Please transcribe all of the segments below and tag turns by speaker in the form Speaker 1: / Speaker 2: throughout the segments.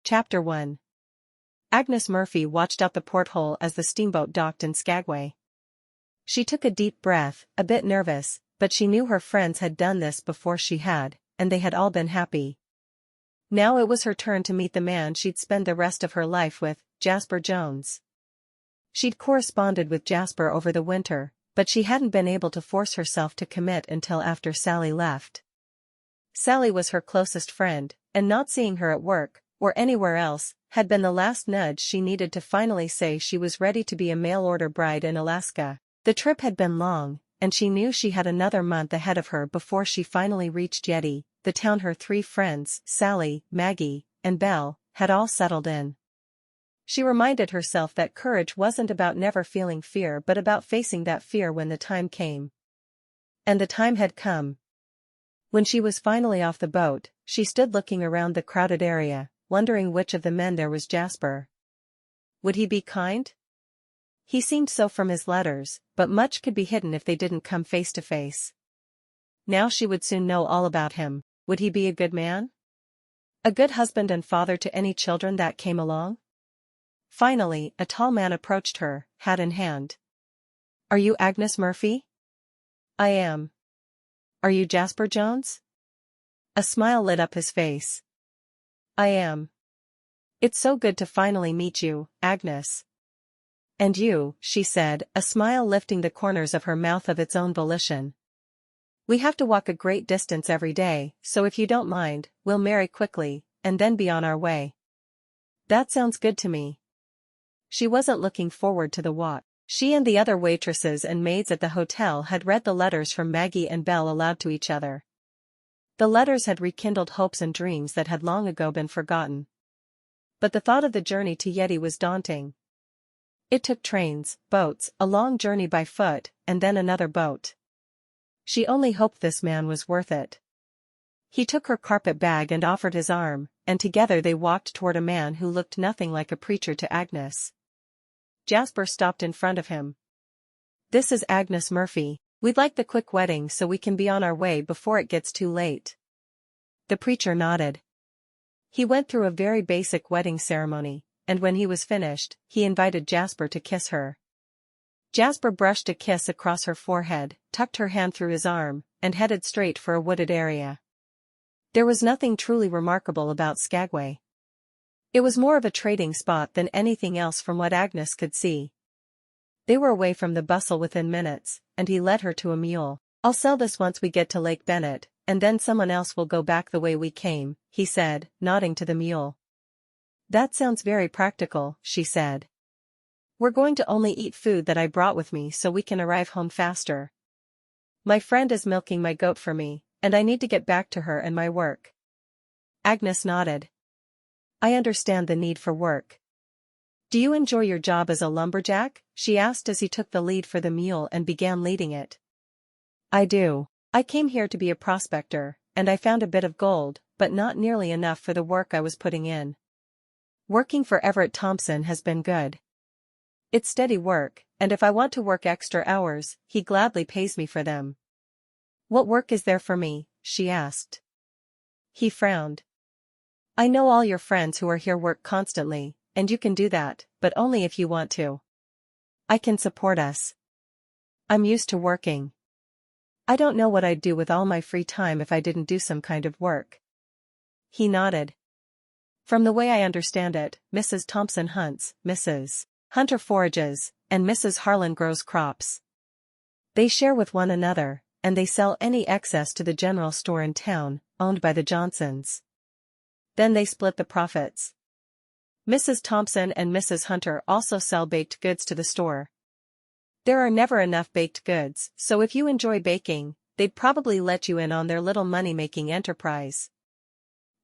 Speaker 1: Chapter 1. Agnes Murphy watched out the porthole as the steamboat docked in Skagway. She took a deep breath, a bit nervous, but she knew her friends had done this before she had, and they had all been happy. Now it was her turn to meet the man she'd spend the rest of her life with, Jasper Jones. She'd corresponded with Jasper over the winter, but she hadn't been able to force herself to commit until after Sally left. Sally was her closest friend, and not seeing her at work, or anywhere else, had been the last nudge she needed to finally say she was ready to be a mail-order bride in Alaska. The trip had been long, and she knew she had another month ahead of her before she finally reached Yeti, the town her three friends, Sally, Maggie, and Belle, had all settled in. She reminded herself that courage wasn't about never feeling fear but about facing that fear when the time came. And the time had come. When she was finally off the boat, she stood looking around the crowded area, wondering which of the men there was Jasper. Would he be kind? He seemed so from his letters, but much could be hidden if they didn't come face to face. Now she would soon know all about him. Would he be a good man? A good husband and father to any children that came along? Finally, a tall man approached her, hat in hand. "Are you Agnes Murphy?" "I am." "Are you Jasper Jones?" A smile lit up his face. "I am." "It's so good to finally meet you, Agnes." "And you," she said, a smile lifting the corners of her mouth of its own volition. "We have to walk a great distance every day, so if you don't mind, we'll marry quickly, and then be on our way." "That sounds good to me." She wasn't looking forward to the walk. She and the other waitresses and maids at the hotel had read the letters from Maggie and Belle aloud to each other. The letters had rekindled hopes and dreams that had long ago been forgotten. But the thought of the journey to Yeti was daunting. It took trains, boats, a long journey by foot, and then another boat. She only hoped this man was worth it. He took her carpet bag and offered his arm, and together they walked toward a man who looked nothing like a preacher to Agnes. Jasper stopped in front of him. "This is Agnes Murphy. We'd like the quick wedding so we can be on our way before it gets too late." The preacher nodded. He went through a very basic wedding ceremony, and when he was finished, he invited Jasper to kiss her. Jasper brushed a kiss across her forehead, tucked her hand through his arm, and headed straight for a wooded area. There was nothing truly remarkable about Skagway. It was more of a trading spot than anything else from what Agnes could see. They were away from the bustle within minutes, and he led her to a mule. "I'll sell this once we get to Lake Bennett, and then someone else will go back the way we came," he said, nodding to the mule. "That sounds very practical," she said. "We're going to only eat food that I brought with me so we can arrive home faster. My friend is milking my goat for me, and I need to get back to her and my work." Agnes nodded. "I understand the need for work. Do you enjoy your job as a lumberjack?" she asked as he took the lead for the mule and began leading it. "I do. I came here to be a prospector, and I found a bit of gold, but not nearly enough for the work I was putting in. Working for Everett Thompson has been good. It's steady work, and if I want to work extra hours, he gladly pays me for them." "What work is there for me?" she asked. He frowned. "I know all your friends who are here work constantly, and you can do that, but only if you want to. I can support us. I'm used to working. I don't know what I'd do with all my free time if I didn't do some kind of work." He nodded. "From the way I understand it, Mrs. Thompson hunts, Mrs. Hunter forages, and Mrs. Harlan grows crops. They share with one another, and they sell any excess to the general store in town, owned by the Johnsons. Then they split the profits. Mrs. Thompson and Mrs. Hunter also sell baked goods to the store. There are never enough baked goods, so if you enjoy baking, they'd probably let you in on their little money-making enterprise."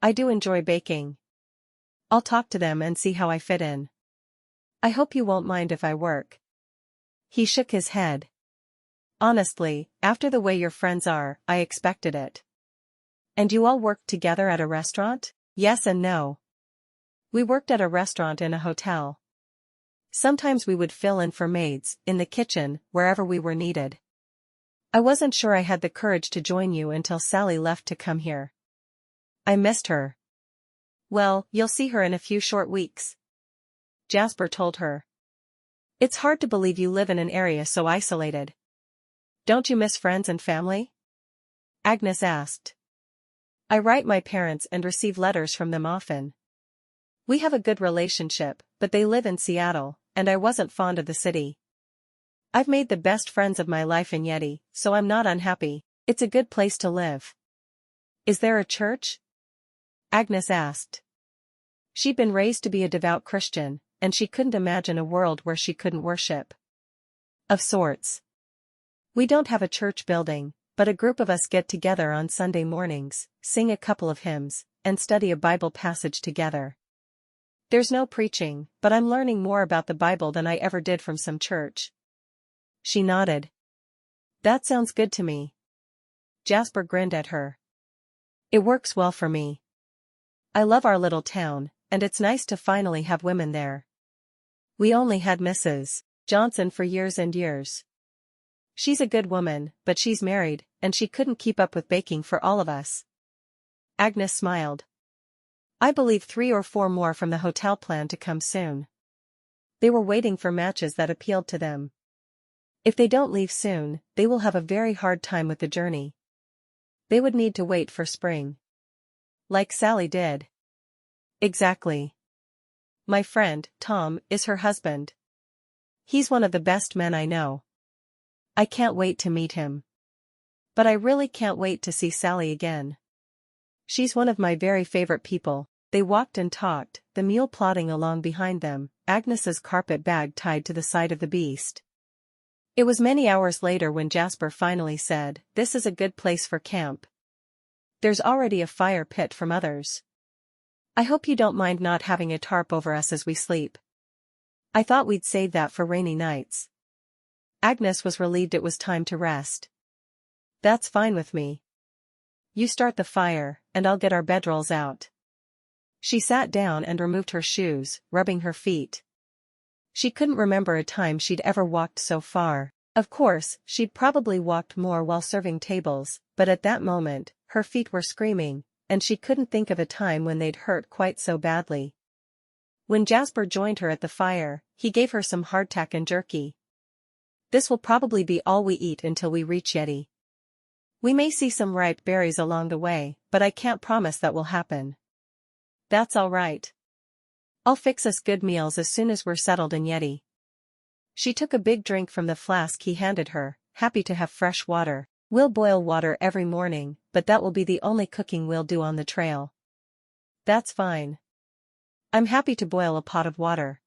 Speaker 1: "I do enjoy baking. I'll talk to them and see how I fit in. I hope you won't mind if I work." He shook his head. "Honestly, after the way your friends are, I expected it." "And you all worked together at a restaurant?" "Yes and no. We worked at a restaurant in a hotel. Sometimes we would fill in for maids, in the kitchen, wherever we were needed. I wasn't sure I had the courage to join you until Sally left to come here. I missed her." Well, you'll see her in a few short weeks, Jasper told her. It's hard to believe you live in an area so isolated. Don't you miss friends and family? Agnes asked. I write my parents and receive letters from them often. We have a good relationship, but they live in Seattle, and I wasn't fond of the city. I've made the best friends of my life in Yeti, so I'm not unhappy. It's a good place to live. Is there a church? Agnes asked. She'd been raised to be a devout Christian, and she couldn't imagine a world where she couldn't worship. Of sorts. We don't have a church building, but a group of us get together on Sunday mornings, sing a couple of hymns, and study a Bible passage together. There's no preaching, but I'm learning more about the Bible than I ever did from some church. She nodded. That sounds good to me. Jasper grinned at her. It works well for me. I love our little town, and it's nice to finally have women there. We only had Mrs. Johnson for years and years. She's a good woman, but she's married, and she couldn't keep up with baking for all of us. Agnes smiled. I believe 3 or 4 more from the hotel plan to come soon. They were waiting for matches that appealed to them. If they don't leave soon, they will have a very hard time with the journey. They would need to wait for spring. Like Sally did. Exactly. My friend, Tom, is her husband. He's one of the best men I know. I can't wait to meet him. But I really can't wait to see Sally again. She's one of my very favorite people. They walked and talked, the mule plodding along behind them, Agnes's carpet bag tied to the side of the beast. It was many hours later when Jasper finally said, "This is a good place for camp. There's already a fire pit from others. I hope you don't mind not having a tarp over us as we sleep. I thought we'd save that for rainy nights." Agnes was relieved it was time to rest. That's fine with me. You start the fire, and I'll get our bedrolls out. She sat down and removed her shoes, rubbing her feet. She couldn't remember a time she'd ever walked so far. Of course, she'd probably walked more while serving tables, but at that moment, her feet were screaming, and she couldn't think of a time when they'd hurt quite so badly. When Jasper joined her at the fire, he gave her some hardtack and jerky. This will probably be all we eat until we reach Yeti. We may see some ripe berries along the way, but I can't promise that will happen. That's all right. I'll fix us good meals as soon as we're settled in Yeti. She took a big drink from the flask he handed her, happy to have fresh water. We'll boil water every morning, but that will be the only cooking we'll do on the trail. That's fine. I'm happy to boil a pot of water.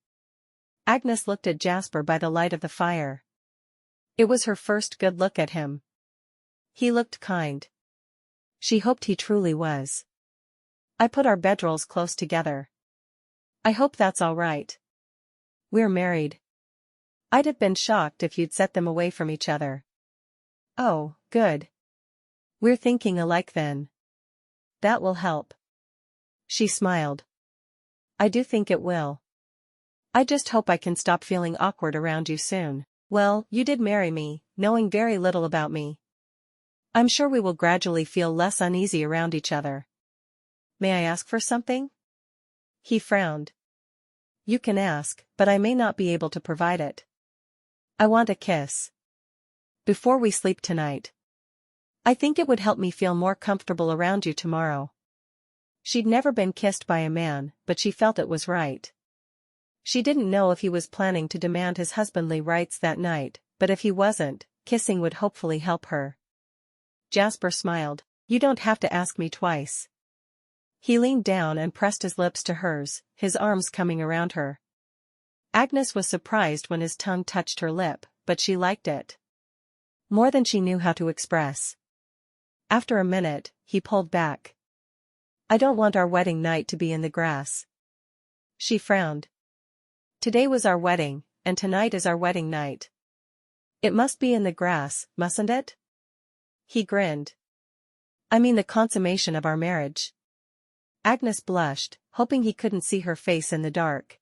Speaker 1: Agnes looked at Jasper by the light of the fire. It was her first good look at him. He looked kind. She hoped he truly was. I put our bedrolls close together. I hope that's all right. We're married. I'd have been shocked if you'd set them away from each other. Oh, good. We're thinking alike then. That will help. She smiled. I do think it will. I just hope I can stop feeling awkward around you soon. Well, you did marry me, knowing very little about me. I'm sure we will gradually feel less uneasy around each other. May I ask for something? He frowned. You can ask, but I may not be able to provide it. I want a kiss. Before we sleep tonight. I think it would help me feel more comfortable around you tomorrow. She'd never been kissed by a man, but she felt it was right. She didn't know if he was planning to demand his husbandly rights that night, but if he wasn't, kissing would hopefully help her. Jasper smiled. You don't have to ask me twice. He leaned down and pressed his lips to hers, his arms coming around her. Agnes was surprised when his tongue touched her lip, but she liked it. More than she knew how to express. After a minute, he pulled back. I don't want our wedding night to be in the grass. She frowned. Today was our wedding, and tonight is our wedding night. It must be in the grass, mustn't it? He grinned. I mean the consummation of our marriage. Agnes blushed, hoping he couldn't see her face in the dark.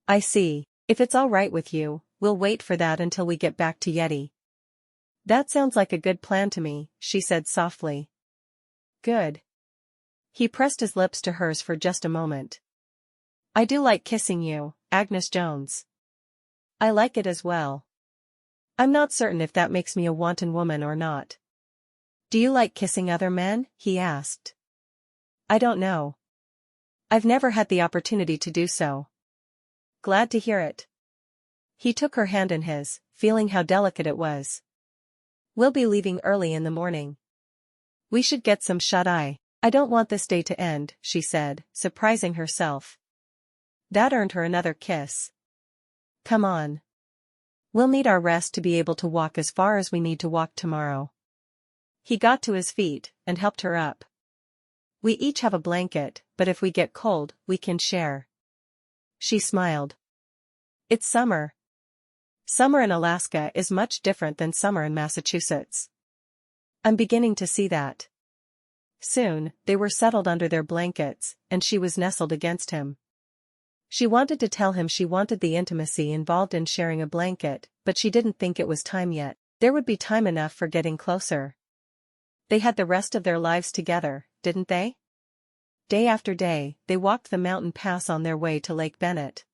Speaker 1: I see. If it's all right with you, we'll wait for that until we get back to Yeti. That sounds like a good plan to me, she said softly. Good. He pressed his lips to hers for just a moment. I do like kissing you, Agnes Jones. I like it as well. I'm not certain if that makes me a wanton woman or not. Do you like kissing other men? He asked. I don't know. I've never had the opportunity to do so. Glad to hear it. He took her hand in his, feeling how delicate it was. We'll be leaving early in the morning. We should get some shut-eye. I don't want this day to end, she said, surprising herself. That earned her another kiss. Come on. We'll need our rest to be able to walk as far as we need to walk tomorrow. He got to his feet and helped her up. We each have a blanket, but if we get cold, we can share. She smiled. It's summer. Summer in Alaska is much different than summer in Massachusetts. I'm beginning to see that. Soon, they were settled under their blankets, and she was nestled against him. She wanted to tell him she wanted the intimacy involved in sharing a blanket, but she didn't think it was time yet. There would be time enough for getting closer. They had the rest of their lives together, didn't they? Day after day, they walked the mountain pass on their way to Lake Bennett.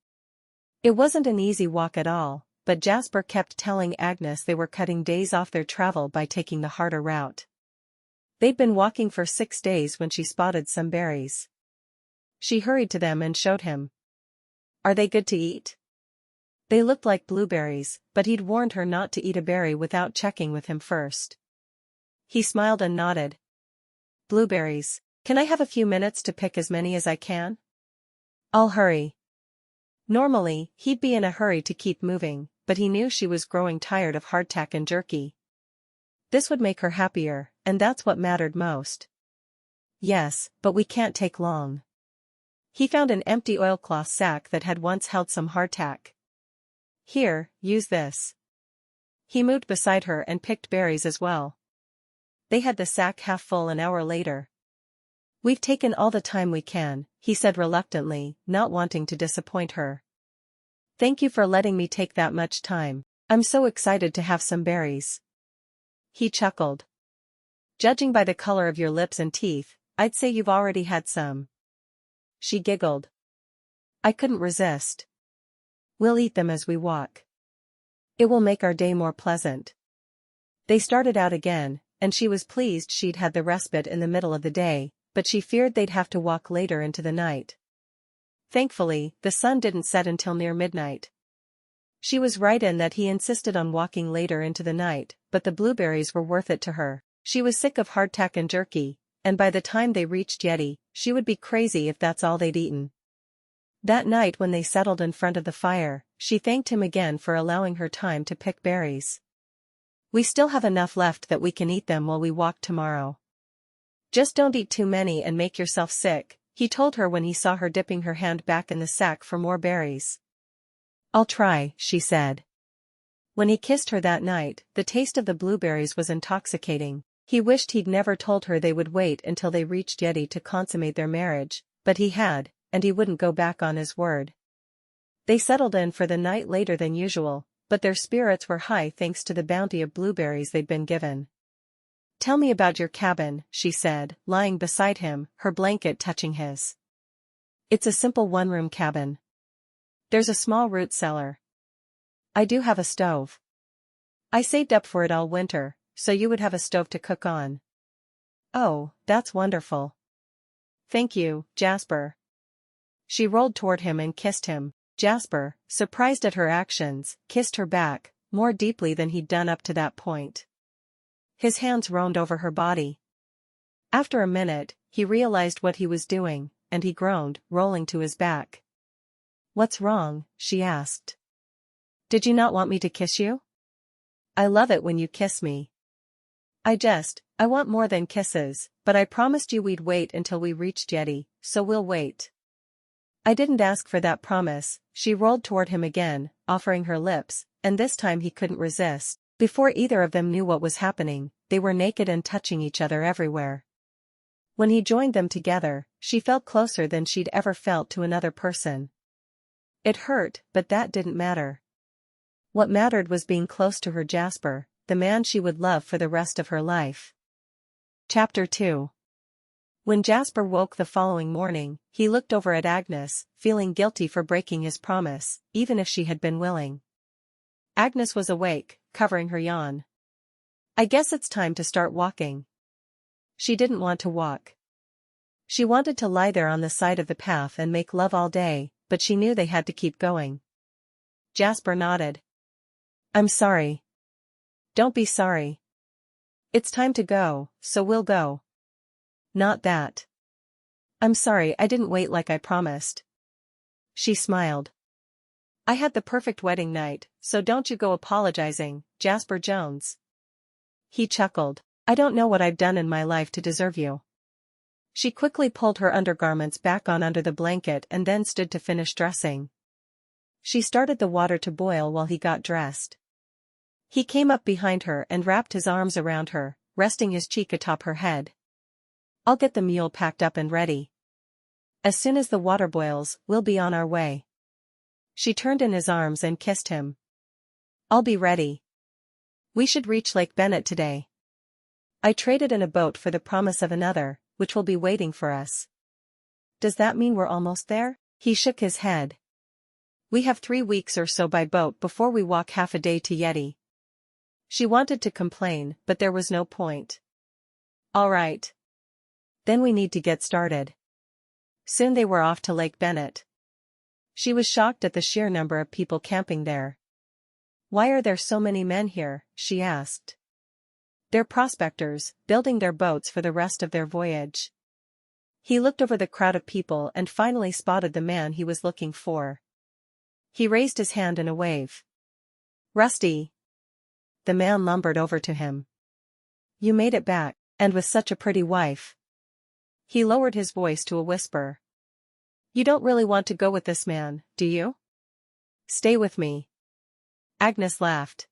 Speaker 1: It wasn't an easy walk at all, but Jasper kept telling Agnes they were cutting days off their travel by taking the harder route. They'd been walking for 6 days when she spotted some berries. She hurried to them and showed him. Are they good to eat? They looked like blueberries, but he'd warned her not to eat a berry without checking with him first. He smiled and nodded. Blueberries. Can I have a few minutes to pick as many as I can? I'll hurry. Normally, he'd be in a hurry to keep moving, but he knew she was growing tired of hardtack and jerky. This would make her happier, and that's what mattered most. Yes, but we can't take long. He found an empty oilcloth sack that had once held some hardtack. Here, use this. He moved beside her and picked berries as well. They had the sack half full an hour later. We've taken all the time we can, he said reluctantly, not wanting to disappoint her. Thank you for letting me take that much time. I'm so excited to have some berries. He chuckled. Judging by the color of your lips and teeth, I'd say you've already had some. She giggled. I couldn't resist. We'll eat them as we walk. It will make our day more pleasant. They started out again, and she was pleased she'd had the respite in the middle of the day, but she feared they'd have to walk later into the night. Thankfully, the sun didn't set until near midnight. She was right in that he insisted on walking later into the night, but the blueberries were worth it to her. She was sick of hardtack and jerky, and by the time they reached Yeti, she would be crazy if that's all they'd eaten. That night when they settled in front of the fire, she thanked him again for allowing her time to pick berries. We still have enough left that we can eat them while we walk tomorrow. Just don't eat too many and make yourself sick, he told her when he saw her dipping her hand back in the sack for more berries. I'll try, she said. When he kissed her that night, the taste of the blueberries was intoxicating. He wished he'd never told her they would wait until they reached Yeti to consummate their marriage, but he had, and he wouldn't go back on his word. They settled in for the night later than usual, but their spirits were high thanks to the bounty of blueberries they'd been given. Tell me about your cabin, she said, lying beside him, her blanket touching his. It's a simple one-room cabin. There's a small root cellar. I do have a stove. I saved up for it all winter, so you would have a stove to cook on. Oh, that's wonderful. Thank you, Jasper. She rolled toward him and kissed him. Jasper, surprised at her actions, kissed her back, more deeply than he'd done up to that point. His hands roamed over her body. After a minute, he realized what he was doing, and he groaned, rolling to his back. What's wrong? She asked. Did you not want me to kiss you? I love it when you kiss me. I want more than kisses, but I promised you we'd wait until we reached Yeti, so we'll wait. I didn't ask for that promise. She rolled toward him again, offering her lips, and this time he couldn't resist. Before either of them knew what was happening, they were naked and touching each other everywhere. When he joined them together, she felt closer than she'd ever felt to another person. It hurt, but that didn't matter. What mattered was being close to her Jasper, the man she would love for the rest of her life. Chapter 2. When Jasper woke the following morning, he looked over at Agnes, feeling guilty for breaking his promise, even if she had been willing. Agnes was awake, covering her yawn. I guess it's time to start walking. She didn't want to walk. She wanted to lie there on the side of the path and make love all day, but she knew they had to keep going. Jasper nodded. I'm sorry. Don't be sorry. It's time to go, so we'll go. Not that. I'm sorry I didn't wait like I promised. She smiled. I had the perfect wedding night, so don't you go apologizing, Jasper Jones. He chuckled. I don't know what I've done in my life to deserve you. She quickly pulled her undergarments back on under the blanket and then stood to finish dressing. She started the water to boil while he got dressed. He came up behind her and wrapped his arms around her, resting his cheek atop her head. I'll get the mule packed up and ready. As soon as the water boils, we'll be on our way. She turned in his arms and kissed him. I'll be ready. We should reach Lake Bennett today. I traded in a boat for the promise of another, which will be waiting for us. Does that mean we're almost there? He shook his head. We have 3 weeks or so by boat before we walk half a day to Yeti. She wanted to complain, but there was no point. All right. Then we need to get started. Soon they were off to Lake Bennett. She was shocked at the sheer number of people camping there. Why are there so many men here? She asked. They're prospectors, building their boats for the rest of their voyage. He looked over the crowd of people and finally spotted the man he was looking for. He raised his hand in a wave. Rusty. The man lumbered over to him. You made it back, and with such a pretty wife. He lowered his voice to a whisper. You don't really want to go with this man, do you? Stay with me. Agnes laughed.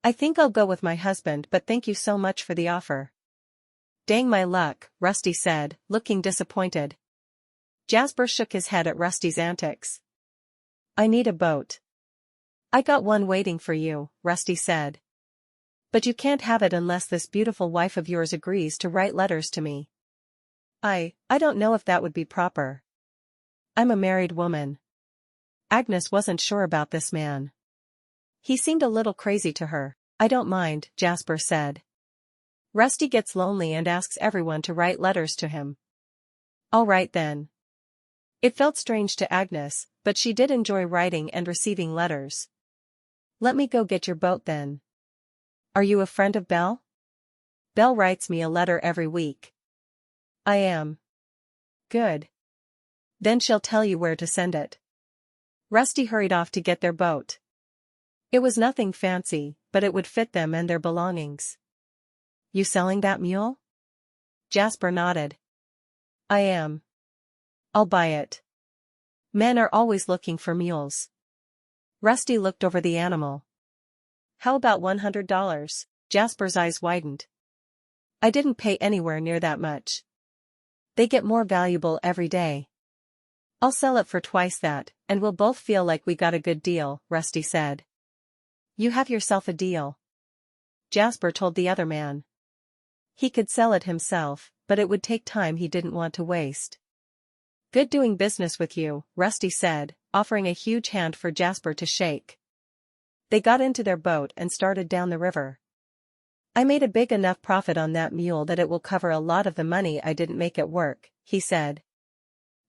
Speaker 1: I think I'll go with my husband, but thank you so much for the offer. Dang my luck, Rusty said, looking disappointed. Jasper shook his head at Rusty's antics. I need a boat. I got one waiting for you, Rusty said. But you can't have it unless this beautiful wife of yours agrees to write letters to me. I don't know if that would be proper. I'm a married woman. Agnes wasn't sure about this man. He seemed a little crazy to her. I don't mind, Jasper said. Rusty gets lonely and asks everyone to write letters to him. All right then. It felt strange to Agnes, but she did enjoy writing and receiving letters. Let me go get your boat then. Are you a friend of Belle? Belle writes me a letter every week. I am. Good. Then she'll tell you where to send it. Rusty hurried off to get their boat. It was nothing fancy, but it would fit them and their belongings. You selling that mule? Jasper nodded. I am. I'll buy it. Men are always looking for mules. Rusty looked over the animal. How about $100? Jasper's eyes widened. I didn't pay anywhere near that much. They get more valuable every day. I'll sell it for twice that, and we'll both feel like we got a good deal, Rusty said. You have yourself a deal. Jasper told the other man. He could sell it himself, but it would take time he didn't want to waste. Good doing business with you, Rusty said, offering a huge hand for Jasper to shake. They got into their boat and started down the river. I made a big enough profit on that mule that it will cover a lot of the money I didn't make at work, he said.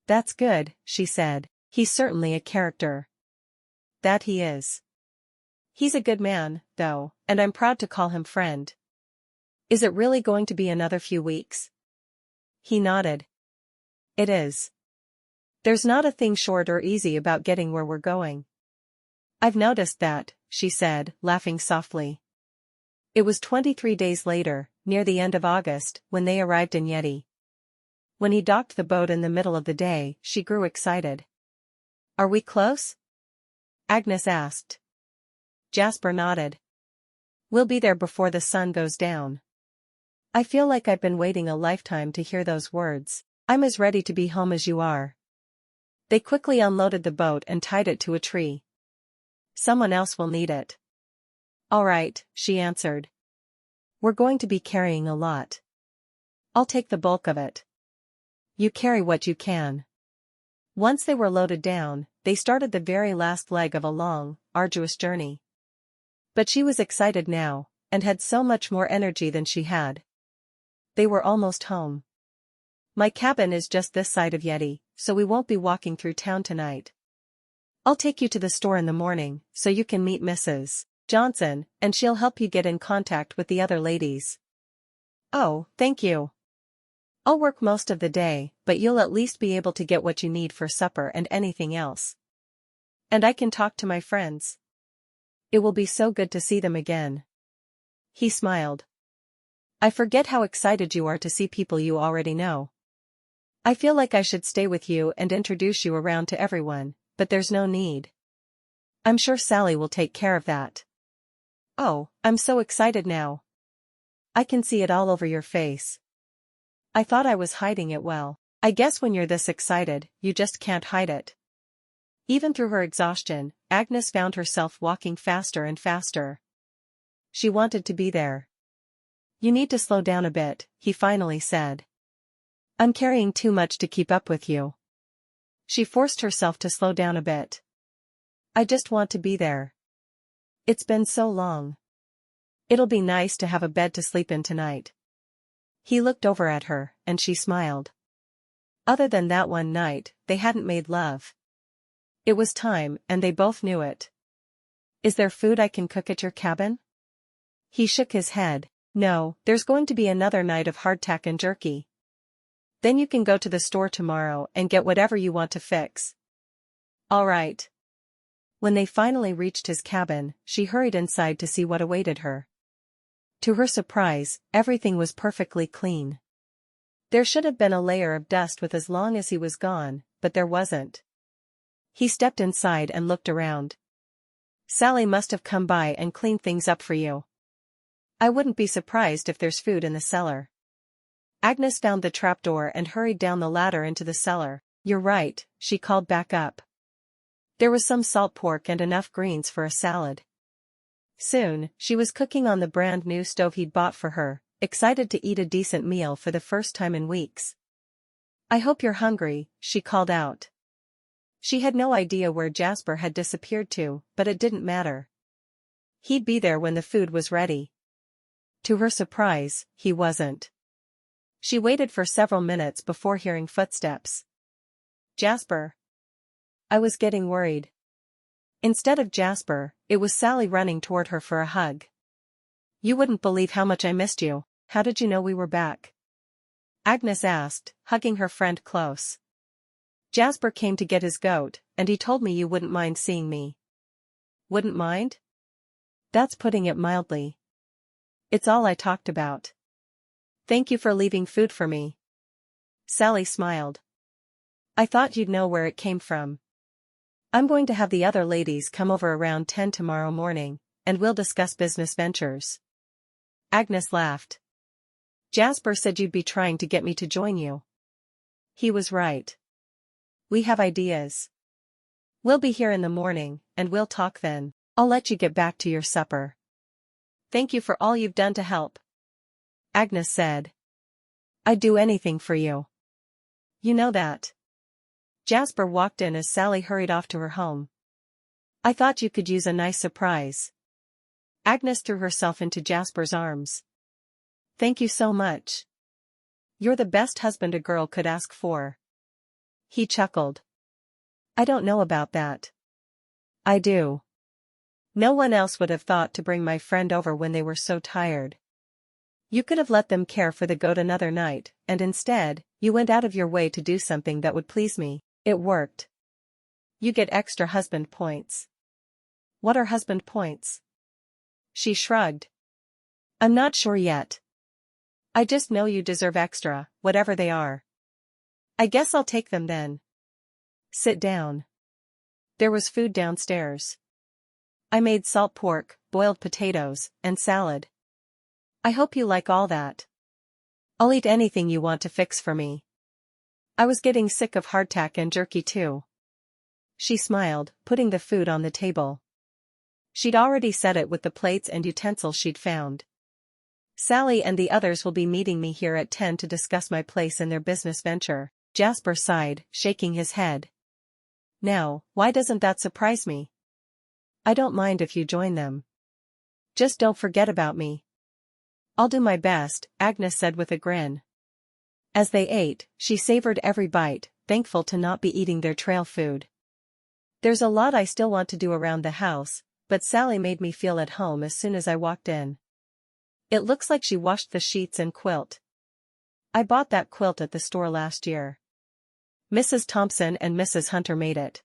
Speaker 1: That's good, she said. He's certainly a character. That he is. He's a good man, though, and I'm proud to call him friend. Is it really going to be another few weeks? He nodded. It is. There's not a thing short or easy about getting where we're going. I've noticed that, she said, laughing softly. It was 23 days later, near the end of August, when they arrived in Yeti. When he docked the boat in the middle of the day, she grew excited. Are we close? Agnes asked. Jasper nodded. We'll be there before the sun goes down. I feel like I've been waiting a lifetime to hear those words. I'm as ready to be home as you are. They quickly unloaded the boat and tied it to a tree. Someone else will need it. All right, she answered. We're going to be carrying a lot. I'll take the bulk of it. You carry what you can. Once they were loaded down, they started the very last leg of a long, arduous journey. But she was excited now, and had so much more energy than she had. They were almost home. My cabin is just this side of Yeti, so we won't be walking through town tonight. I'll take you to the store in the morning, so you can meet Mrs. Johnson, and she'll help you get in contact with the other ladies. Oh, thank you. I'll work most of the day, but you'll at least be able to get what you need for supper and anything else. And I can talk to my friends. It will be so good to see them again. He smiled. I forget how excited you are to see people you already know. I feel like I should stay with you and introduce you around to everyone, but there's no need. I'm sure Sally will take care of that. Oh, I'm so excited now. I can see it all over your face. I thought I was hiding it well. I guess when you're this excited, you just can't hide it. Even through her exhaustion, Agnes found herself walking faster and faster. She wanted to be there. You need to slow down a bit, he finally said. I'm carrying too much to keep up with you. She forced herself to slow down a bit. I just want to be there. It's been so long. It'll be nice to have a bed to sleep in tonight. He looked over at her, and she smiled. Other than that one night, they hadn't made love. It was time, and they both knew it. Is there food I can cook at your cabin? He shook his head. No, there's going to be another night of hardtack and jerky. Then you can go to the store tomorrow and get whatever you want to fix. All right. When they finally reached his cabin, she hurried inside to see what awaited her. To her surprise, everything was perfectly clean. There should have been a layer of dust with as long as he was gone, but there wasn't. He stepped inside and looked around. Sally must have come by and cleaned things up for you. I wouldn't be surprised if there's food in the cellar. Agnes found the trapdoor and hurried down the ladder into the cellar. You're right, she called back up. There was some salt pork and enough greens for a salad. Soon, she was cooking on the brand new stove he'd bought for her, excited to eat a decent meal for the first time in weeks. I hope you're hungry, she called out. She had no idea where Jasper had disappeared to, but it didn't matter. He'd be there when the food was ready. To her surprise, he wasn't. She waited for several minutes before hearing footsteps. Jasper. I was getting worried. Instead of Jasper, it was Sally running toward her for a hug. You wouldn't believe how much I missed you. How did you know we were back? Agnes asked, hugging her friend close. Jasper came to get his goat, and he told me you wouldn't mind seeing me. Wouldn't mind? That's putting it mildly. It's all I talked about. Thank you for leaving food for me. Sally smiled. I thought you'd know where it came from. I'm going to have the other ladies come over around 10 tomorrow morning, and we'll discuss business ventures. Agnes laughed. Jasper said you'd be trying to get me to join you. He was right. We have ideas. We'll be here in the morning, and we'll talk then. I'll let you get back to your supper. Thank you for all you've done to help. Agnes said. I'd do anything for you. You know that. Jasper walked in as Sally hurried off to her home. I thought you could use a nice surprise. Agnes threw herself into Jasper's arms. Thank you so much. You're the best husband a girl could ask for. He chuckled. I don't know about that. I do. No one else would have thought to bring my friend over when they were so tired. You could have let them care for the goat another night, and instead, you went out of your way to do something that would please me. It worked. You get extra husband points. What are husband points? She shrugged. I'm not sure yet. I just know you deserve extra, whatever they are. I guess I'll take them then. Sit down. There was food downstairs. I made salt pork, boiled potatoes, and salad. I hope you like all that. I'll eat anything you want to fix for me. I was getting sick of hardtack and jerky too. She smiled, putting the food on the table. She'd already set it with the plates and utensils she'd found. Sally and the others will be meeting me here at 10 to discuss my place in their business venture. Jasper sighed, shaking his head. Now, why doesn't that surprise me? I don't mind if you join them. Just don't forget about me. I'll do my best, Agnes said with a grin. As they ate, she savored every bite, thankful to not be eating their trail food. There's a lot I still want to do around the house, but Sally made me feel at home as soon as I walked in. It looks like she washed the sheets and quilt. I bought that quilt at the store last year. Mrs. Thompson and Mrs. Hunter made it.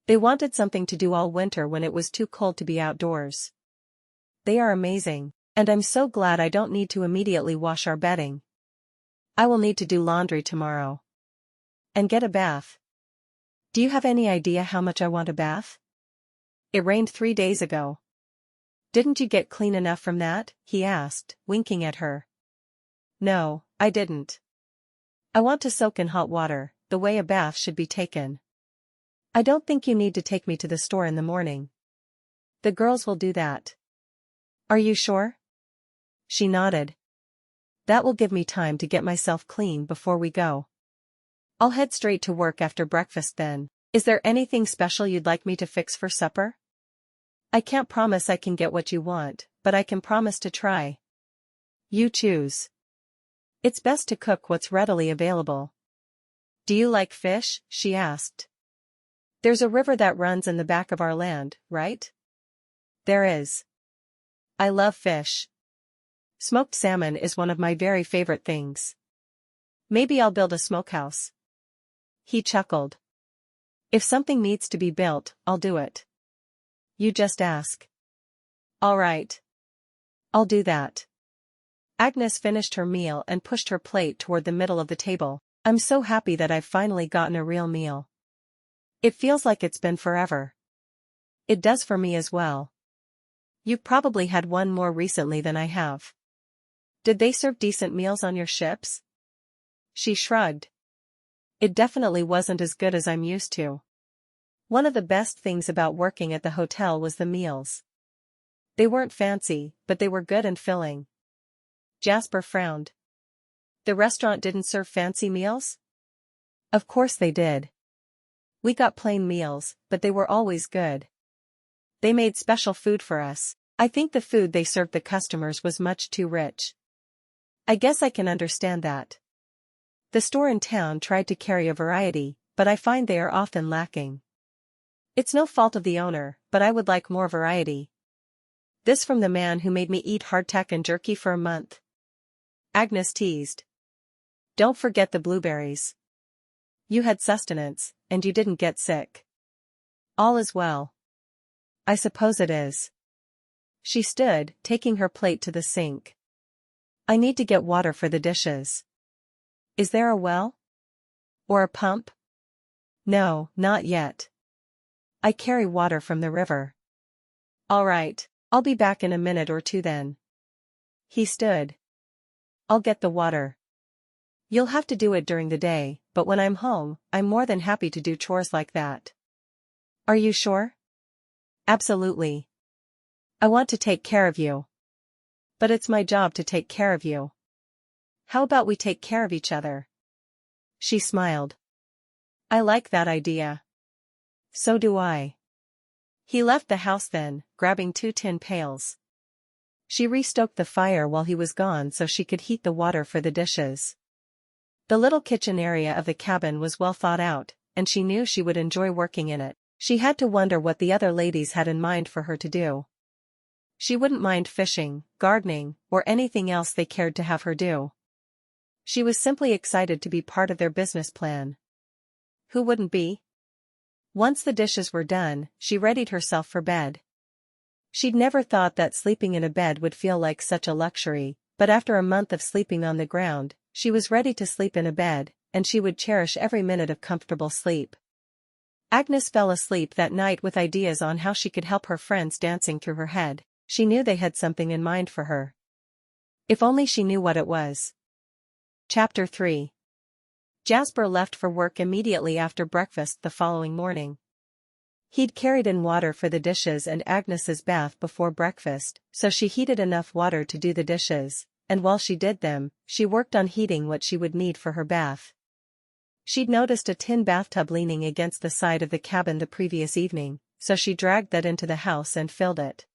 Speaker 1: They wanted something to do all winter when it was too cold to be outdoors. They are amazing, and I'm so glad I don't need to immediately wash our bedding. I will need to do laundry tomorrow. And get a bath. Do you have any idea how much I want a bath? It rained 3 days ago. Didn't you get clean enough from that? He asked, winking at her. No, I didn't. I want to soak in hot water, the way a bath should be taken. I don't think you need to take me to the store in the morning. The girls will do that. Are you sure? She nodded. That will give me time to get myself clean before we go. I'll head straight to work after breakfast then. Is there anything special you'd like me to fix for supper? I can't promise I can get what you want, but I can promise to try. You choose. It's best to cook what's readily available. Do you like fish? She asked. There's a river that runs in the back of our land, right? There is. I love fish. Smoked salmon is one of my very favorite things. Maybe I'll build a smokehouse. He chuckled. If something needs to be built, I'll do it. You just ask. All right. I'll do that. Agnes finished her meal and pushed her plate toward the middle of the table. I'm so happy that I've finally gotten a real meal. It feels like it's been forever. It does for me as well. You've probably had one more recently than I have. Did they serve decent meals on your ships? She shrugged. It definitely wasn't as good as I'm used to. One of the best things about working at the hotel was the meals. They weren't fancy, but they were good and filling. Jasper frowned. The restaurant didn't serve fancy meals? Of course they did. We got plain meals, but they were always good. They made special food for us. I think the food they served the customers was much too rich. I guess I can understand that. The store in town tried to carry a variety, but I find they are often lacking. It's no fault of the owner, but I would like more variety. This from the man who made me eat hardtack and jerky for a month. Agnes teased. Don't forget the blueberries. You had sustenance, and you didn't get sick. All is well. I suppose it is. She stood, taking her plate to the sink. I need to get water for the dishes. Is there a well? Or a pump? No, not yet. I carry water from the river. All right, I'll be back in a minute or two then. He stood. I'll get the water. You'll have to do it during the day, but when I'm home, I'm more than happy to do chores like that. Are you sure? Absolutely. I want to take care of you. But it's my job to take care of you. How about we take care of each other? She smiled. I like that idea. So do I. He left the house then, grabbing 2 tin pails. She restoked the fire while he was gone so she could heat the water for the dishes. The little kitchen area of the cabin was well thought out, and she knew she would enjoy working in it. She had to wonder what the other ladies had in mind for her to do. She wouldn't mind fishing, gardening, or anything else they cared to have her do. She was simply excited to be part of their business plan. Who wouldn't be? Once the dishes were done, she readied herself for bed. She'd never thought that sleeping in a bed would feel like such a luxury, but after a month of sleeping on the ground, she was ready to sleep in a bed, and she would cherish every minute of comfortable sleep. Agnes fell asleep that night with ideas on how she could help her friends dancing through her head. She knew they had something in mind for her. If only she knew what it was. Chapter 3. Jasper left for work immediately after breakfast the following morning. He'd carried in water for the dishes and Agnes's bath before breakfast, so she heated enough water to do the dishes, and while she did them, she worked on heating what she would need for her bath. She'd noticed a tin bathtub leaning against the side of the cabin the previous evening, so she dragged that into the house and filled it.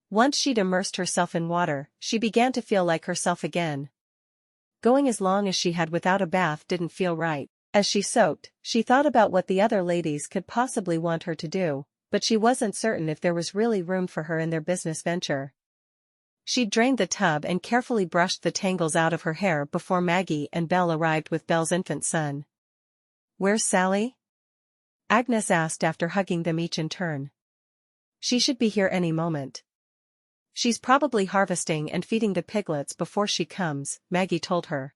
Speaker 1: Once she'd immersed herself in water, she began to feel like herself again. Going as long as she had without a bath didn't feel right. As she soaked, she thought about what the other ladies could possibly want her to do, but she wasn't certain if there was really room for her in their business venture. She drained the tub and carefully brushed the tangles out of her hair before Maggie and Belle arrived with Belle's infant son. "Where's Sally?" Agnes asked after hugging them each in turn. "She should be here any moment." "She's probably harvesting and feeding the piglets before she comes," Maggie told her.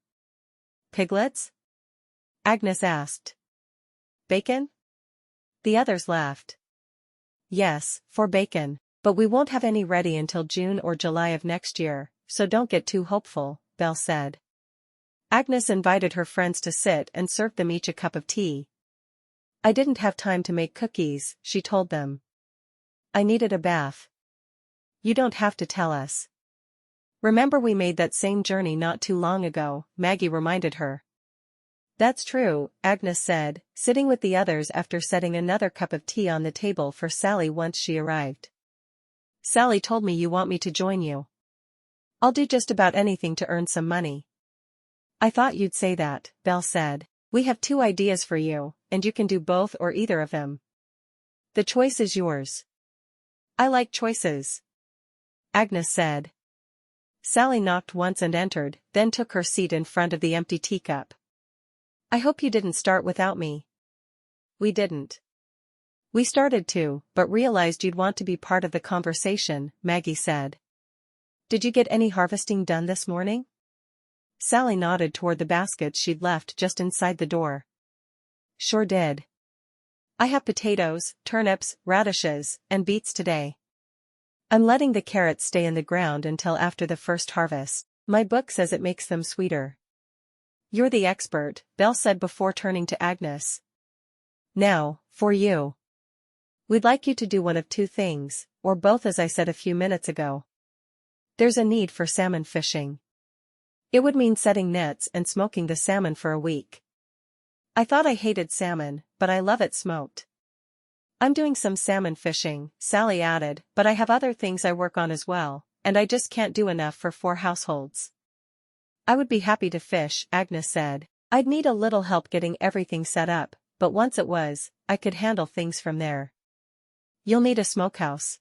Speaker 1: "Piglets?" Agnes asked. "Bacon?" The others laughed. "Yes, for bacon, but we won't have any ready until June or July of next year, so don't get too hopeful," Belle said. Agnes invited her friends to sit and served them each a cup of tea. "I didn't have time to make cookies," she told them. "I needed a bath." "You don't have to tell us. Remember we made that same journey not too long ago," Maggie reminded her. "That's true," Agnes said, sitting with the others after setting another cup of tea on the table for Sally once she arrived. "Sally told me you want me to join you." "I'll do just about anything to earn some money." "I thought you'd say that," Belle said. "We have 2 ideas for you, and you can do both or either of them. The choice is yours." "I like choices," Agnes said. Sally knocked once and entered, then took her seat in front of the empty teacup. "I hope you didn't start without me." "We didn't. We started to, but realized you'd want to be part of the conversation," Maggie said. "Did you get any harvesting done this morning?" Sally nodded toward the baskets she'd left just inside the door. "Sure did. I have potatoes, turnips, radishes, and beets today. I'm letting the carrots stay in the ground until after the first harvest. My book says it makes them sweeter." "You're the expert," Belle said before turning to Agnes. "Now, for you. We'd like you to do one of 2 things, or both as I said a few minutes ago. There's a need for salmon fishing. It would mean setting nets and smoking the salmon for a week. I thought I hated salmon, but I love it smoked. I'm doing some salmon fishing," Sally added, "but I have other things I work on as well, and I just can't do enough for 4 households." "I would be happy to fish," Agnes said. "I'd need a little help getting everything set up, but once it was, I could handle things from there." "You'll need a smokehouse.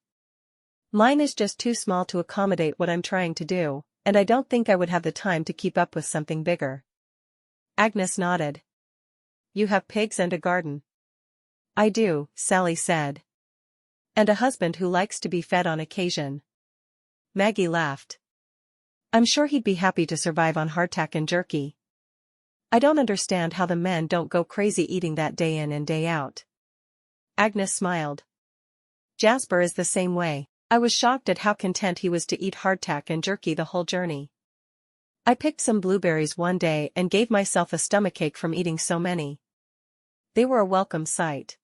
Speaker 1: Mine is just too small to accommodate what I'm trying to do, and I don't think I would have the time to keep up with something bigger." Agnes nodded. "You have pigs and a garden." "I do," Sally said. "And a husband who likes to be fed on occasion." Maggie laughed. "I'm sure he'd be happy to survive on hardtack and jerky." "I don't understand how the men don't go crazy eating that day in and day out." Agnes smiled. "Jasper is the same way. I was shocked at how content he was to eat hardtack and jerky the whole journey. I picked some blueberries one day and gave myself a stomachache from eating so many. They were a welcome sight."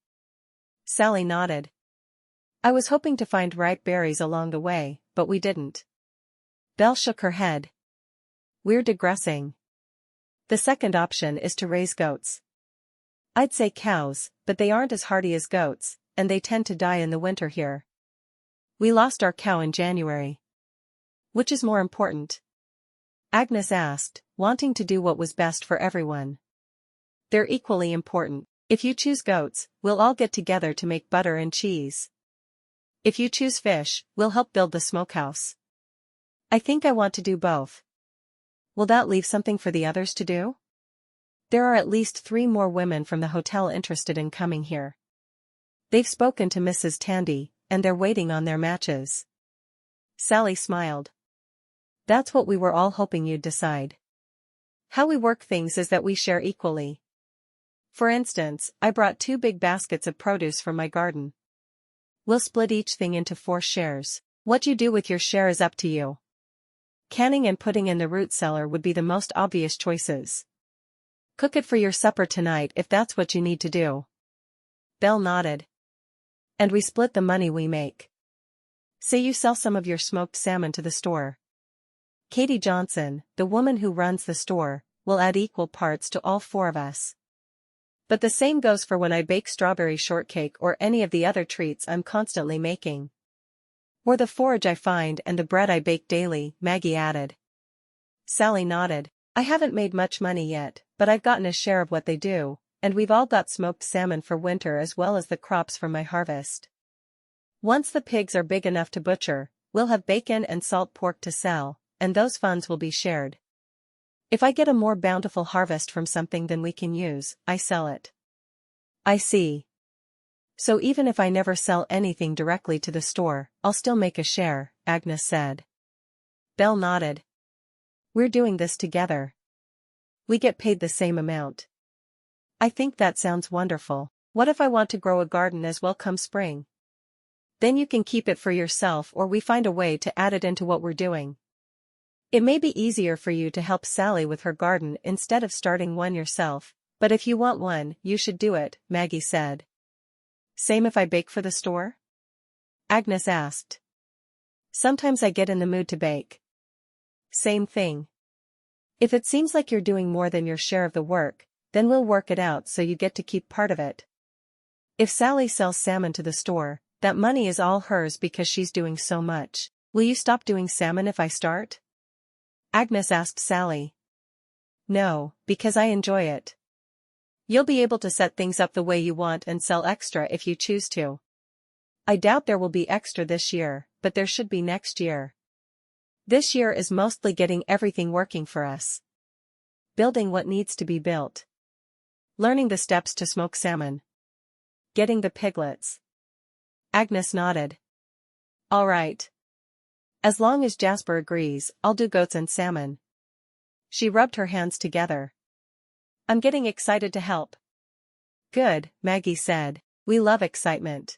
Speaker 1: Sally nodded. "I was hoping to find ripe berries along the way, but we didn't." Belle shook her head. "We're digressing. The second option is to raise goats. I'd say cows, but they aren't as hardy as goats, and they tend to die in the winter here. We lost our cow in January." "Which is more important?" Agnes asked, wanting to do what was best for everyone. "They're equally important. If you choose goats, we'll all get together to make butter and cheese. If you choose fish, we'll help build the smokehouse." "I think I want to do both." "Will that leave something for the others to do?" "There are at least 3 more women from the hotel interested in coming here. They've spoken to Mrs. Tandy, and they're waiting on their matches." Sally smiled. "That's what we were all hoping you'd decide. How we work things is that we share equally. For instance, I brought 2 big baskets of produce from my garden. We'll split each thing into 4 shares. What you do with your share is up to you. Canning and putting in the root cellar would be the most obvious choices. Cook it for your supper tonight if that's what you need to do." Belle nodded. "And we split the money we make. Say you sell some of your smoked salmon to the store. Katie Johnson, the woman who runs the store, will add equal parts to all 4 of us. But the same goes for when I bake strawberry shortcake or any of the other treats I'm constantly making. Or the forage I find and the bread I bake daily, Maggie added. Sally nodded. I haven't made much money yet, but I've gotten a share of what they do, and we've all got smoked salmon for winter as well as the crops from my harvest. Once the pigs are big enough to butcher, we'll have bacon and salt pork to sell, and those funds will be shared. If I get a more bountiful harvest from something than we can use, I sell it. I see. So even if I never sell anything directly to the store, I'll still make a share, Agnes said. Belle nodded. We're doing this together. We get paid the same amount. I think that sounds wonderful. What if I want to grow a garden as well come spring? Then you can keep it for yourself or we find a way to add it into what we're doing. It may be easier for you to help Sally with her garden instead of starting one yourself, but if you want one, you should do it, Maggie said. Same if I bake for the store? Agnes asked. Sometimes I get in the mood to bake. Same thing. If it seems like you're doing more than your share of the work, then we'll work it out so you get to keep part of it. If Sally sells salmon to the store, that money is all hers because she's doing so much. Will you stop doing salmon if I start? Agnes asked Sally. No, because I enjoy it. You'll be able to set things up the way you want and sell extra if you choose to. I doubt there will be extra this year, but there should be next year. This year is mostly getting everything working for us. Building what needs to be built. Learning the steps to smoke salmon. Getting the piglets. Agnes nodded. All right. As long as Jasper agrees, I'll do goats and salmon. She rubbed her hands together. I'm getting excited to help. Good, Maggie said. We love excitement.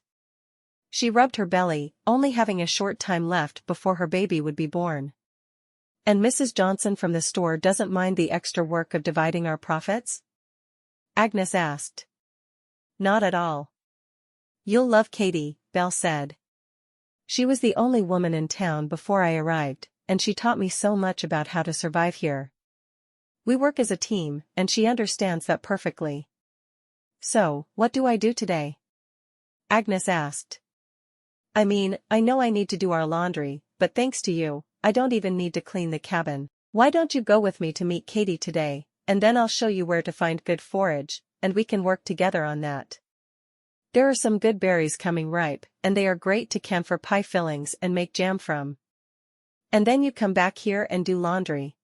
Speaker 1: She rubbed her belly, only having a short time left before her baby would be born. And Mrs. Johnson from the store doesn't mind the extra work of dividing our profits? Agnes asked. Not at all. You'll love Katie, Belle said. She was the only woman in town before I arrived, and she taught me so much about how to survive here. We work as a team, and she understands that perfectly. So, what do I do today? Agnes asked. I mean, I know I need to do our laundry, but thanks to you, I don't even need to clean the cabin. Why don't you go with me to meet Katie today, and then I'll show you where to find good forage, and we can work together on that. There are some good berries coming ripe, and they are great to camphor pie fillings and make jam from. And then you come back here and do laundry.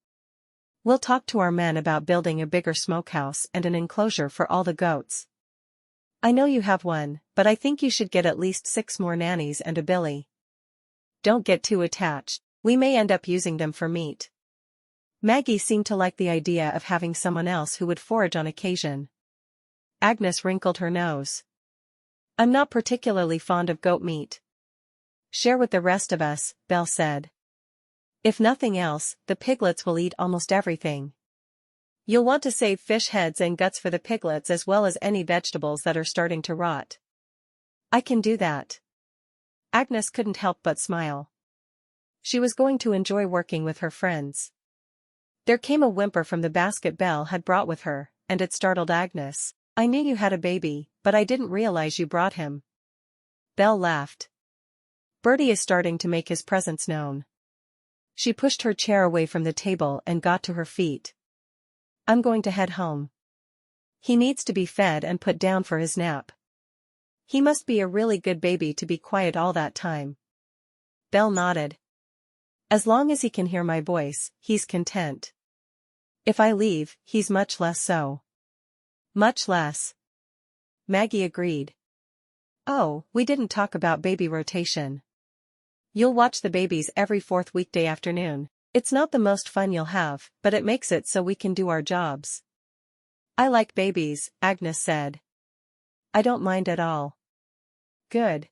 Speaker 1: We'll talk to our men about building a bigger smokehouse and an enclosure for all the goats. I know you have one, but I think you should get at least 6 more nannies and a billy. Don't get too attached, we may end up using them for meat. Maggie seemed to like the idea of having someone else who would forage on occasion. Agnes wrinkled her nose. I'm not particularly fond of goat meat. Share with the rest of us, Belle said. If nothing else, the piglets will eat almost everything. You'll want to save fish heads and guts for the piglets as well as any vegetables that are starting to rot. I can do that. Agnes couldn't help but smile. She was going to enjoy working with her friends. There came a whimper from the basket Belle had brought with her, and it startled Agnes. I knew you had a baby, but I didn't realize you brought him. Belle laughed. Bertie is starting to make his presence known. She pushed her chair away from the table and got to her feet. I'm going to head home. He needs to be fed and put down for his nap. He must be a really good baby to be quiet all that time. Belle nodded. As long as he can hear my voice, he's content. If I leave, he's much less so. Much less. Maggie agreed. Oh, we didn't talk about baby rotation. You'll watch the babies every 4th weekday afternoon. It's not the most fun you'll have, but it makes it so we can do our jobs. I like babies, Agnes said. I don't mind at all. Good.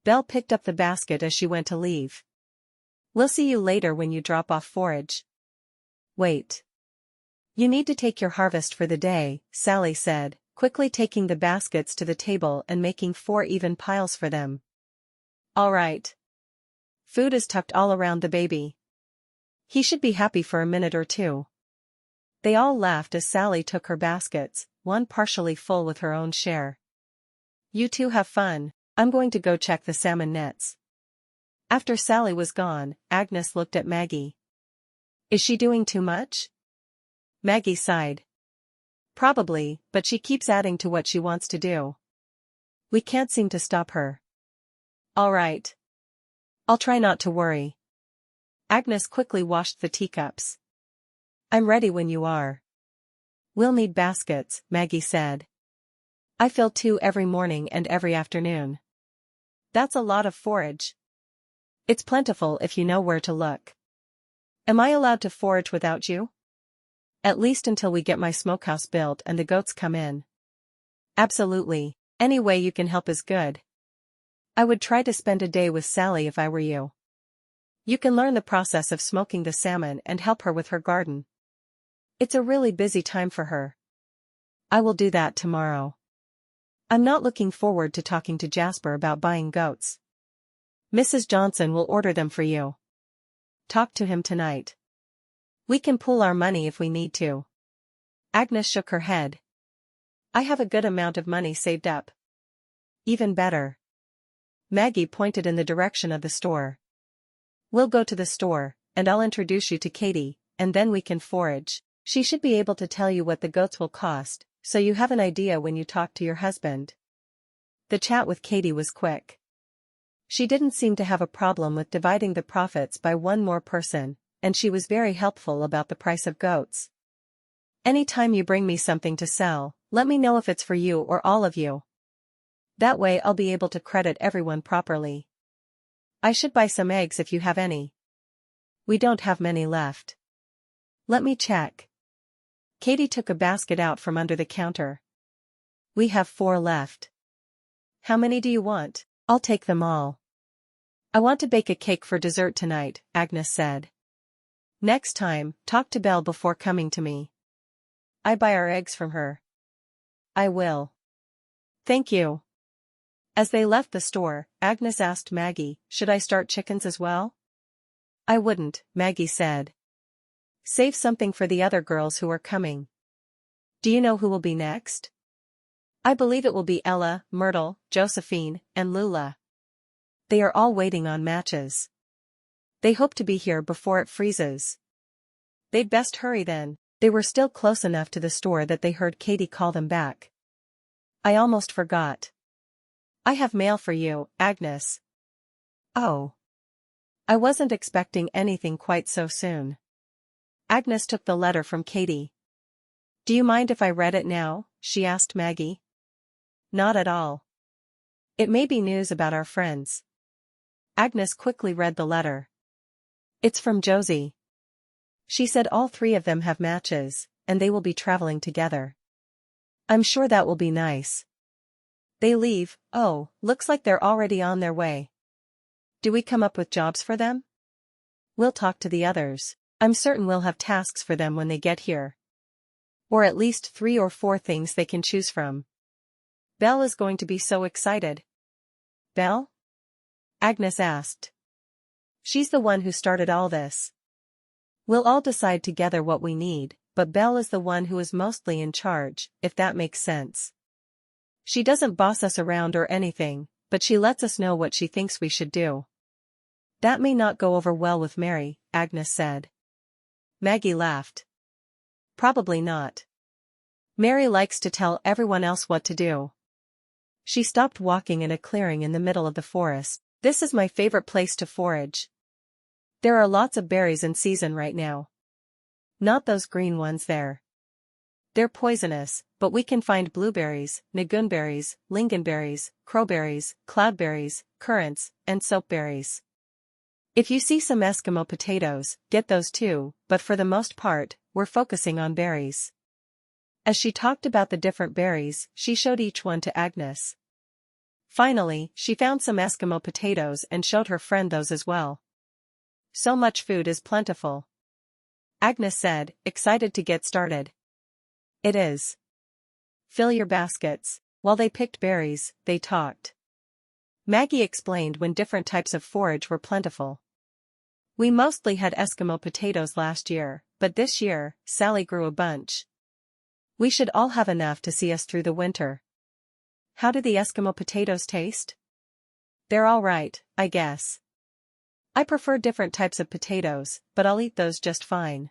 Speaker 1: Belle picked up the basket as she went to leave. We'll see you later when you drop off forage. Wait. You need to take your harvest for the day, Sally said, quickly taking the baskets to the table and making 4 even piles for them. All right. Food is tucked all around the baby. He should be happy for a minute or two. They all laughed as Sally took her baskets, one partially full with her own share. You two have fun, I'm going to go check the salmon nets. After Sally was gone, Agnes looked at Maggie. Is she doing too much? Maggie sighed. Probably, but she keeps adding to what she wants to do. We can't seem to stop her. All right. I'll try not to worry. Agnes quickly washed the teacups. I'm ready when you are. We'll need baskets, Maggie said. I fill 2 every morning and every afternoon. That's a lot of forage. It's plentiful if you know where to look. Am I allowed to forage without you? At least until we get my smokehouse built and the goats come in. Absolutely, any way you can help is good. I would try to spend a day with Sally if I were you. You can learn the process of smoking the salmon and help her with her garden. It's a really busy time for her. I will do that tomorrow. I'm not looking forward to talking to Jasper about buying goats. Mrs. Johnson will order them for you. Talk to him tonight. We can pool our money if we need to. Agnes shook her head. I have a good amount of money saved up. Even better. Maggie pointed in the direction of the store. We'll go to the store, and I'll introduce you to Katie, and then we can forage. She should be able to tell you what the goats will cost, so you have an idea when you talk to your husband. The chat with Katie was quick. She didn't seem to have a problem with dividing the profits by one more person, and she was very helpful about the price of goats. Anytime you bring me something to sell, let me know if it's for you or all of you. That way I'll be able to credit everyone properly. I should buy some eggs if you have any. We don't have many left. Let me check. Katie took a basket out from under the counter. We have 4 left. How many do you want? I'll take them all. I want to bake a cake for dessert tonight, Agnes said. Next time, talk to Belle before coming to me. I buy our eggs from her. I will. Thank you. As they left the store, Agnes asked Maggie, should I start chickens as well? I wouldn't, Maggie said. Save something for the other girls who are coming. Do you know who will be next? I believe it will be Ella, Myrtle, Josephine, and Lula. They are all waiting on matches. They hope to be here before it freezes. They'd best hurry then. They were still close enough to the store that they heard Katie call them back. I almost forgot. I have mail for you, Agnes. Oh. I wasn't expecting anything quite so soon. Agnes took the letter from Katie. Do you mind if I read it now? She asked Maggie. Not at all. It may be news about our friends. Agnes quickly read the letter. It's from Josie. She said all 3 of them have matches, and they will be traveling together. I'm sure that will be nice. They leave, oh, looks like they're already on their way. Do we come up with jobs for them? We'll talk to the others. I'm certain we'll have tasks for them when they get here. Or at least 3 or 4 things they can choose from. Belle is going to be so excited. Belle? Agnes asked. She's the one who started all this. We'll all decide together what we need, but Belle is the one who is mostly in charge, if that makes sense. She doesn't boss us around or anything, but she lets us know what she thinks we should do. That may not go over well with Mary, Agnes said. Maggie laughed. Probably not. Mary likes to tell everyone else what to do. She stopped walking in a clearing in the middle of the forest. This is my favorite place to forage. There are lots of berries in season right now. Not those green ones there. They're poisonous, but we can find blueberries, nagoonberries, lingonberries, crowberries, cloudberries, currants, and soapberries. If you see some Eskimo potatoes, get those too, but for the most part, we're focusing on berries. As she talked about the different berries, she showed each one to Agnes. Finally, she found some Eskimo potatoes and showed her friend those as well. So much food is plentiful. Agnes said, excited to get started. It is. Fill your baskets. While they picked berries, they talked. Maggie explained when different types of forage were plentiful. We mostly had Eskimo potatoes last year, but this year, Sally grew a bunch. We should all have enough to see us through the winter. How do the Eskimo potatoes taste? They're all right, I guess. I prefer different types of potatoes, but I'll eat those just fine.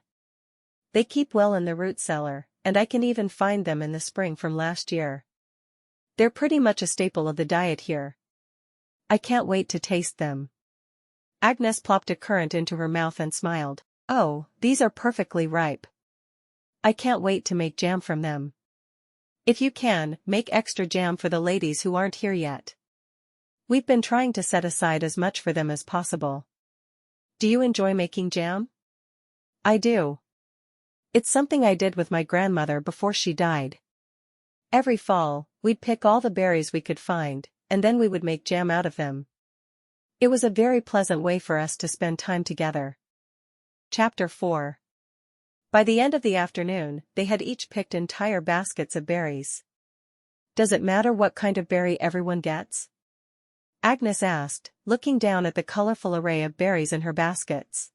Speaker 1: They keep well in the root cellar, and I can even find them in the spring from last year. They're pretty much a staple of the diet here. I can't wait to taste them. Agnes plopped a currant into her mouth and smiled. Oh, these are perfectly ripe. I can't wait to make jam from them. If you can, make extra jam for the ladies who aren't here yet. We've been trying to set aside as much for them as possible. Do you enjoy making jam? I do. It's something I did with my grandmother before she died. Every fall, we'd pick all the berries we could find, and then we would make jam out of them. It was a very pleasant way for us to spend time together. Chapter 4. By the end of the afternoon, they had each picked entire baskets of berries. Does it matter what kind of berry everyone gets? Agnes asked, looking down at the colorful array of berries in her baskets.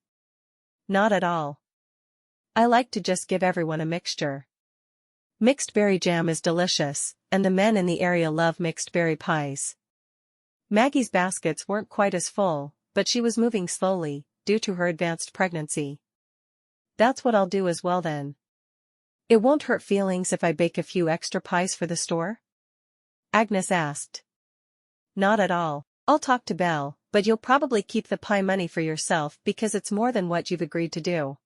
Speaker 1: Not at all. I like to just give everyone a mixture. Mixed berry jam is delicious, and the men in the area love mixed berry pies. Maggie's baskets weren't quite as full, but she was moving slowly, due to her advanced pregnancy. That's what I'll do as well then. It won't hurt feelings if I bake a few extra pies for the store? Agnes asked. Not at all. I'll talk to Belle, but you'll probably keep the pie money for yourself because it's more than what you've agreed to do.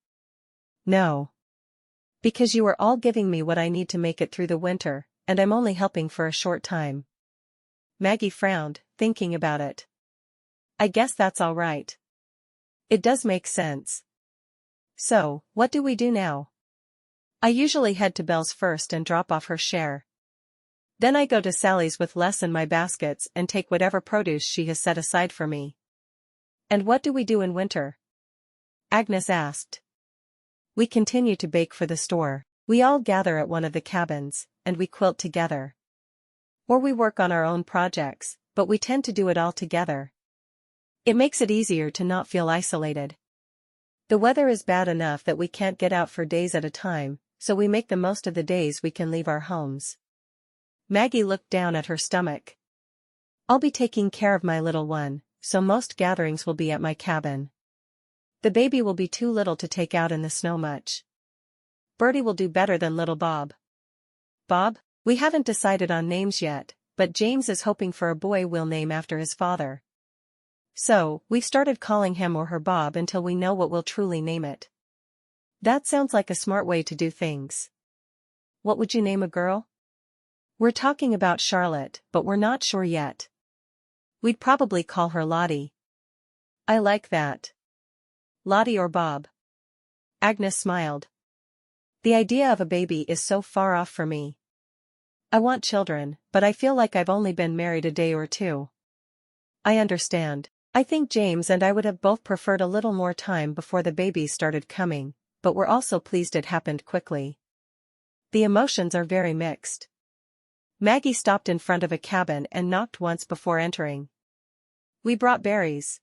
Speaker 1: No. Because you are all giving me what I need to make it through the winter, and I'm only helping for a short time. Maggie frowned, thinking about it. I guess that's all right. It does make sense. So, what do we do now? I usually head to Belle's first and drop off her share. Then I go to Sally's with less in my baskets and take whatever produce she has set aside for me. And what do we do in winter? Agnes asked. We continue to bake for the store. We all gather at one of the cabins, and we quilt together. Or we work on our own projects, but we tend to do it all together. It makes it easier to not feel isolated. The weather is bad enough that we can't get out for days at a time, so we make the most of the days we can leave our homes. Maggie looked down at her stomach. I'll be taking care of my little one, so most gatherings will be at my cabin. The baby will be too little to take out in the snow much. Bertie will do better than little Bob. Bob? We haven't decided on names yet, but James is hoping for a boy we'll name after his father. So, we've started calling him or her Bob until we know what we'll truly name it. That sounds like a smart way to do things. What would you name a girl? We're talking about Charlotte, but we're not sure yet. We'd probably call her Lottie. I like that. Lottie or Bob. Agnes smiled. The idea of a baby is so far off for me. I want children, but I feel like I've only been married a day or two. I understand. I think James and I would have both preferred a little more time before the babies started coming, but we're also pleased it happened quickly. The emotions are very mixed. Maggie stopped in front of a cabin and knocked once before entering. We brought berries.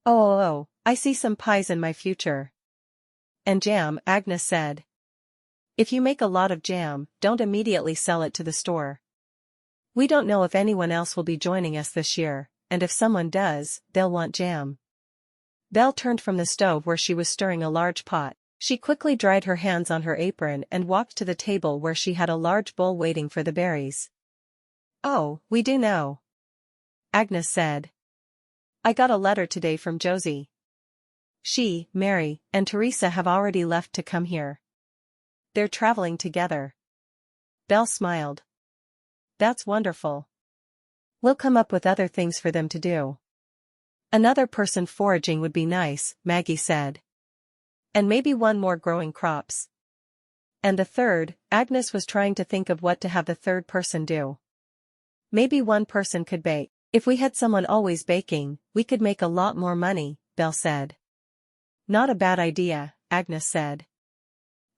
Speaker 1: Oh, I see some pies in my future. And jam, Agnes said. If you make a lot of jam, don't immediately sell it to the store. We don't know if anyone else will be joining us this year, and if someone does, they'll want jam. Belle turned from the stove where she was stirring a large pot. She quickly dried her hands on her apron and walked to the table where she had a large bowl waiting for the berries. Oh, we do know. Agnes said. I got a letter today from Josie. She, Mary, and Teresa have already left to come here. They're traveling together. Belle smiled. That's wonderful. We'll come up with other things for them to do. Another person foraging would be nice, Maggie said. And maybe one more growing crops. And the third, Agnes was trying to think of what to have the third person do. Maybe one person could bake. If we had someone always baking, we could make a lot more money, Belle said. Not a bad idea, Agnes said.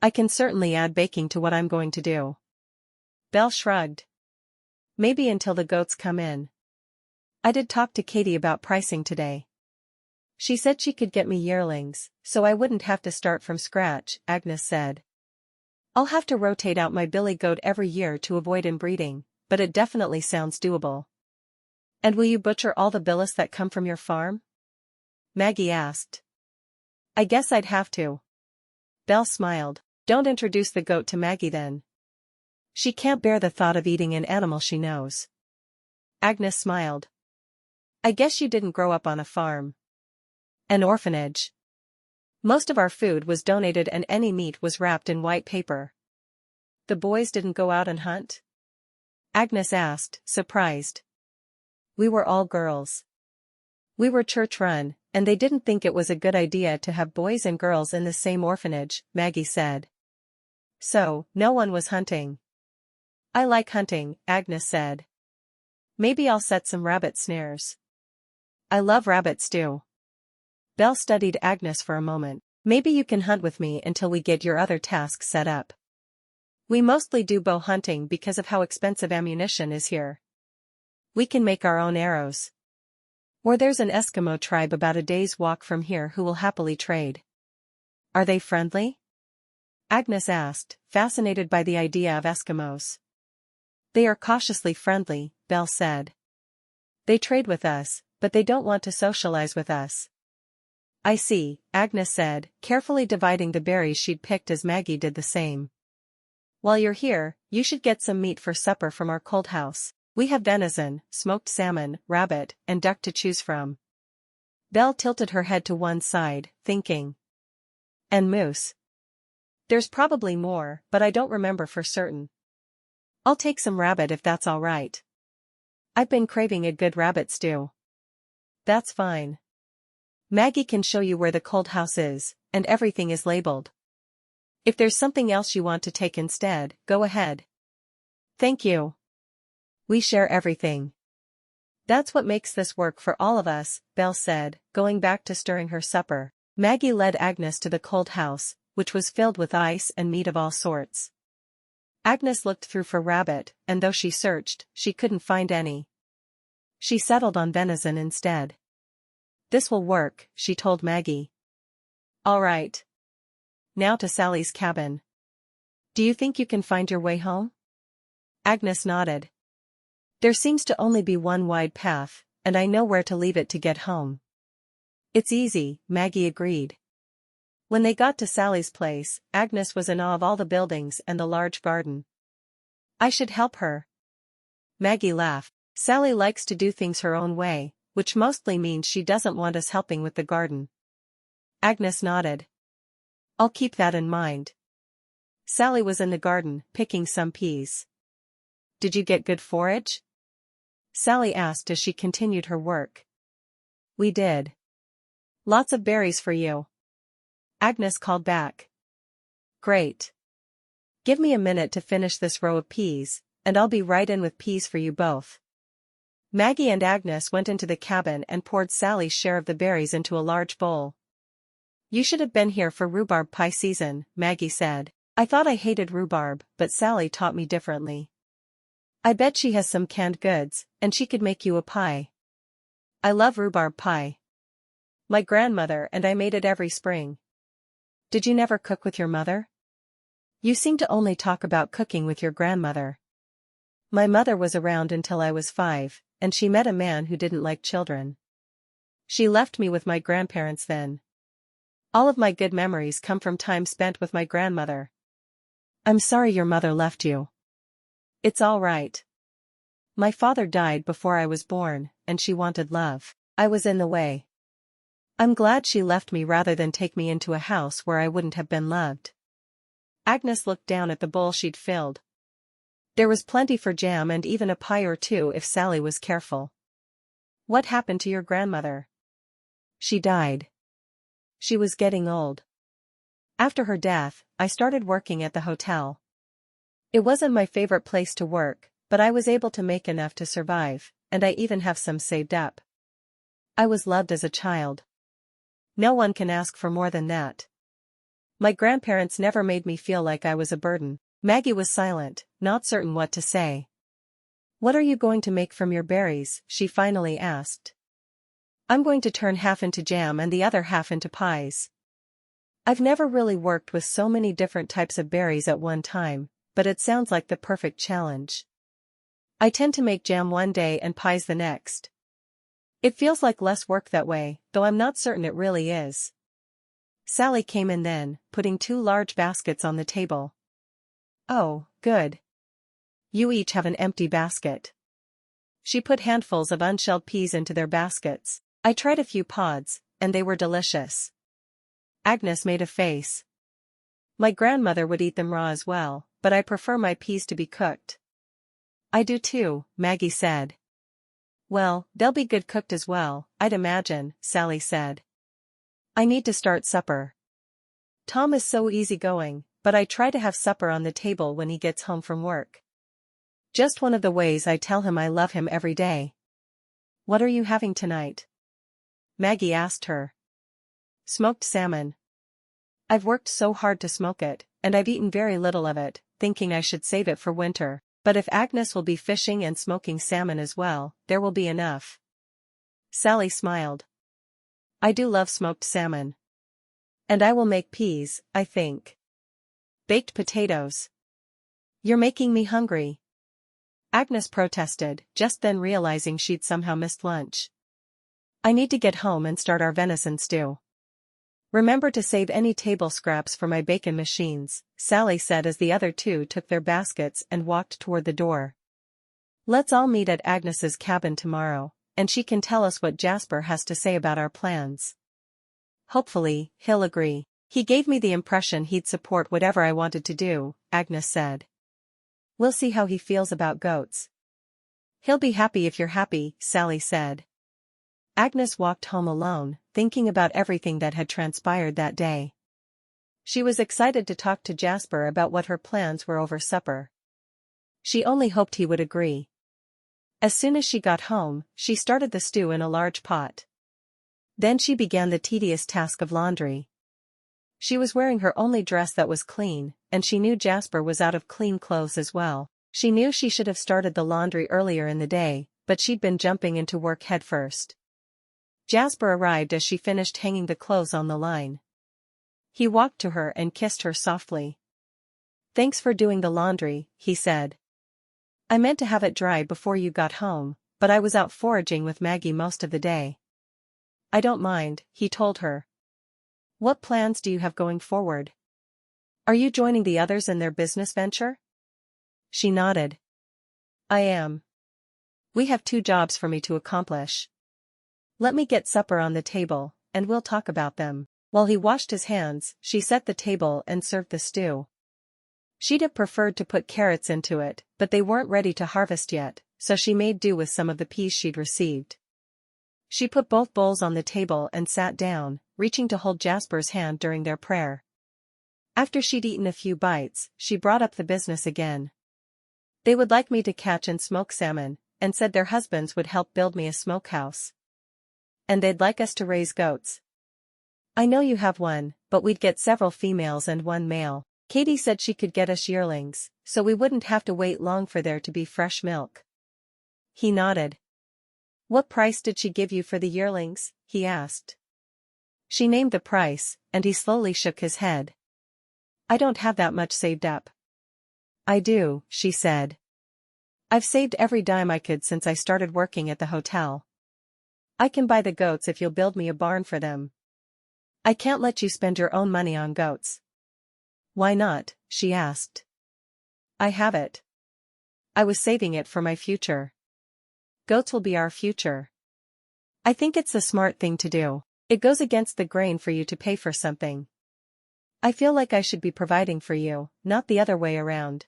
Speaker 1: I can certainly add baking to what I'm going to do. Belle shrugged. Maybe until the goats come in. I did talk to Katie about pricing today. She said she could get me yearlings, so I wouldn't have to start from scratch, Agnes said. I'll have to rotate out my billy goat every year to avoid inbreeding, but it definitely sounds doable. And will you butcher all the billis that come from your farm? Maggie asked. I guess I'd have to. Belle smiled. Don't introduce the goat to Maggie then. She can't bear the thought of eating an animal she knows. Agnes smiled. I guess you didn't grow up on a farm. An orphanage. Most of our food was donated and any meat was wrapped in white paper. The boys didn't go out and hunt? Agnes asked, surprised. We were all girls. We were church-run, and they didn't think it was a good idea to have boys and girls in the same orphanage, Maggie said. So, no one was hunting. I like hunting, Agnes said. Maybe I'll set some rabbit snares. I love rabbit stew. Belle studied Agnes for a moment. Maybe you can hunt with me until we get your other tasks set up. We mostly do bow hunting because of how expensive ammunition is here. We can make our own arrows. Or there's an Eskimo tribe about a day's walk from here who will happily trade. Are they friendly? Agnes asked, fascinated by the idea of Eskimos. They are cautiously friendly, Belle said. They trade with us, but they don't want to socialize with us. I see, Agnes said, carefully dividing the berries she'd picked as Maggie did the same. While you're here, you should get some meat for supper from our cold house. We have venison, smoked salmon, rabbit, and duck to choose from. Belle tilted her head to one side, thinking. And moose. There's probably more, but I don't remember for certain. I'll take some rabbit if that's all right. I've been craving a good rabbit stew. That's fine. Maggie can show you where the cold house is, and everything is labeled. If there's something else you want to take instead, go ahead. Thank you. We share everything. That's what makes this work for all of us, Belle said, going back to stirring her supper. Maggie led Agnes to the cold house, which was filled with ice and meat of all sorts. Agnes looked through for rabbit, and though she searched, she couldn't find any. She settled on venison instead. This will work, she told Maggie. All right. Now to Sally's cabin. Do you think you can find your way home? Agnes nodded. There seems to only be one wide path, and I know where to leave it to get home. It's easy, Maggie agreed. When they got to Sally's place, Agnes was in awe of all the buildings and the large garden. I should help her. Maggie laughed. Sally likes to do things her own way, which mostly means she doesn't want us helping with the garden. Agnes nodded. I'll keep that in mind. Sally was in the garden, picking some peas. Did you get good forage? Sally asked as she continued her work. We did. Lots of berries for you. Agnes called back. Great. Give me a minute to finish this row of peas, and I'll be right in with peas for you both. Maggie and Agnes went into the cabin and poured Sally's share of the berries into a large bowl. You should have been here for rhubarb pie season, Maggie said. I thought I hated rhubarb, but Sally taught me differently. I bet she has some canned goods, and she could make you a pie. I love rhubarb pie. My grandmother and I made it every spring. Did you never cook with your mother? You seem to only talk about cooking with your grandmother. My mother was around until I was 5, and she met a man who didn't like children. She left me with my grandparents then. All of my good memories come from time spent with my grandmother. I'm sorry your mother left you. It's all right. My father died before I was born, and she wanted love. I was in the way. I'm glad she left me rather than take me into a house where I wouldn't have been loved. Agnes looked down at the bowl she'd filled. There was plenty for jam and even a pie or two if Sally was careful. What happened to your grandmother? She died. She was getting old. After her death, I started working at the hotel. It wasn't my favorite place to work, but I was able to make enough to survive, and I even have some saved up. I was loved as a child. No one can ask for more than that. My grandparents never made me feel like I was a burden. Maggie was silent, not certain what to say. What are you going to make from your berries? She finally asked. I'm going to turn half into jam and the other half into pies. I've never really worked with so many different types of berries at one time, but it sounds like the perfect challenge. I tend to make jam one day and pies the next. It feels like less work that way, though I'm not certain it really is. Sally came in then, putting 2 large baskets on the table. Oh, good. You each have an empty basket. She put handfuls of unshelled peas into their baskets. I tried a few pods, and they were delicious. Agnes made a face. My grandmother would eat them raw as well, but I prefer my peas to be cooked. I do too, Maggie said. Well, they'll be good cooked as well, I'd imagine, Sally said. I need to start supper. Tom is so easygoing, but I try to have supper on the table when he gets home from work. Just one of the ways I tell him I love him every day. What are you having tonight? Maggie asked her. Smoked salmon. I've worked so hard to smoke it, and I've eaten very little of it, thinking I should save it for winter, but if Agnes will be fishing and smoking salmon as well, there will be enough. Sally smiled. I do love smoked salmon. And I will make peas, I think. Baked potatoes. You're making me hungry. Agnes protested, just then realizing she'd somehow missed lunch. I need to get home and start our venison stew. Remember to save any table scraps for my bacon machines, Sally said as the other 2 took their baskets and walked toward the door. Let's all meet at Agnes's cabin tomorrow, and she can tell us what Jasper has to say about our plans. Hopefully, he'll agree. He gave me the impression he'd support whatever I wanted to do, Agnes said. We'll see how he feels about goats. He'll be happy if you're happy, Sally said. Agnes walked home alone, thinking about everything that had transpired that day. She was excited to talk to Jasper about what her plans were over supper. She only hoped he would agree. As soon as she got home, she started the stew in a large pot. Then she began the tedious task of laundry. She was wearing her only dress that was clean, and she knew Jasper was out of clean clothes as well. She knew she should have started the laundry earlier in the day, but she'd been jumping into work headfirst. Jasper arrived as she finished hanging the clothes on the line. He walked to her and kissed her softly. Thanks for doing the laundry, he said. I meant to have it dry before you got home, but I was out foraging with Maggie most of the day. I don't mind, he told her. What plans do you have going forward? Are you joining the others in their business venture? She nodded. I am. We have 2 jobs for me to accomplish. Let me get supper on the table, and we'll talk about them. While he washed his hands, she set the table and served the stew. She'd have preferred to put carrots into it, but they weren't ready to harvest yet, so she made do with some of the peas she'd received. She put both bowls on the table and sat down, reaching to hold Jasper's hand during their prayer. After she'd eaten a few bites, she brought up the business again. They would like me to catch and smoke salmon, and said their husbands would help build me a smokehouse. And they'd like us to raise goats. I know you have one, but we'd get several females and 1 male. Katie said she could get us yearlings, so we wouldn't have to wait long for there to be fresh milk. He nodded. What price did she give you for the yearlings? He asked. She named the price, and he slowly shook his head. I don't have that much saved up. I do, she said. I've saved every dime I could since I started working at the hotel. I can buy the goats if you'll build me a barn for them. I can't let you spend your own money on goats. Why not? She asked. I have it. I was saving it for my future. Goats will be our future. I think it's the smart thing to do. It goes against the grain for you to pay for something. I feel like I should be providing for you, not the other way around.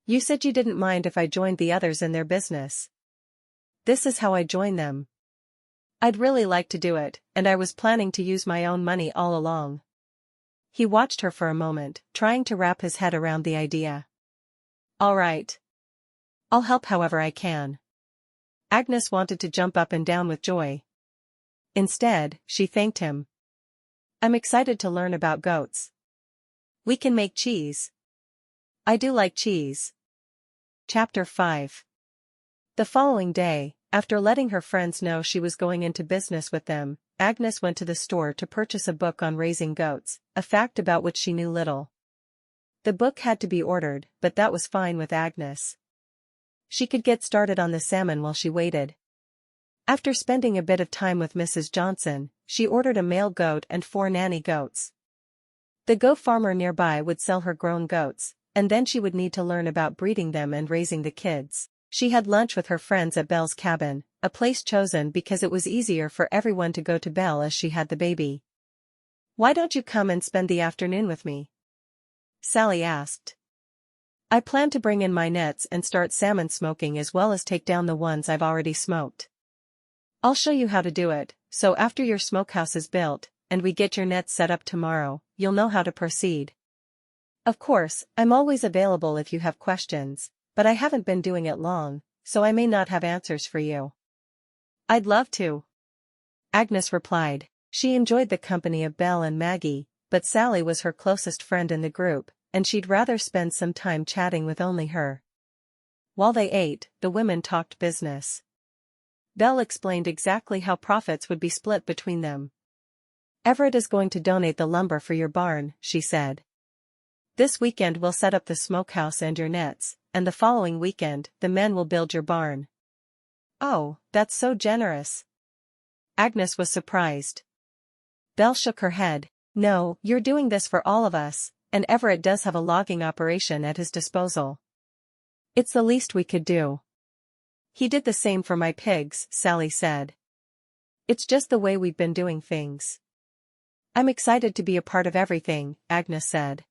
Speaker 1: You said you didn't mind if I joined the others in their business. This is how I join them. I'd really like to do it, and I was planning to use my own money all along. He watched her for a moment, trying to wrap his head around the idea. All right. I'll help however I can. Agnes wanted to jump up and down with joy. Instead, she thanked him. I'm excited to learn about goats. We can make cheese. I do like cheese. Chapter 5. The following day, after letting her friends know she was going into business with them, Agnes went to the store to purchase a book on raising goats, a fact about which she knew little. The book had to be ordered, but that was fine with Agnes. She could get started on the salmon while she waited. After spending a bit of time with Mrs. Johnson, she ordered a male goat and 4 nanny goats. The goat farmer nearby would sell her grown goats, and then she would need to learn about breeding them and raising the kids. She had lunch with her friends at Belle's cabin, a place chosen because it was easier for everyone to go to Belle as she had the baby. "Why don't you come and spend the afternoon with me?" Sally asked. "I plan to bring in my nets and start salmon smoking as well as take down the ones I've already smoked. I'll show you how to do it, so after your smokehouse is built, and we get your nets set up tomorrow, you'll know how to proceed. Of course, I'm always available if you have questions, but I haven't been doing it long, so I may not have answers for you." "I'd love to," Agnes replied. She enjoyed the company of Belle and Maggie, but Sally was her closest friend in the group, and she'd rather spend some time chatting with only her. While they ate, the women talked business. Belle explained exactly how profits would be split between them. "Everett is going to donate the lumber for your barn," she said. "This weekend we'll set up the smokehouse and your nets, and the following weekend, the men will build your barn." "Oh, that's so generous." Agnes was surprised. Belle shook her head. "No, you're doing this for all of us, and Everett does have a logging operation at his disposal. It's the least we could do." "He did the same for my pigs," Sally said. "It's just the way we've been doing things." "I'm excited to be a part of everything," Agnes said.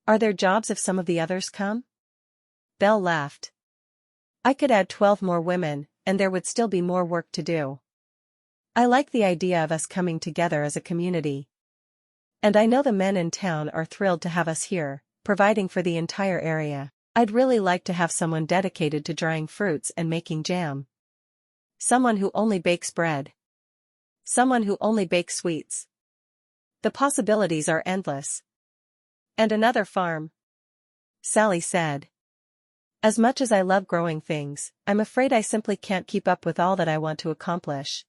Speaker 1: "Are there jobs if some of the others come?" Belle laughed. "I could add 12 more women, and there would still be more work to do. I like the idea of us coming together as a community. And I know the men in town are thrilled to have us here, providing for the entire area. I'd really like to have someone dedicated to drying fruits and making jam. Someone who only bakes bread. Someone who only bakes sweets. The possibilities are endless." "And another farm," Sally said. "As much as I love growing things, I'm afraid I simply can't keep up with all that I want to accomplish."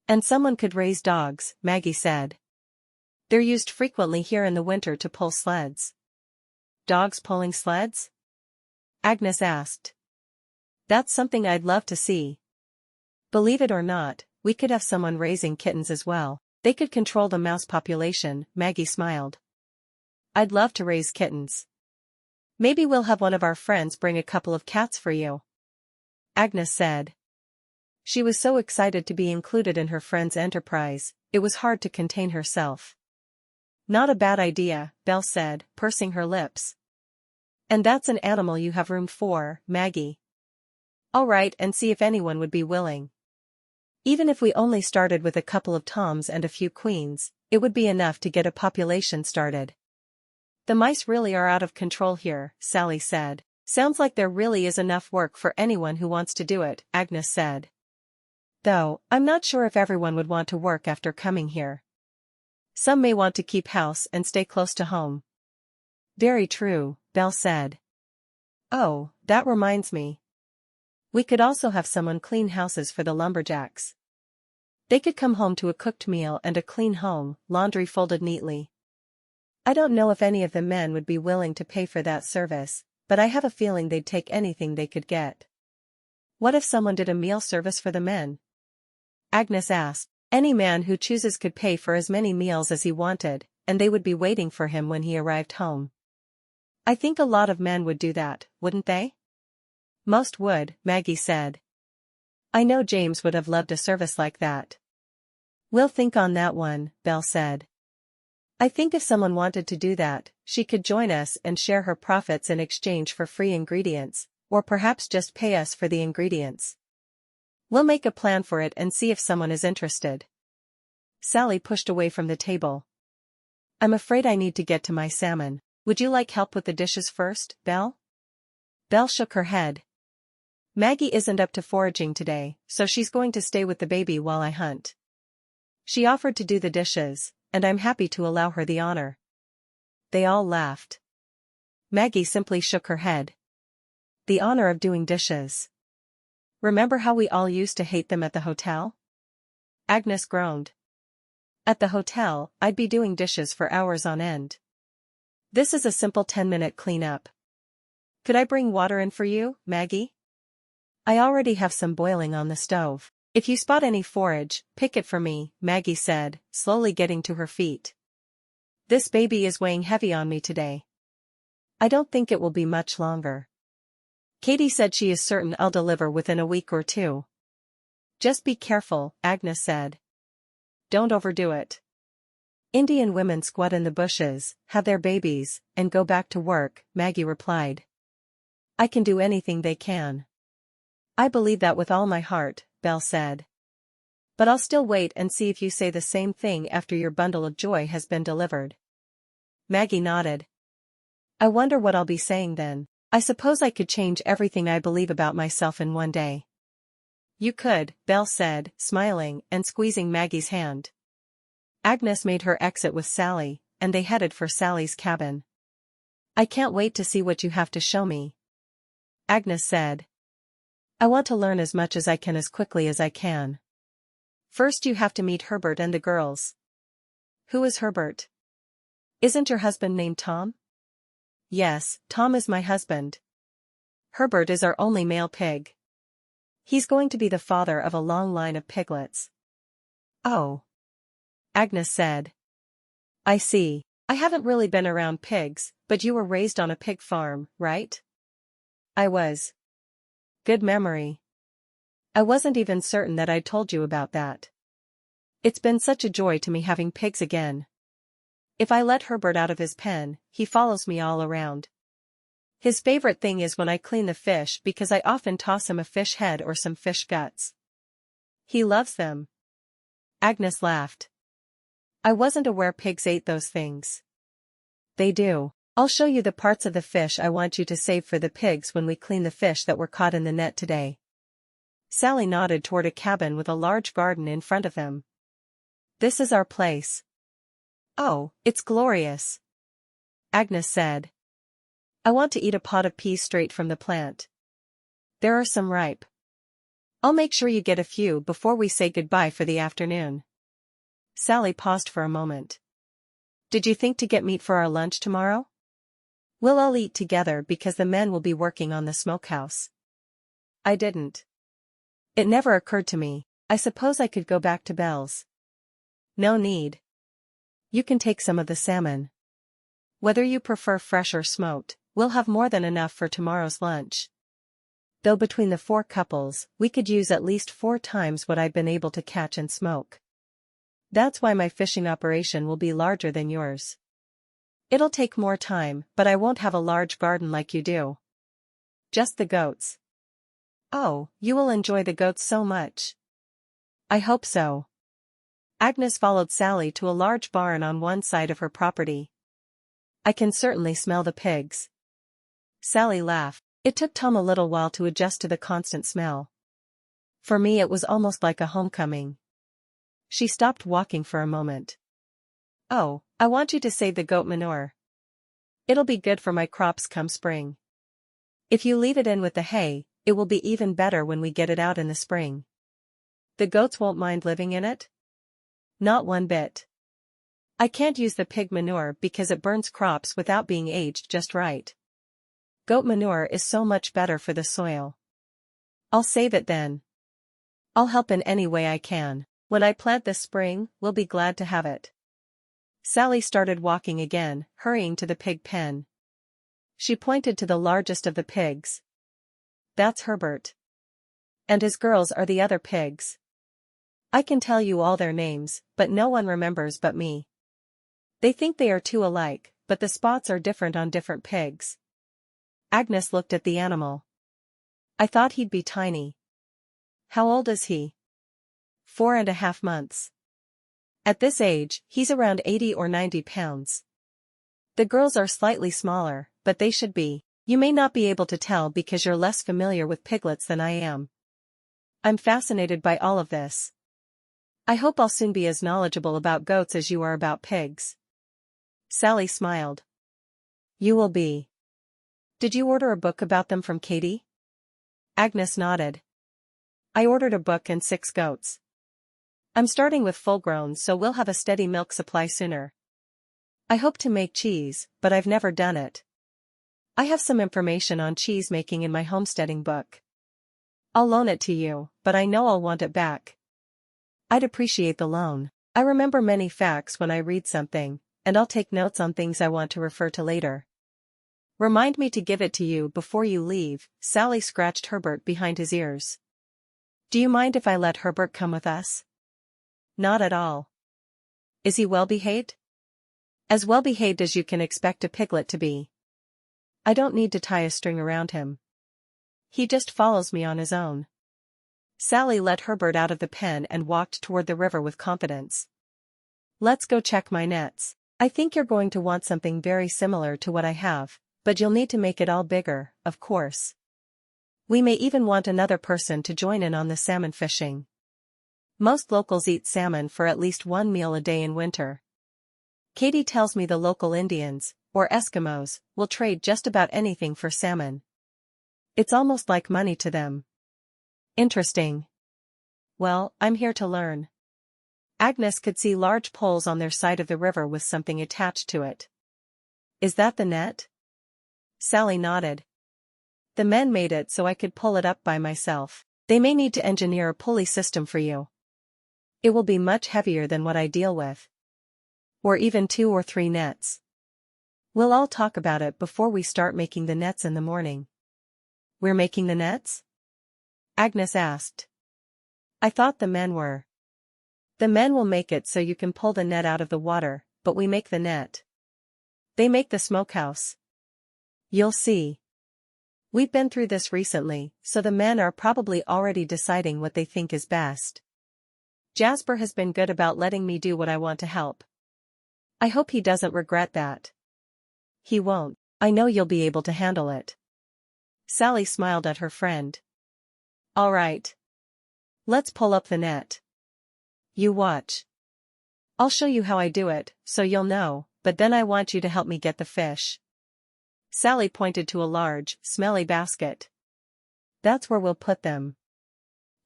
Speaker 1: "And someone could raise dogs," Maggie said. "They're used frequently here in the winter to pull sleds." "Dogs pulling sleds?" Agnes asked. "That's something I'd love to see. Believe it or not, we could have someone raising kittens as well. They could control the mouse population," Maggie smiled. "I'd love to raise kittens. Maybe we'll have one of our friends bring a couple of cats for you," Agnes said. She was so excited to be included in her friend's enterprise, it was hard to contain herself. "Not a bad idea," Belle said, pursing her lips. "And that's an animal you have room for, Maggie." "I'll write and see if anyone would be willing. Even if we only started with a couple of toms and a few queens, it would be enough to get a population started." "The mice really are out of control here," Sally said. "Sounds like there really is enough work for anyone who wants to do it," Agnes said. "Though, I'm not sure if everyone would want to work after coming here. Some may want to keep house and stay close to home." "Very true," Belle said. "Oh, that reminds me. We could also have someone clean houses for the lumberjacks. They could come home to a cooked meal and a clean home, laundry folded neatly. I don't know if any of the men would be willing to pay for that service, but I have a feeling they'd take anything they could get." "What if someone did a meal service for the men?" Agnes asked. "Any man who chooses could pay for as many meals as he wanted, and they would be waiting for him when he arrived home." "I think a lot of men would do that, wouldn't they?" "Most would," Maggie said. "I know James would have loved a service like that." "We'll think on that one," Belle said. "I think if someone wanted to do that, she could join us and share her profits in exchange for free ingredients, or perhaps just pay us for the ingredients. We'll make a plan for it and see if someone is interested." Sally pushed away from the table. "I'm afraid I need to get to my salmon. Would you like help with the dishes first, Belle?" Belle shook her head. "Maggie isn't up to foraging today, so she's going to stay with the baby while I hunt. She offered to do the dishes, and I'm happy to allow her the honor." They all laughed. Maggie simply shook her head. "The honor of doing dishes. Remember how we all used to hate them at the hotel?" Agnes groaned. At the hotel, I'd be doing dishes for hours on end. This is a simple 10-minute cleanup. Could I bring water in for you, Maggie? I already have some boiling on the stove. If you spot any forage, pick it for me, Maggie said, slowly getting to her feet. This baby is weighing heavy on me today. I don't think it will be much longer. Katie said she is certain I'll deliver within a week or two. Just be careful, Agnes said. Don't overdo it. Indian women squat in the bushes, have their babies, and go back to work, Maggie replied. I can do anything they can. I believe that with all my heart, Belle said. But I'll still wait and see if you say the same thing after your bundle of joy has been delivered. Maggie nodded. I wonder what I'll be saying then. I suppose I could change everything I believe about myself in one day. You could, Belle said, smiling and squeezing Maggie's hand. Agnes made her exit with Sally, and they headed for Sally's cabin. I can't wait to see what you have to show me, Agnes said. I want to learn as much as I can as quickly as I can. First you have to meet Herbert and the girls. Who is Herbert? Isn't your husband named Tom? Yes, Tom is my husband. Herbert is our only male pig. He's going to be the father of a long line of piglets. Oh, Agnes said. I see. I haven't really been around pigs, but you were raised on a pig farm, right? I was. Good memory. I wasn't even certain that I'd told you about that. It's been such a joy to me having pigs again. If I let Herbert out of his pen, he follows me all around. His favorite thing is when I clean the fish because I often toss him a fish head or some fish guts. He loves them. Agnes laughed. I wasn't aware pigs ate those things. They do. I'll show you the parts of the fish I want you to save for the pigs when we clean the fish that were caught in the net today. Sally nodded toward a cabin with a large garden in front of them. This is our place. Oh, it's glorious, Agnes said. I want to eat a pot of peas straight from the plant. There are some ripe. I'll make sure you get a few before we say goodbye for the afternoon. Sally paused for a moment. Did you think to get meat for our lunch tomorrow? We'll all eat together because the men will be working on the smokehouse. I didn't. It never occurred to me. I suppose I could go back to Belle's. No need. You can take some of the salmon. Whether you prefer fresh or smoked, we'll have more than enough for tomorrow's lunch. Though between the 4 couples, we could use at least 4 times what I've been able to catch and smoke. That's why my fishing operation will be larger than yours. It'll take more time, but I won't have a large garden like you do. Just the goats. Oh, you will enjoy the goats so much. I hope so. Agnes followed Sally to a large barn on one side of her property. I can certainly smell the pigs. Sally laughed. It took Tom a little while to adjust to the constant smell. For me it was almost like a homecoming. She stopped walking for a moment. Oh, I want you to save the goat manure. It'll be good for my crops come spring. If you leave it in with the hay, it will be even better when we get it out in the spring. The goats won't mind living in it? Not one bit. I can't use the pig manure because it burns crops without being aged just right. Goat manure is so much better for the soil. I'll save it then. I'll help in any way I can. When I plant this spring, we'll be glad to have it. Sally started walking again, hurrying to the pig pen. She pointed to the largest of the pigs. That's Herbert. And his girls are the other pigs. I can tell you all their names, but no one remembers but me. They think they are 2 alike, but the spots are different on different pigs. Agnes looked at the animal. I thought he'd be tiny. How old is he? 4.5 months. At this age, he's around 80 or 90 pounds. The girls are slightly smaller, but they should be. You may not be able to tell because you're less familiar with piglets than I am. I'm fascinated by all of this. I hope I'll soon be as knowledgeable about goats as you are about pigs. Sally smiled. You will be. Did you order a book about them from Katie? Agnes nodded. I ordered a book and 6 goats. I'm starting with full-grown, so we'll have a steady milk supply sooner. I hope to make cheese, but I've never done it. I have some information on cheese making in my homesteading book. I'll loan it to you, but I know I'll want it back. I'd appreciate the loan. I remember many facts when I read something, and I'll take notes on things I want to refer to later. Remind me to give it to you before you leave. Sally scratched Herbert behind his ears. Do you mind if I let Herbert come with us? Not at all. Is he well-behaved? As well-behaved as you can expect a piglet to be. I don't need to tie a string around him. He just follows me on his own. Sally let Herbert out of the pen and walked toward the river with confidence. Let's go check my nets. I think you're going to want something very similar to what I have, but you'll need to make it all bigger, of course. We may even want another person to join in on the salmon fishing. Most locals eat salmon for at least one meal a day in winter. Katie tells me the local Indians, or Eskimos, will trade just about anything for salmon. It's almost like money to them. Interesting. Well, I'm here to learn. Agnes could see large poles on their side of the river with something attached to it. Is that the net? Sally nodded. The men made it so I could pull it up by myself. They may need to engineer a pulley system for you. It will be much heavier than what I deal with. Or even 2 or 3 nets. We'll all talk about it before we start making the nets in the morning. We're making the nets? Agnes asked. I thought the men were. The men will make it so you can pull the net out of the water, but we make the net. They make the smokehouse. You'll see. We've been through this recently, so the men are probably already deciding what they think is best. Jasper has been good about letting me do what I want to help. I hope he doesn't regret that. He won't. I know you'll be able to handle it. Sally smiled at her friend. All right. Let's pull up the net. You watch. I'll show you how I do it, so you'll know, but then I want you to help me get the fish. Sally pointed to a large, smelly basket. That's where we'll put them.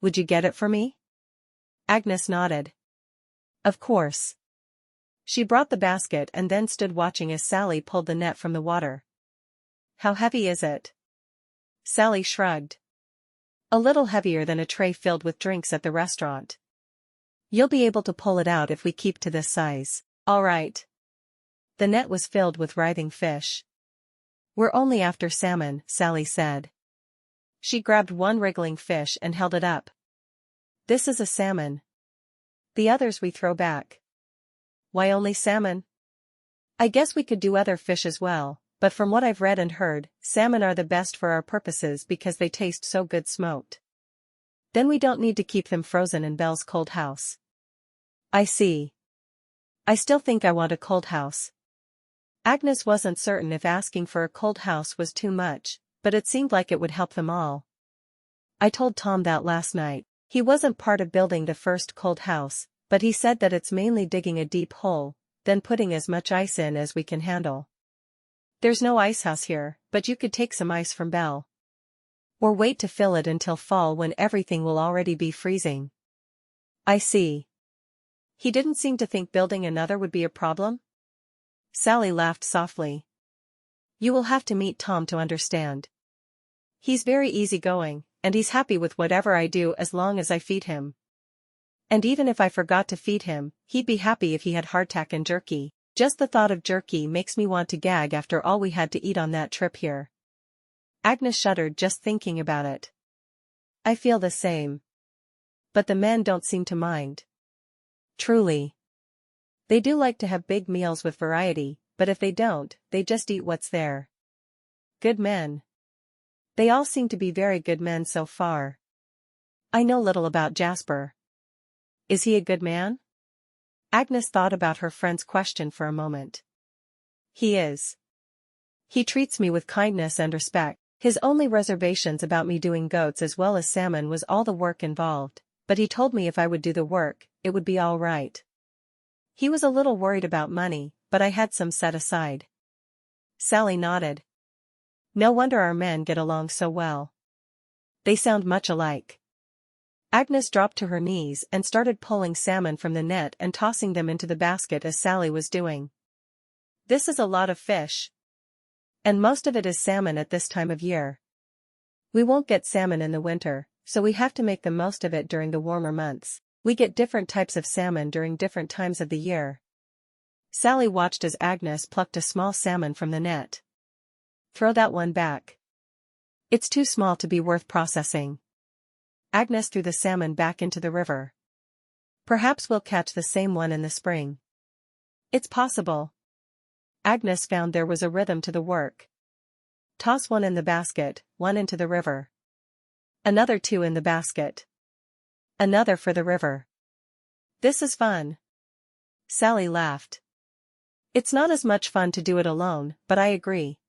Speaker 1: Would you get it for me? Agnes nodded. Of course. She brought the basket and then stood watching as Sally pulled the net from the water. How heavy is it? Sally shrugged. A little heavier than a tray filled with drinks at the restaurant. You'll be able to pull it out if we keep to this size. All right. The net was filled with writhing fish. We're only after salmon, Sally said. She grabbed one wriggling fish and held it up. This is a salmon. The others we throw back. Why only salmon? I guess we could do other fish as well, but from what I've read and heard, salmon are the best for our purposes because they taste so good smoked. Then we don't need to keep them frozen in Belle's cold house. I see. I still think I want a cold house. Agnes wasn't certain if asking for a cold house was too much, but it seemed like it would help them all. I told Tom that last night. He wasn't part of building the first cold house, but he said that it's mainly digging a deep hole, then putting as much ice in as we can handle. There's no ice house here, but you could take some ice from Belle. Or wait to fill it until fall when everything will already be freezing. I see. He didn't seem to think building another would be a problem? Sally laughed softly. You will have to meet Tom to understand. He's very easygoing, and he's happy with whatever I do as long as I feed him. And even if I forgot to feed him, he'd be happy if he had hardtack and jerky. Just the thought of jerky makes me want to gag after all we had to eat on that trip here. Agnes shuddered just thinking about it. I feel the same. But the men don't seem to mind. Truly. They do like to have big meals with variety, but if they don't, they just eat what's there. Good men. They all seem to be very good men so far. I know little about Jasper. Is he a good man? Agnes thought about her friend's question for a moment. He is. He treats me with kindness and respect. His only reservations about me doing goats as well as salmon was all the work involved, but he told me if I would do the work, it would be all right. He was a little worried about money, but I had some set aside. Sally nodded. No wonder our men get along so well. They sound much alike. Agnes dropped to her knees and started pulling salmon from the net and tossing them into the basket as Sally was doing. This is a lot of fish. And most of it is salmon at this time of year. We won't get salmon in the winter, so we have to make the most of it during the warmer months. We get different types of salmon during different times of the year. Sally watched as Agnes plucked a small salmon from the net. Throw that one back. It's too small to be worth processing. Agnes threw the salmon back into the river. Perhaps we'll catch the same one in the spring. It's possible. Agnes found there was a rhythm to the work. Toss one in the basket, one into the river. Another two in the basket. Another for the river. This is fun. Sally laughed. It's not as much fun to do it alone, but I agree.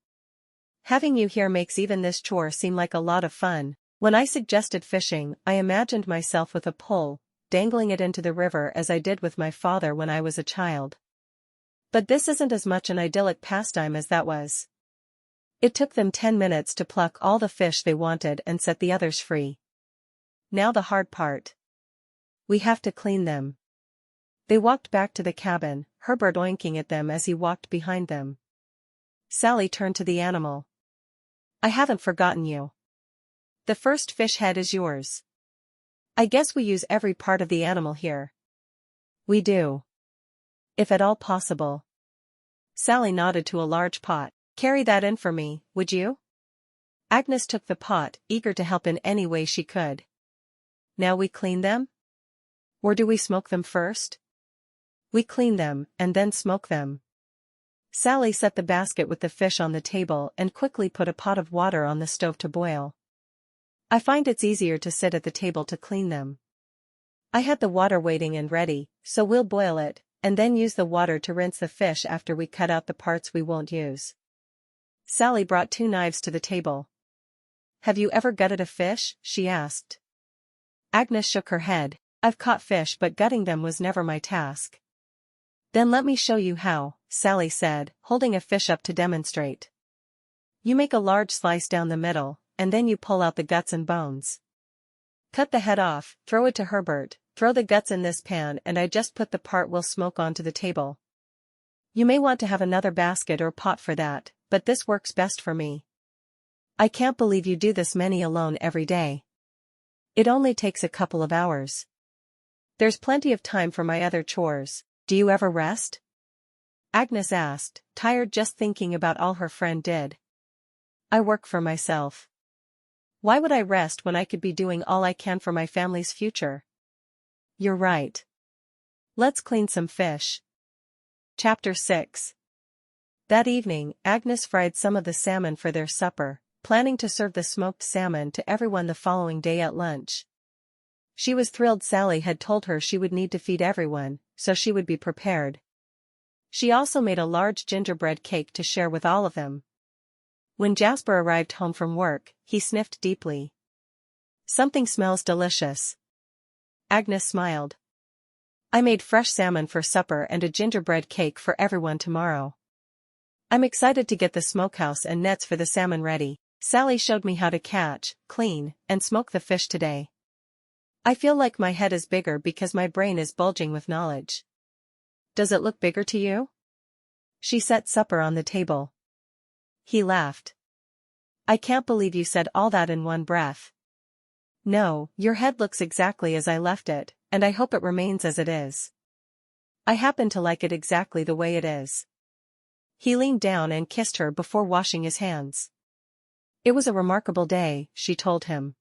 Speaker 1: Having you here makes even this chore seem like a lot of fun. When I suggested fishing, I imagined myself with a pole, dangling it into the river as I did with my father when I was a child. But this isn't as much an idyllic pastime as that was. It took them 10 minutes to pluck all the fish they wanted and set the others free. Now the hard part. We have to clean them. They walked back to the cabin, Herbert oinking at them as he walked behind them. Sally turned to the animal. I haven't forgotten you. The first fish head is yours. I guess we use every part of the animal here. We do. If at all possible. Sally nodded to a large pot. Carry that in for me, would you? Agnes took the pot, eager to help in any way she could. Now we clean them? Or do we smoke them first? We clean them, and then smoke them. Sally set the basket with the fish on the table and quickly put a pot of water on the stove to boil. I find it's easier to sit at the table to clean them. I had the water waiting and ready, so we'll boil it, and then use the water to rinse the fish after we cut out the parts we won't use. Sally brought 2 knives to the table. Have you ever gutted a fish? She asked. Agnes shook her head. I've caught fish, but gutting them was never my task. Then let me show you how, Sally said, holding a fish up to demonstrate. You make a large slice down the middle, and then you pull out the guts and bones. Cut the head off, throw it to Herbert, throw the guts in this pan, and I just put the part we'll smoke onto the table. You may want to have another basket or pot for that, but this works best for me. I can't believe you do this many alone every day. It only takes a couple of hours. There's plenty of time for my other chores. Do you ever rest? Agnes asked, tired just thinking about all her friend did. I work for myself. Why would I rest when I could be doing all I can for my family's future? You're right. Let's clean some fish. Chapter 6. That evening, Agnes fried some of the salmon for their supper, planning to serve the smoked salmon to everyone the following day at lunch. She was thrilled Sally had told her she would need to feed everyone, so she would be prepared. She also made a large gingerbread cake to share with all of them. When Jasper arrived home from work, he sniffed deeply. Something smells delicious. Agnes smiled. I made fresh salmon for supper and a gingerbread cake for everyone tomorrow. I'm excited to get the smokehouse and nets for the salmon ready. Sally showed me how to catch, clean, and smoke the fish today. I feel like my head is bigger because my brain is bulging with knowledge. Does it look bigger to you? She set supper on the table. He laughed. I can't believe you said all that in one breath. No, your head looks exactly as I left it, and I hope it remains as it is. I happen to like it exactly the way it is. He leaned down and kissed her before washing his hands. It was a remarkable day, she told him.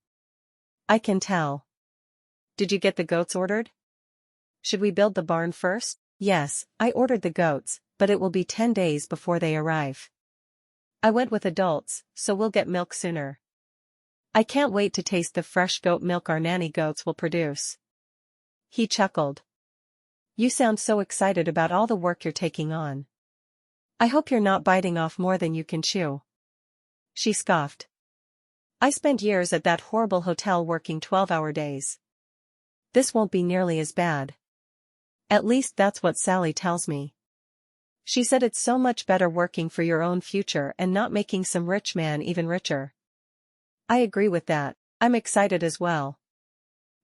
Speaker 1: I can tell. Did you get the goats ordered? Should we build the barn first? Yes, I ordered the goats, but it will be 10 days before they arrive. I went with adults, so we'll get milk sooner. I can't wait to taste the fresh goat milk our nanny goats will produce. He chuckled. You sound so excited about all the work you're taking on. I hope you're not biting off more than you can chew. She scoffed. I spent years at that horrible hotel working 12-hour days. This won't be nearly as bad. At least that's what Sally tells me. She said it's so much better working for your own future and not making some rich man even richer. I agree with that. I'm excited as well.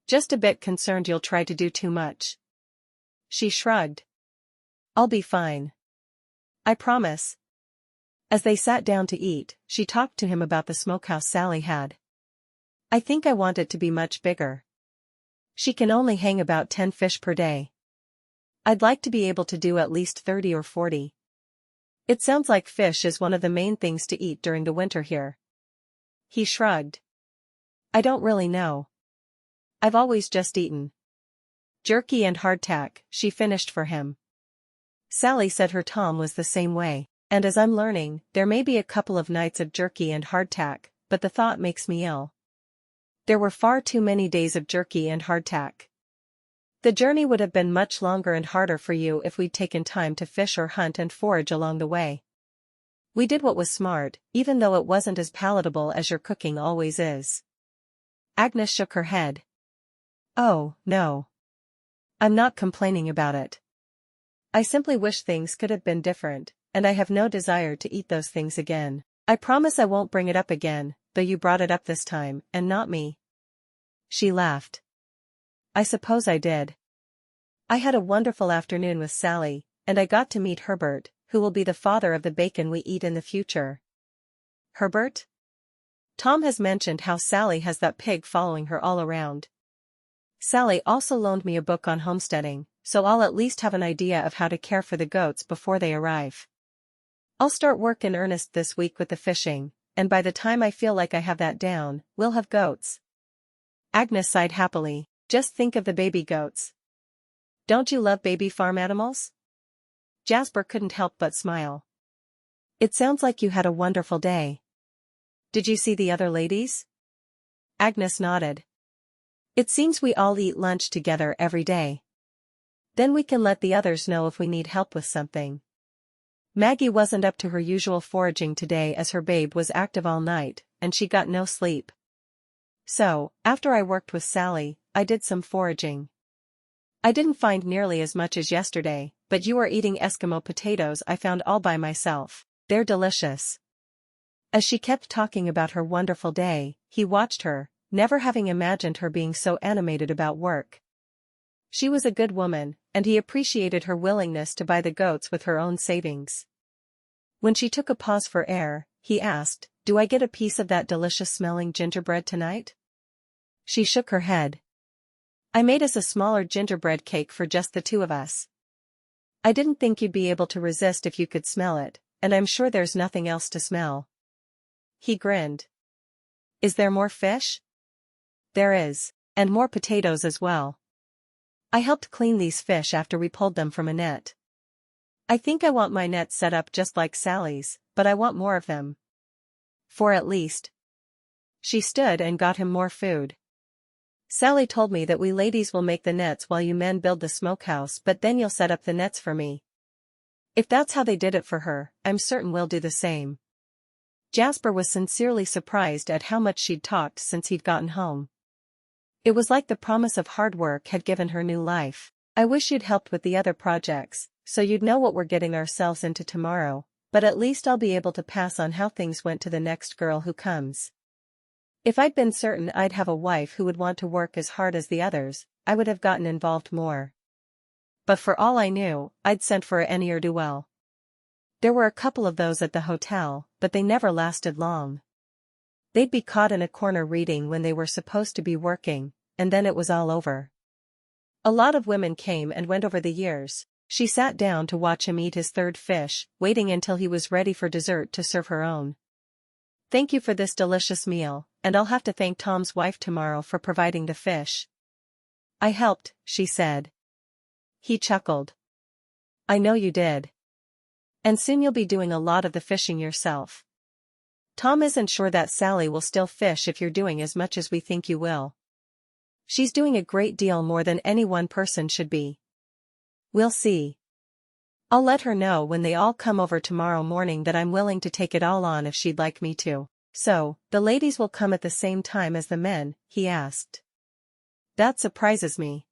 Speaker 1: Just a bit concerned you'll try to do too much. She shrugged. I'll be fine. I promise. As they sat down to eat, she talked to him about the smokehouse Sally had. I think I want it to be much bigger. She can only hang about 10 fish per day. I'd like to be able to do at least 30 or 40. It sounds like fish is one of the main things to eat during the winter here. He shrugged. I don't really know. I've always just eaten jerky and hardtack, she finished for him. Sally said her Tom was the same way, and as I'm learning, there may be a couple of nights of jerky and hardtack, but the thought makes me ill. There were far too many days of jerky and hardtack. The journey would have been much longer and harder for you if we'd taken time to fish or hunt and forage along the way. We did what was smart, even though it wasn't as palatable as your cooking always is. Agnes shook her head. Oh, no. I'm not complaining about it. I simply wish things could have been different, and I have no desire to eat those things again. I promise I won't bring it up again, though you brought it up this time, and not me. She laughed. I suppose I did. I had a wonderful afternoon with Sally, and I got to meet Herbert, who will be the father of the bacon we eat in the future. Herbert? Tom has mentioned how Sally has that pig following her all around. Sally also loaned me a book on homesteading, so I'll at least have an idea of how to care for the goats before they arrive. I'll start work in earnest this week with the fishing, and by the time I feel like I have that down, we'll have goats. Agnes sighed happily. Just think of the baby goats. Don't you love baby farm animals? Jasper couldn't help but smile. It sounds like you had a wonderful day. Did you see the other ladies? Agnes nodded. It seems we all eat lunch together every day. Then we can let the others know if we need help with something. Maggie wasn't up to her usual foraging today as her babe was active all night, and she got no sleep. So, after I worked with Sally, I did some foraging. I didn't find nearly as much as yesterday, but you are eating Eskimo potatoes I found all by myself. They're delicious. As she kept talking about her wonderful day, he watched her, never having imagined her being so animated about work. She was a good woman, and he appreciated her willingness to buy the goats with her own savings. When she took a pause for air, he asked, "Do I get a piece of that delicious-smelling gingerbread tonight?" She shook her head. I made us a smaller gingerbread cake for just the two of us. I didn't think you'd be able to resist if you could smell it, and I'm sure there's nothing else to smell. He grinned. Is there more fish? There is, and more potatoes as well. I helped clean these fish after we pulled them from a net. I think I want my net set up just like Sally's, but I want more of them. 4 at least. She stood and got him more food. Sally told me that we ladies will make the nets while you men build the smokehouse, but then you'll set up the nets for me. If that's how they did it for her, I'm certain we'll do the same. Jasper was sincerely surprised at how much she'd talked since he'd gotten home. It was like the promise of hard work had given her new life. I wish you'd helped with the other projects, so you'd know what we're getting ourselves into tomorrow, but at least I'll be able to pass on how things went to the next girl who comes. If I'd been certain I'd have a wife who would want to work as hard as the others, I would have gotten involved more. But for all I knew, I'd sent for a ne'er-do-well. There were a couple of those at the hotel, but they never lasted long. They'd be caught in a corner reading when they were supposed to be working, and then it was all over. A lot of women came and went over the years. She sat down to watch him eat his third fish, waiting until he was ready for dessert to serve her own. Thank you for this delicious meal, and I'll have to thank Tom's wife tomorrow for providing the fish. I helped, she said. He chuckled. I know you did. And soon you'll be doing a lot of the fishing yourself. Tom isn't sure that Sally will still fish if you're doing as much as we think you will. She's doing a great deal more than any one person should be. We'll see. I'll let her know when they all come over tomorrow morning that I'm willing to take it all on if she'd like me to. So, the ladies will come at the same time as the men, he asked. That surprises me.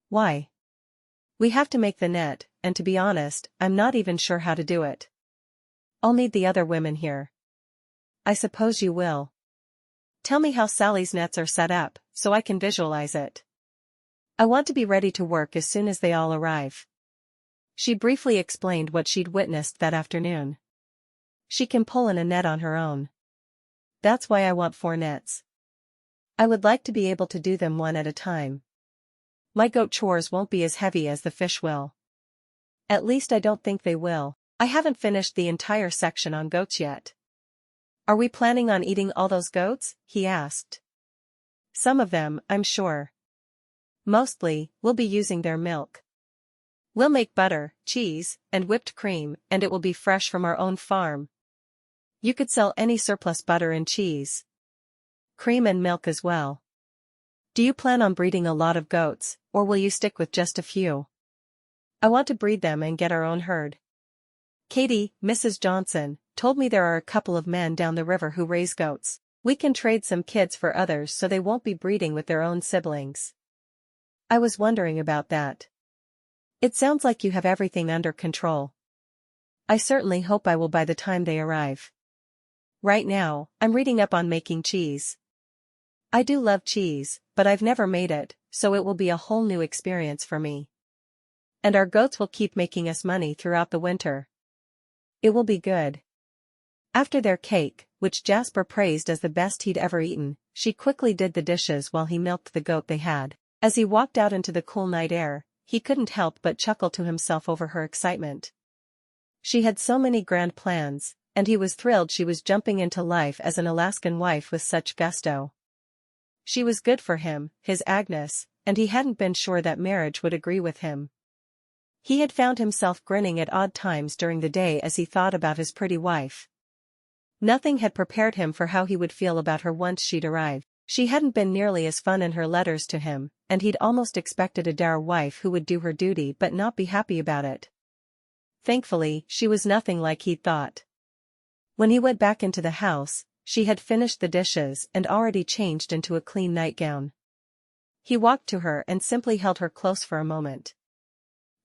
Speaker 1: Why? We have to make the net, and to be honest, I'm not even sure how to do it. I'll need the other women here. I suppose you will. Tell me how Sally's nets are set up, so I can visualize it. I want to be ready to work as soon as they all arrive. She briefly explained what she'd witnessed that afternoon. She can pull in a net on her own. That's why I want 4 nets. I would like to be able to do them one at a time. My goat chores won't be as heavy as the fish will. At least I don't think they will. I haven't finished the entire section on goats yet. Are we planning on eating all those goats? He asked. Some of them, I'm sure. Mostly, we'll be using their milk. We'll make butter, cheese, and whipped cream, and it will be fresh from our own farm. You could sell any surplus butter and cheese. Cream and milk as well. Do you plan on breeding a lot of goats, or will you stick with just a few? I want to breed them and get our own herd. Katie, Mrs. Johnson, told me there are a couple of men down the river who raise goats. We can trade some kids for others so they won't be breeding with their own siblings. I was wondering about that. It sounds like you have everything under control. I certainly hope I will by the time they arrive. Right now, I'm reading up on making cheese. I do love cheese, but I've never made it, so it will be a whole new experience for me. And our goats will keep making us money throughout the winter. It will be good. After their cake, which Jasper praised as the best he'd ever eaten, she quickly did the dishes while he milked the goat they had. As he walked out into the cool night air, he couldn't help but chuckle to himself over her excitement. She had so many grand plans, and he was thrilled she was jumping into life as an Alaskan wife with such gusto. She was good for him, his Agnes, and he hadn't been sure that marriage would agree with him. He had found himself grinning at odd times during the day as he thought about his pretty wife. Nothing had prepared him for how he would feel about her once she'd arrived. She hadn't been nearly as fun in her letters to him, and he'd almost expected a dour wife who would do her duty but not be happy about it. Thankfully, she was nothing like he'd thought. When he went back into the house, she had finished the dishes and already changed into a clean nightgown. He walked to her and simply held her close for a moment.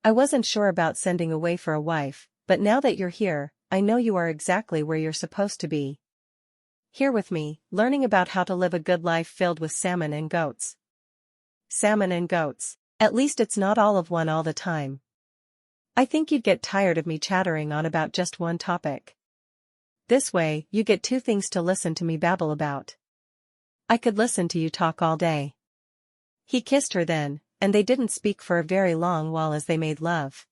Speaker 1: I wasn't sure about sending away for a wife, but now that you're here, I know you are exactly where you're supposed to be. Here with me, learning about how to live a good life filled with salmon and goats. Salmon and goats. At least it's not all of one all the time. I think you'd get tired of me chattering on about just one topic. This way, you get 2 things to listen to me babble about. I could listen to you talk all day. He kissed her then, and they didn't speak for a very long while as they made love.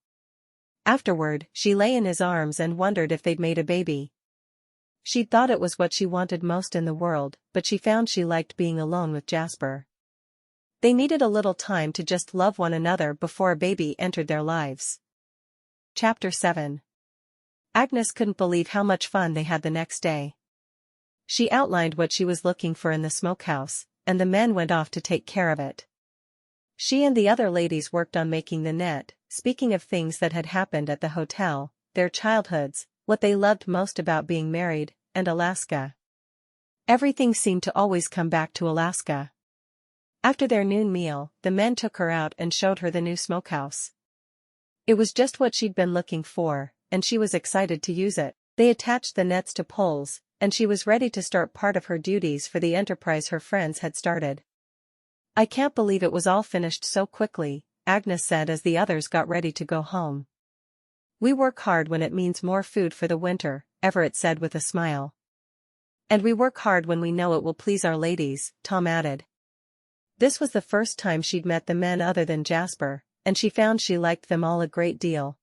Speaker 1: Afterward, she lay in his arms and wondered if they'd made a baby. She'd thought it was what she wanted most in the world, but she found she liked being alone with Jasper. They needed a little time to just love one another before a baby entered their lives. Chapter 7. Agnes couldn't believe how much fun they had the next day. She outlined what she was looking for in the smokehouse, and the men went off to take care of it. She and the other ladies worked on making the net, speaking of things that had happened at the hotel, their childhoods, what they loved most about being married, and Alaska. Everything seemed to always come back to Alaska. After their noon meal, the men took her out and showed her the new smokehouse. It was just what she'd been looking for, and she was excited to use it. They attached the nets to poles, and she was ready to start part of her duties for the enterprise her friends had started. I can't believe it was all finished so quickly, Agnes said as the others got ready to go home. We work hard when it means more food for the winter, Everett said with a smile. And we work hard when we know it will please our ladies, Tom added. This was the first time she'd met the men other than Jasper, and she found she liked them all a great deal.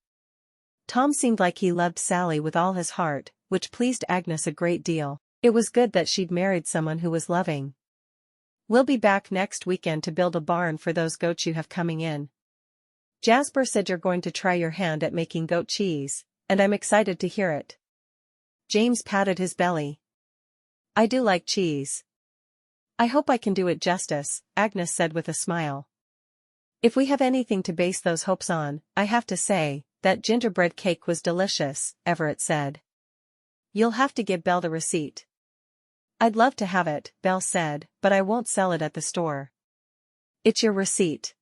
Speaker 1: Tom seemed like he loved Sally with all his heart, which pleased Agnes a great deal. It was good that she'd married someone who was loving. We'll be back next weekend to build a barn for those goats you have coming in. Jasper said you're going to try your hand at making goat cheese, and I'm excited to hear it. James patted his belly. I do like cheese. I hope I can do it justice, Agnes said with a smile. If we have anything to base those hopes on, I have to say, that gingerbread cake was delicious, Everett said. You'll have to give Belle the receipt. I'd love to have it, Belle said, but I won't sell it at the store. It's your receipt.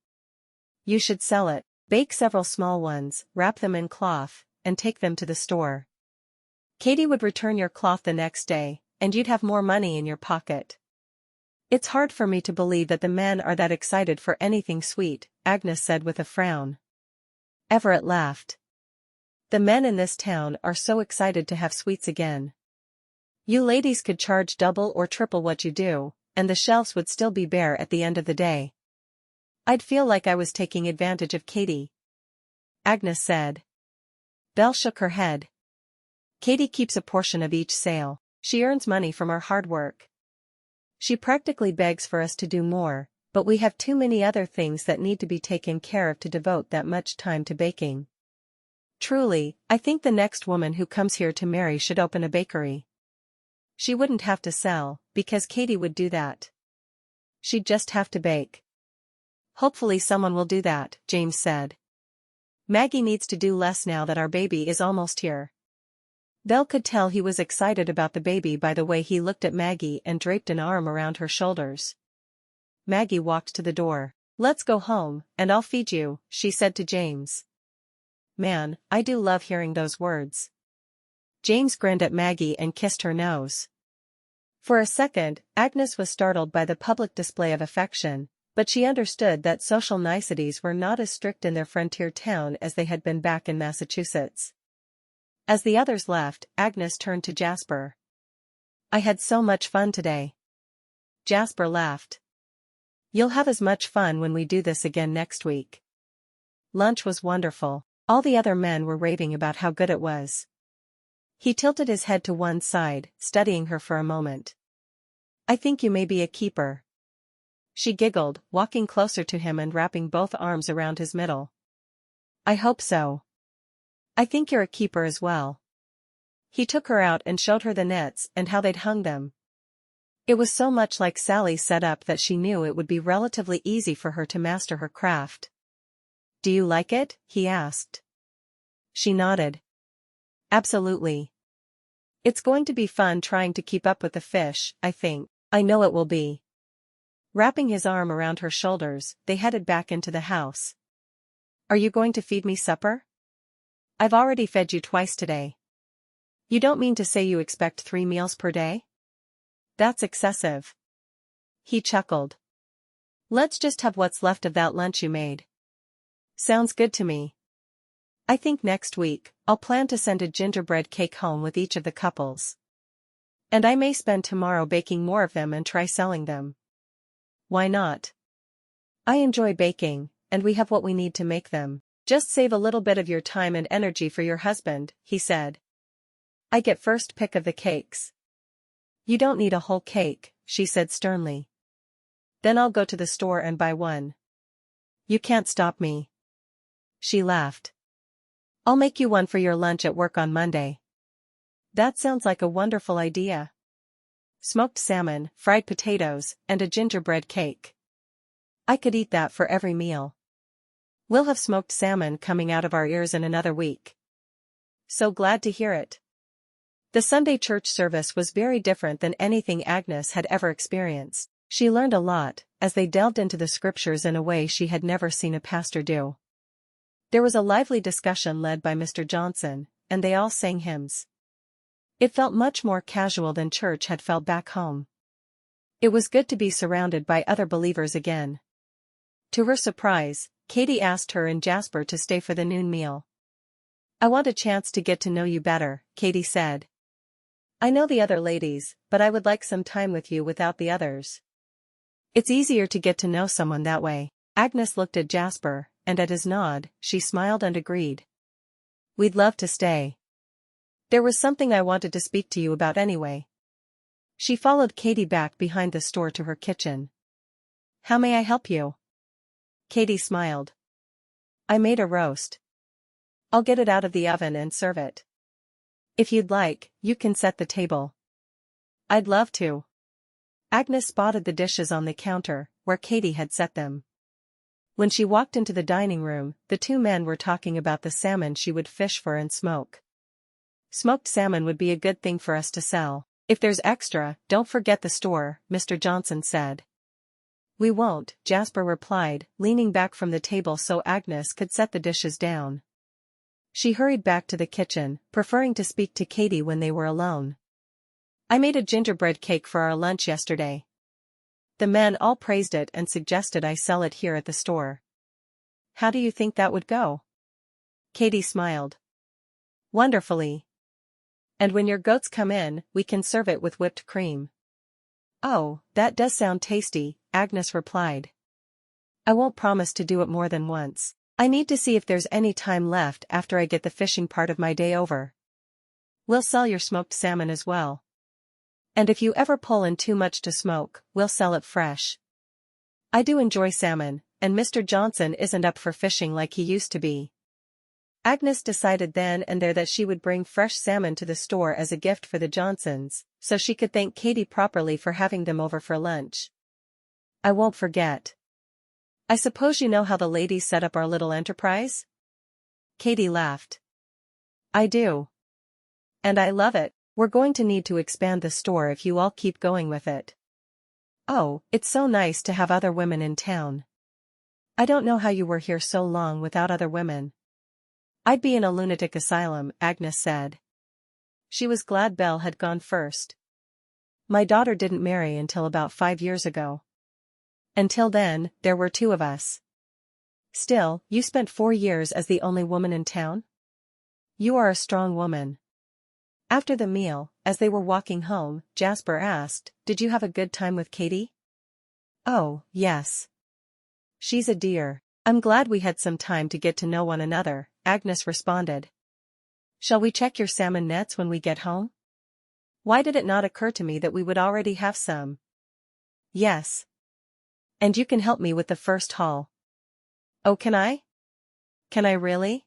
Speaker 1: You should sell it. Bake several small ones, wrap them in cloth, and take them to the store. Katie would return your cloth the next day, and you'd have more money in your pocket. It's hard for me to believe that the men are that excited for anything sweet, Agnes said with a frown. Everett laughed. The men in this town are so excited to have sweets again. You ladies could charge double or triple what you do, and the shelves would still be bare at the end of the day. I'd feel like I was taking advantage of Katie, Agnes said. Belle shook her head. Katie keeps a portion of each sale. She earns money from our hard work. She practically begs for us to do more, but we have too many other things that need to be taken care of to devote that much time to baking. Truly, I think the next woman who comes here to marry should open a bakery. She wouldn't have to sell, because Katie would do that. She'd just have to bake. Hopefully someone will do that, James said. Maggie needs to do less now that our baby is almost here. Belle could tell he was excited about the baby by the way he looked at Maggie and draped an arm around her shoulders. Maggie walked to the door. Let's go home, and I'll feed you, she said to James. Man, I do love hearing those words. James grinned at Maggie and kissed her nose. For a second, Agnes was startled by the public display of affection, but she understood that social niceties were not as strict in their frontier town as they had been back in Massachusetts. As the others left, Agnes turned to Jasper. I had so much fun today. Jasper laughed. You'll have as much fun when we do this again next week. Lunch was wonderful. All the other men were raving about how good it was. He tilted his head to one side, studying her for a moment. I think you may be a keeper. She giggled, walking closer to him and wrapping both arms around his middle. I hope so. I think you're a keeper as well. He took her out and showed her the nets and how they'd hung them. It was so much like Sally's setup that she knew it would be relatively easy for her to master her craft. Do you like it? He asked. She nodded. Absolutely. It's going to be fun trying to keep up with the fish, I think. I know it will be. Wrapping his arm around her shoulders, they headed back into the house. Are you going to feed me supper? I've already fed you twice today. You don't mean to say you expect 3 meals per day? That's excessive. He chuckled. Let's just have what's left of that lunch you made. Sounds good to me. I think next week, I'll plan to send a gingerbread cake home with each of the couples. And I may spend tomorrow baking more of them and try selling them. Why not? I enjoy baking, and we have what we need to make them. Just save a little bit of your time and energy for your husband, he said. I get first pick of the cakes. You don't need a whole cake, she said sternly. Then I'll go to the store and buy one. You can't stop me. She laughed. I'll make you one for your lunch at work on Monday. That sounds like a wonderful idea. Smoked salmon, fried potatoes, and a gingerbread cake. I could eat that for every meal. We'll have smoked salmon coming out of our ears in another week. So glad to hear it. The Sunday church service was very different than anything Agnes had ever experienced. She learned a lot, as they delved into the scriptures in a way she had never seen a pastor do. There was a lively discussion led by Mr. Johnson, and they all sang hymns. It felt much more casual than church had felt back home. It was good to be surrounded by other believers again. To her surprise, Katie asked her and Jasper to stay for the noon meal. I want a chance to get to know you better, Katie said. I know the other ladies, but I would like some time with you without the others. It's easier to get to know someone that way. Agnes looked at Jasper, and at his nod, she smiled and agreed. We'd love to stay. There was something I wanted to speak to you about anyway. She followed Katie back behind the store to her kitchen. How may I help you? Katie smiled. I made a roast. I'll get it out of the oven and serve it. If you'd like, you can set the table. I'd love to. Agnes spotted the dishes on the counter, where Katie had set them. When she walked into the dining room, the two men were talking about the salmon she would fish for and smoke. Smoked salmon would be a good thing for us to sell. If there's extra, don't forget the store, Mr. Johnson said. We won't, Jasper replied, leaning back from the table so Agnes could set the dishes down. She hurried back to the kitchen, preferring to speak to Katie when they were alone. I made a gingerbread cake for our lunch yesterday. The men all praised it and suggested I sell it here at the store. How do you think that would go? Katie smiled. Wonderfully. And when your goats come in, we can serve it with whipped cream. Oh, that does sound tasty, Agnes replied. I won't promise to do it more than once. I need to see if there's any time left after I get the fishing part of my day over. We'll sell your smoked salmon as well. And if you ever pull in too much to smoke, we'll sell it fresh. I do enjoy salmon, and Mr. Johnson isn't up for fishing like he used to be. Agnes decided then and there that she would bring fresh salmon to the store as a gift for the Johnsons, so she could thank Katie properly for having them over for lunch. I won't forget. I suppose you know how the ladies set up our little enterprise? Katie laughed. I do. And I love it. We're going to need to expand the store if you all keep going with it. Oh, it's so nice to have other women in town. I don't know how you were here so long without other women. I'd be in a lunatic asylum, Agnes said. She was glad Belle had gone first. My daughter didn't marry until about 5 years ago. Until then, there were 2 of us. Still, you spent 4 years as the only woman in town? You are a strong woman. After the meal, as they were walking home, Jasper asked, Did you have a good time with Katie? Oh, yes. She's a dear. I'm glad we had some time to get to know one another, Agnes responded. Shall we check your salmon nets when we get home? Why did it not occur to me that we would already have some? Yes. And you can help me with the first haul. Oh, can I? Can I really?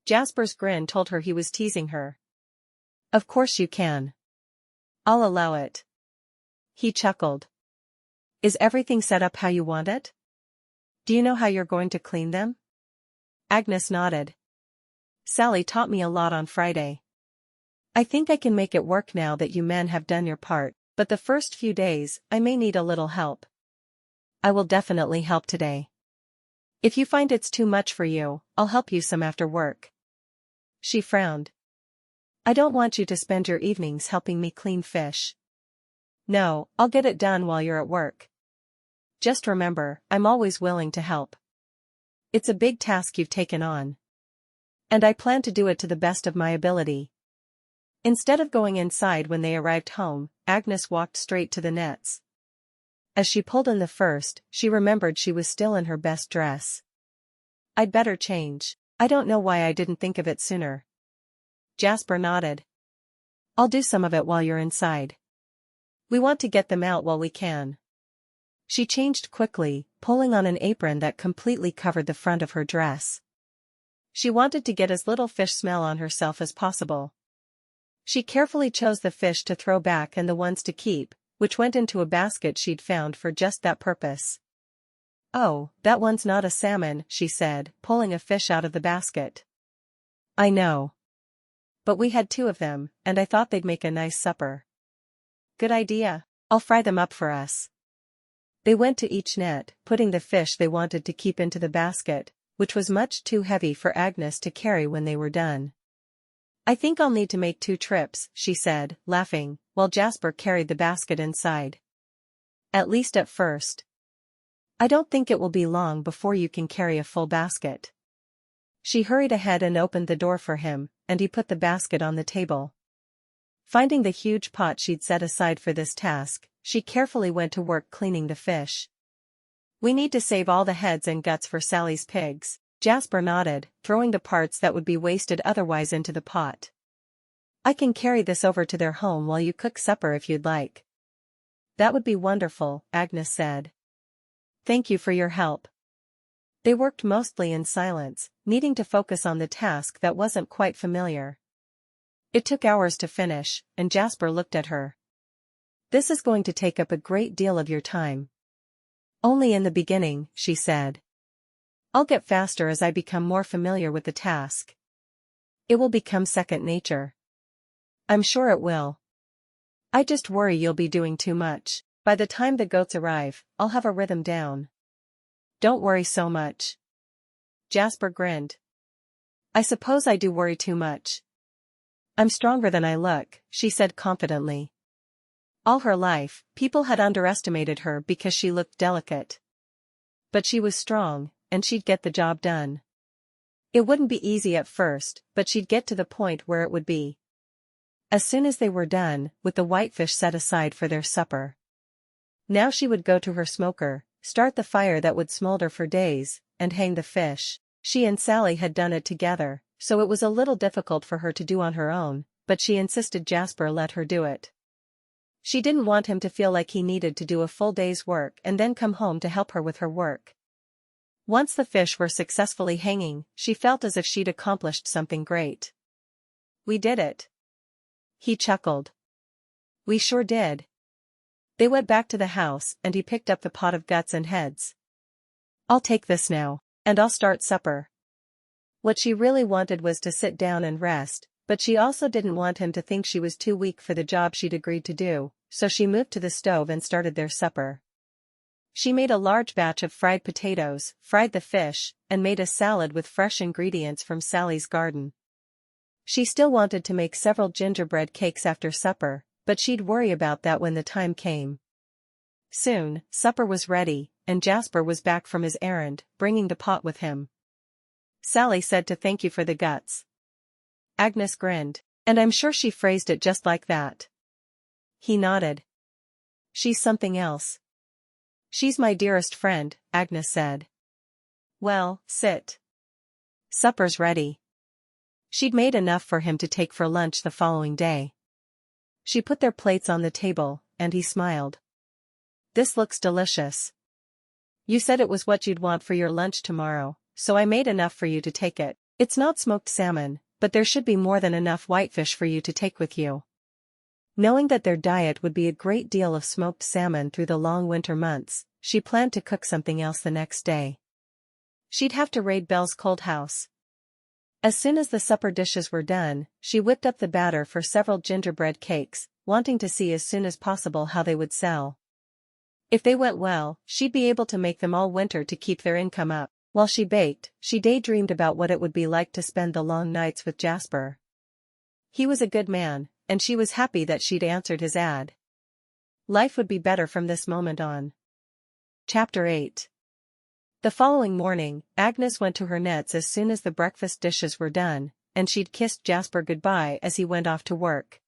Speaker 1: Jasper's grin told her he was teasing her. Of course you can. I'll allow it. He chuckled. Is everything set up how you want it? Do you know how you're going to clean them? Agnes nodded. Sally taught me a lot on Friday. I think I can make it work now that you men have done your part, but the first few days, I may need a little help. I will definitely help today. If you find it's too much for you, I'll help you some after work. She frowned. I don't want you to spend your evenings helping me clean fish. No, I'll get it done while you're at work. Just remember, I'm always willing to help. It's a big task you've taken on. And I plan to do it to the best of my ability. Instead of going inside when they arrived home, Agnes walked straight to the nets. As she pulled in the first, she remembered she was still in her best dress. I'd better change. I don't know why I didn't think of it sooner. Jasper nodded. I'll do some of it while you're inside. We want to get them out while we can. She changed quickly, pulling on an apron that completely covered the front of her dress. She wanted to get as little fish smell on herself as possible. She carefully chose the fish to throw back and the ones to keep, which went into a basket she'd found for just that purpose. Oh, that one's not a salmon, she said, pulling a fish out of the basket. I know. But we had 2 of them, and I thought they'd make a nice supper. Good idea. I'll fry them up for us. They went to each net, putting the fish they wanted to keep into the basket, which was much too heavy for Agnes to carry when they were done. I think I'll need to make 2 trips, she said, laughing, while Jasper carried the basket inside. At least at first. I don't think it will be long before you can carry a full basket. She hurried ahead and opened the door for him, and he put the basket on the table. Finding the huge pot she'd set aside for this task, she carefully went to work cleaning the fish. We need to save all the heads and guts for Sally's pigs, Jasper nodded, throwing the parts that would be wasted otherwise into the pot. I can carry this over to their home while you cook supper if you'd like. That would be wonderful, Agnes said. Thank you for your help. They worked mostly in silence, needing to focus on the task that wasn't quite familiar. It took hours to finish, and Jasper looked at her. This is going to take up a great deal of your time. Only in the beginning, she said. I'll get faster as I become more familiar with the task. It will become second nature. I'm sure it will. I just worry you'll be doing too much. By the time the goats arrive, I'll have a rhythm down. Don't worry so much. Jasper grinned. I suppose I do worry too much. I'm stronger than I look, she said confidently. All her life, people had underestimated her because she looked delicate. But she was strong, and she'd get the job done. It wouldn't be easy at first, but she'd get to the point where it would be. As soon as they were done, with the whitefish set aside for their supper. Now she would go to her smoker, start the fire that would smolder for days, and hang the fish. She and Sally had done it together, so it was a little difficult for her to do on her own, but she insisted Jasper let her do it. She didn't want him to feel like he needed to do a full day's work and then come home to help her with her work. Once the fish were successfully hanging, she felt as if she'd accomplished something great. "We did it." He chuckled. "We sure did." They went back to the house and he picked up the pot of guts and heads. "I'll take this now, and I'll start supper." What she really wanted was to sit down and rest, but she also didn't want him to think she was too weak for the job she'd agreed to do, so she moved to the stove and started their supper. She made a large batch of fried potatoes, fried the fish, and made a salad with fresh ingredients from Sally's garden. She still wanted to make several gingerbread cakes after supper, but she'd worry about that when the time came. Soon, supper was ready, and Jasper was back from his errand, bringing the pot with him. Sally said to thank you for the guts. Agnes grinned, and I'm sure she phrased it just like that. He nodded. She's something else. She's my dearest friend, Agnes said. Well, sit. Supper's ready. She'd made enough for him to take for lunch the following day. She put their plates on the table, and he smiled. This looks delicious. You said it was what you'd want for your lunch tomorrow, so I made enough for you to take it. It's not smoked salmon, but there should be more than enough whitefish for you to take with you. Knowing that their diet would be a great deal of smoked salmon through the long winter months, she planned to cook something else the next day. She'd have to raid Belle's cold house. As soon as the supper dishes were done, she whipped up the batter for several gingerbread cakes, wanting to see as soon as possible how they would sell. If they went well, she'd be able to make them all winter to keep their income up. While she baked, she daydreamed about what it would be like to spend the long nights with Jasper. He was a good man, and she was happy that she'd answered his ad. Life would be better from this moment on. Chapter 8. The following morning, Agnes went to her nets as soon as the breakfast dishes were done, and she'd kissed Jasper goodbye as he went off to work.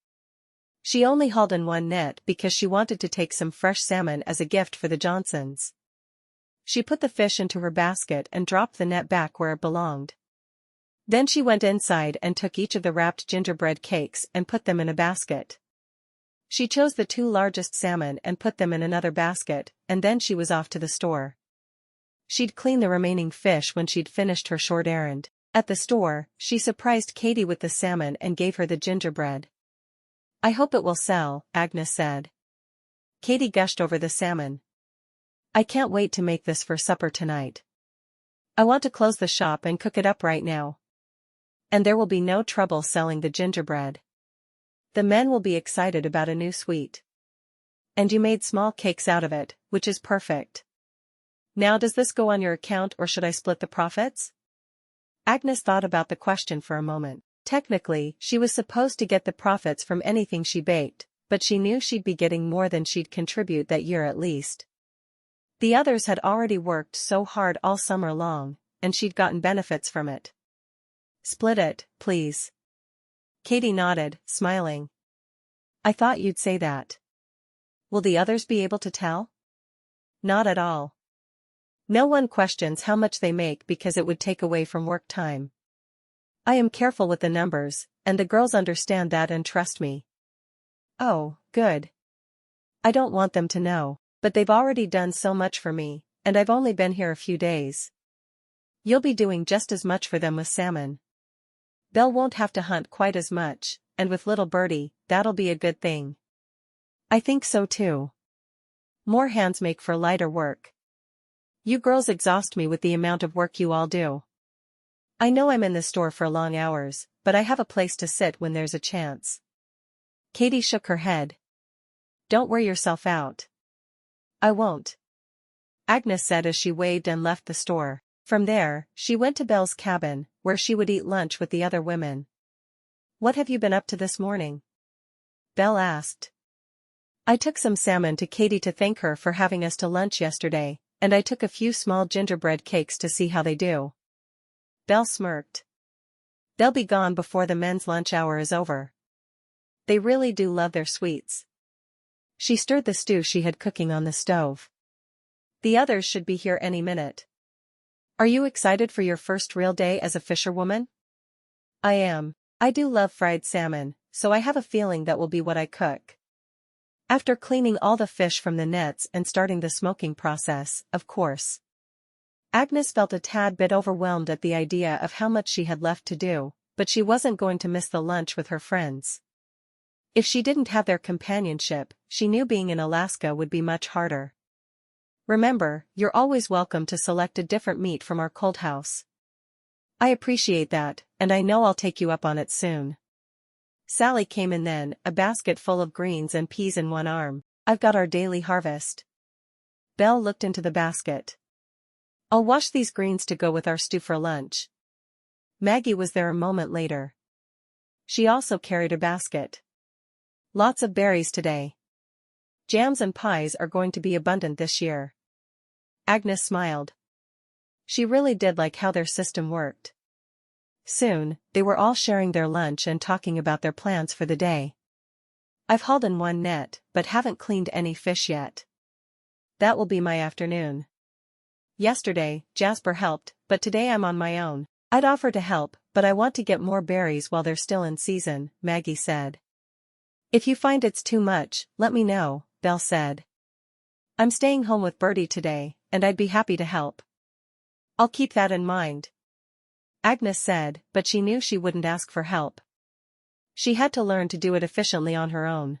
Speaker 1: She only hauled in one net because she wanted to take some fresh salmon as a gift for the Johnsons. She put the fish into her basket and dropped the net back where it belonged. Then she went inside and took each of the wrapped gingerbread cakes and put them in a basket. She chose the 2 largest salmon and put them in another basket, and then she was off to the store. She'd clean the remaining fish when she'd finished her short errand. At the store, she surprised Katie with the salmon and gave her the gingerbread. I hope it will sell, Agnes said. Katie gushed over the salmon. I can't wait to make this for supper tonight. I want to close the shop and cook it up right now. And there will be no trouble selling the gingerbread. The men will be excited about a new sweet. And you made small cakes out of it, which is perfect. Now does this go on your account or should I split the profits? Agnes thought about the question for a moment. Technically, she was supposed to get the profits from anything she baked, but she knew she'd be getting more than she'd contribute that year at least. The others had already worked so hard all summer long, and she'd gotten benefits from it. Split it, please. Katie nodded, smiling. I thought you'd say that. Will the others be able to tell? Not at all. No one questions how much they make because it would take away from work time. I am careful with the numbers, and the girls understand that and trust me. Oh, good. I don't want them to know, but they've already done so much for me, and I've only been here a few days. You'll be doing just as much for them with salmon. Belle won't have to hunt quite as much, and with little Birdie, that'll be a good thing. I think so too. More hands make for lighter work. You girls exhaust me with the amount of work you all do. I know I'm in the store for long hours, but I have a place to sit when there's a chance. Katie shook her head. Don't wear yourself out. I won't. Agnes said as she waved and left the store. From there, she went to Belle's cabin, where she would eat lunch with the other women. What have you been up to this morning? Belle asked. I took some salmon to Katie to thank her for having us to lunch yesterday, and I took a few small gingerbread cakes to see how they do. Belle smirked. They'll be gone before the men's lunch hour is over. They really do love their sweets. She stirred the stew she had cooking on the stove. The others should be here any minute. Are you excited for your first real day as a fisherwoman? I am. I do love fried salmon, so I have a feeling that will be what I cook. After cleaning all the fish from the nets and starting the smoking process, of course. Agnes felt a tad bit overwhelmed at the idea of how much she had left to do, but she wasn't going to miss the lunch with her friends. If she didn't have their companionship, she knew being in Alaska would be much harder. Remember, you're always welcome to select a different meat from our cold house. I appreciate that, and I know I'll take you up on it soon. Sally came in then, a basket full of greens and peas in one arm. I've got our daily harvest. Belle looked into the basket. I'll wash these greens to go with our stew for lunch. Maggie was there a moment later. She also carried a basket. Lots of berries today. Jams and pies are going to be abundant this year. Agnes smiled. She really did like how their system worked. Soon, they were all sharing their lunch and talking about their plans for the day. I've hauled in one net, but haven't cleaned any fish yet. That will be my afternoon. Yesterday, Jasper helped, but today I'm on my own. I'd offer to help, but I want to get more berries while they're still in season, Maggie said. If you find it's too much, let me know, Belle said. I'm staying home with Bertie today, and I'd be happy to help. I'll keep that in mind. Agnes said, but she knew she wouldn't ask for help. She had to learn to do it efficiently on her own.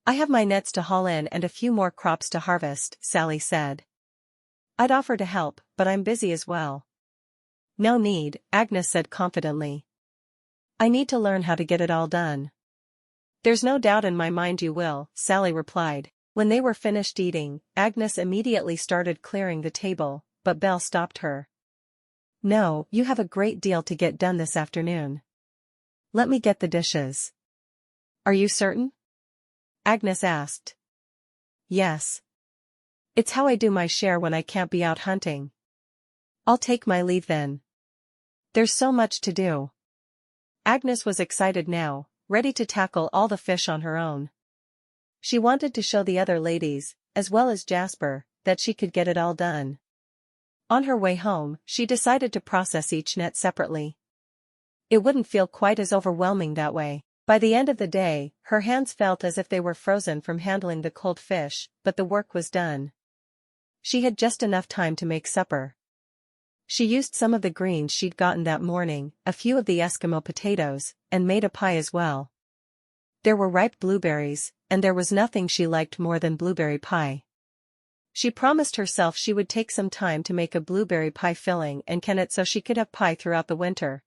Speaker 1: I have my nets to haul in and a few more crops to harvest, Sally said. I'd offer to help, but I'm busy as well. No need, Agnes said confidently. I need to learn how to get it all done. There's no doubt in my mind you will, Sally replied. When they were finished eating, Agnes immediately started clearing the table, but Belle stopped her. No, you have a great deal to get done this afternoon. Let me get the dishes. Are you certain? Agnes asked. Yes. It's how I do my share when I can't be out hunting. I'll take my leave then. There's so much to do. Agnes was excited now, ready to tackle all the fish on her own. She wanted to show the other ladies, as well as Jasper, that she could get it all done. On her way home, she decided to process each net separately. It wouldn't feel quite as overwhelming that way. By the end of the day, her hands felt as if they were frozen from handling the cold fish, but the work was done. She had just enough time to make supper. She used some of the greens she'd gotten that morning, a few of the Eskimo potatoes, and made a pie as well. There were ripe blueberries, and there was nothing she liked more than blueberry pie. She promised herself she would take some time to make a blueberry pie filling and can it so she could have pie throughout the winter.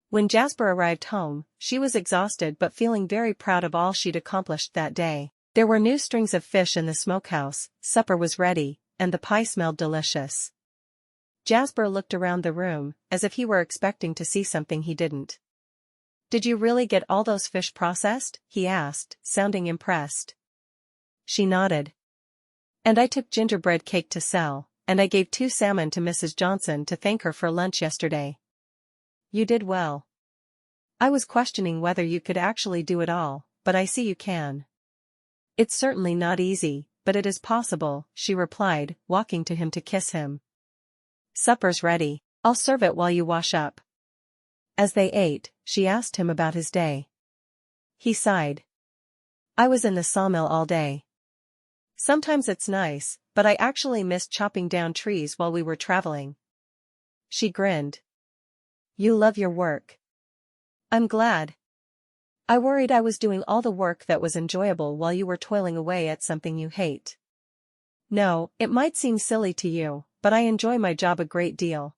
Speaker 1: When Jasper arrived home, she was exhausted but feeling very proud of all she'd accomplished that day. There were new strings of fish in the smokehouse, supper was ready, and the pie smelled delicious. Jasper looked around the room, as if he were expecting to see something he didn't. Did you really get all those fish processed? He asked, sounding impressed. She nodded. And I took gingerbread cake to sell, and I gave 2 salmon to Mrs. Johnson to thank her for lunch yesterday. You did well. I was questioning whether you could actually do it all, but I see you can. It's certainly not easy, but it is possible, she replied, walking to him to kiss him. Supper's ready. I'll serve it while you wash up. As they ate, she asked him about his day. He sighed. I was in the sawmill all day. Sometimes it's nice, but I actually missed chopping down trees while we were traveling. She grinned. You love your work. I'm glad. I worried I was doing all the work that was enjoyable while you were toiling away at something you hate. No, it might seem silly to you, but I enjoy my job a great deal.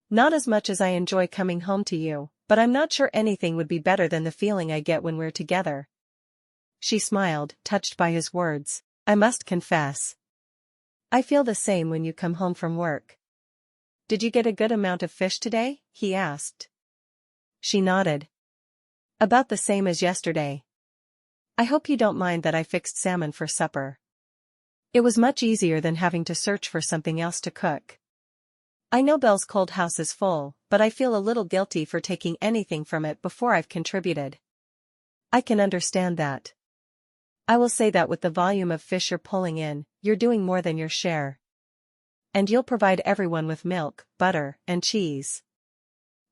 Speaker 1: Not as much as I enjoy coming home to you, but I'm not sure anything would be better than the feeling I get when we're together. She smiled, touched by his words. I must confess. I feel the same when you come home from work. Did you get a good amount of fish today? He asked. She nodded. About the same as yesterday. I hope you don't mind that I fixed salmon for supper. It was much easier than having to search for something else to cook. I know Belle's cold house is full, but I feel a little guilty for taking anything from it before I've contributed. I can understand that. I will say that with the volume of fish you're pulling in, you're doing more than your share. And you'll provide everyone with milk, butter, and cheese.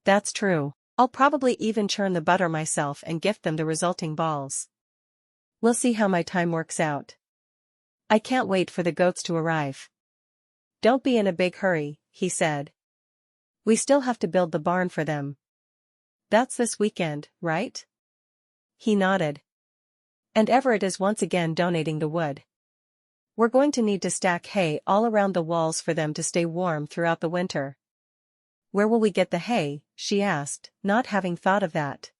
Speaker 1: That's true. I'll probably even churn the butter myself and gift them the resulting balls. We'll see how my time works out. I can't wait for the goats to arrive. Don't be in a big hurry, he said. We still have to build the barn for them. That's this weekend, right? He nodded. And Everett is once again donating the wood. We're going to need to stack hay all around the walls for them to stay warm throughout the winter. Where will we get the hay? She asked, not having thought of that.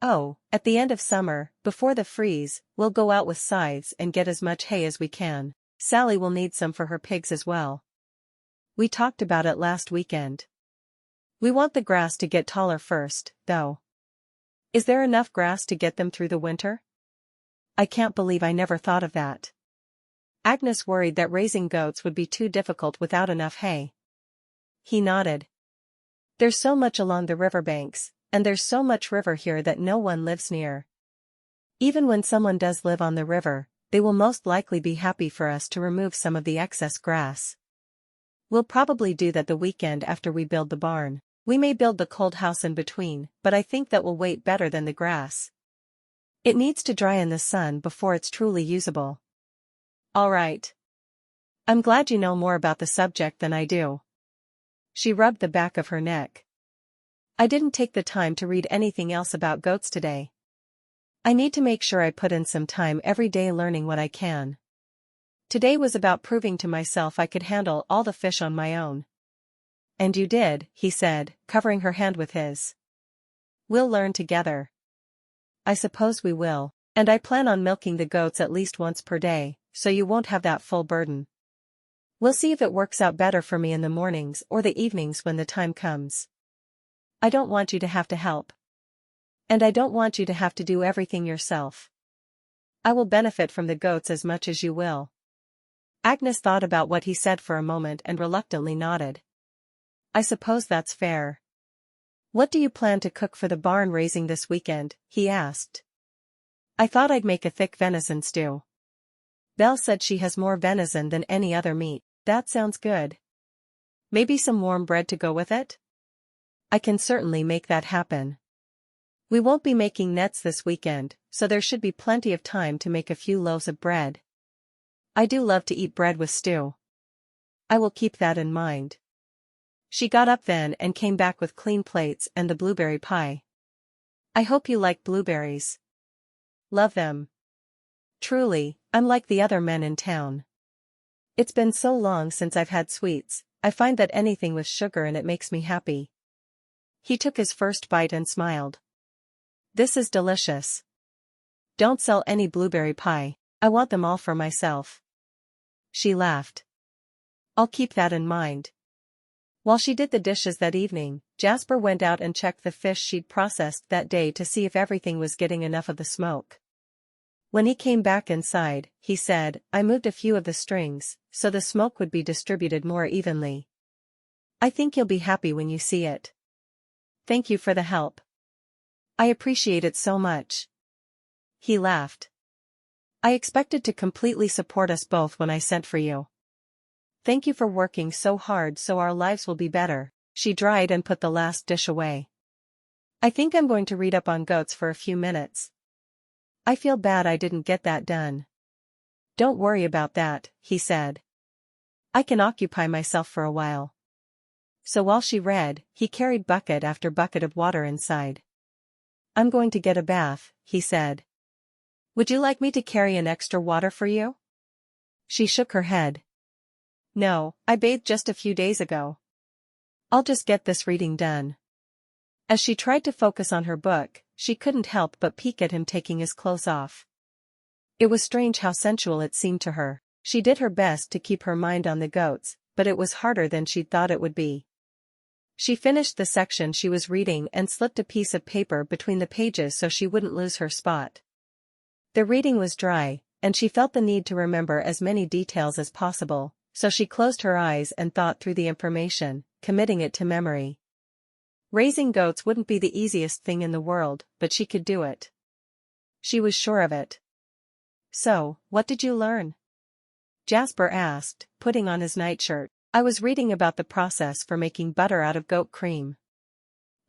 Speaker 1: Oh, at the end of summer, before the freeze, we'll go out with scythes and get as much hay as we can. Sally will need some for her pigs as well. We talked about it last weekend. We want the grass to get taller first, though. Is there enough grass to get them through the winter? I can't believe I never thought of that. Agnes worried that raising goats would be too difficult without enough hay. He nodded. There's so much along the riverbanks, and there's so much river here that no one lives near. Even when someone does live on the river, they will most likely be happy for us to remove some of the excess grass. We'll probably do that the weekend after we build the barn. We may build the cold house in between, but I think that will wait better than the grass. It needs to dry in the sun before it's truly usable. All right. I'm glad you know more about the subject than I do. She rubbed the back of her neck. I didn't take the time to read anything else about goats today. I need to make sure I put in some time every day learning what I can. Today was about proving to myself I could handle all the fish on my own. And you did, he said, covering her hand with his. We'll learn together. I suppose we will, and I plan on milking the goats at least once per day, so you won't have that full burden. We'll see if it works out better for me in the mornings or the evenings when the time comes. I don't want you to have to help. And I don't want you to have to do everything yourself. I will benefit from the goats as much as you will. Agnes thought about what he said for a moment and reluctantly nodded. I suppose that's fair. What do you plan to cook for the barn raising this weekend? He asked. I thought I'd make a thick venison stew. Belle said she has more venison than any other meat. That sounds good. Maybe some warm bread to go with it? I can certainly make that happen. We won't be making nets this weekend, so there should be plenty of time to make a few loaves of bread. I do love to eat bread with stew. I will keep that in mind. She got up then and came back with clean plates and the blueberry pie. I hope you like blueberries. Love them. Truly, unlike the other men in town. It's been so long since I've had sweets, I find that anything with sugar in it makes me happy. He took his first bite and smiled. This is delicious. Don't sell any blueberry pie, I want them all for myself. She laughed. I'll keep that in mind. While she did the dishes that evening, Jasper went out and checked the fish she'd processed that day to see if everything was getting enough of the smoke. When he came back inside, he said, I moved a few of the strings, so the smoke would be distributed more evenly. I think you'll be happy when you see it. Thank you for the help. I appreciate it so much. He laughed. I expected to completely support us both when I sent for you. Thank you for working so hard so our lives will be better. She dried and put the last dish away. I think I'm going to read up on goats for a few minutes. I feel bad I didn't get that done. Don't worry about that, he said. I can occupy myself for a while. So while she read, he carried bucket after bucket of water inside. I'm going to get a bath, he said. Would you like me to carry an extra water for you? She shook her head. No, I bathed just a few days ago. I'll just get this reading done. As she tried to focus on her book, she couldn't help but peek at him taking his clothes off. It was strange how sensual it seemed to her. She did her best to keep her mind on the goats, but it was harder than she'd thought it would be. She finished the section she was reading and slipped a piece of paper between the pages so she wouldn't lose her spot. The reading was dry, and she felt the need to remember as many details as possible, so she closed her eyes and thought through the information, committing it to memory. Raising goats wouldn't be the easiest thing in the world, but she could do it. She was sure of it. "So, what did you learn?" Jasper asked, putting on his nightshirt. "I was reading about the process for making butter out of goat cream.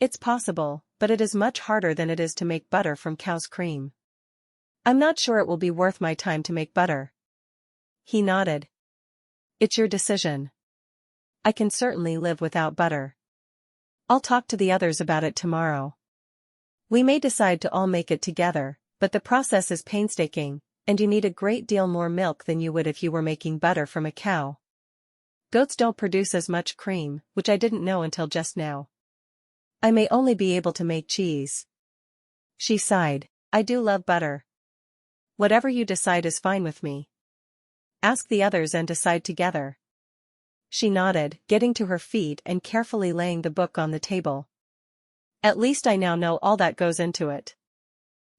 Speaker 1: It's possible, but it is much harder than it is to make butter from cow's cream. I'm not sure it will be worth my time to make butter." He nodded. "It's your decision. I can certainly live without butter. I'll talk to the others about it tomorrow. We may decide to all make it together, but the process is painstaking, and you need a great deal more milk than you would if you were making butter from a cow. Goats don't produce as much cream, which I didn't know until just now. I may only be able to make cheese." She sighed. "I do love butter. Whatever you decide is fine with me. Ask the others and decide together." She nodded, getting to her feet and carefully laying the book on the table. "At least I now know all that goes into it."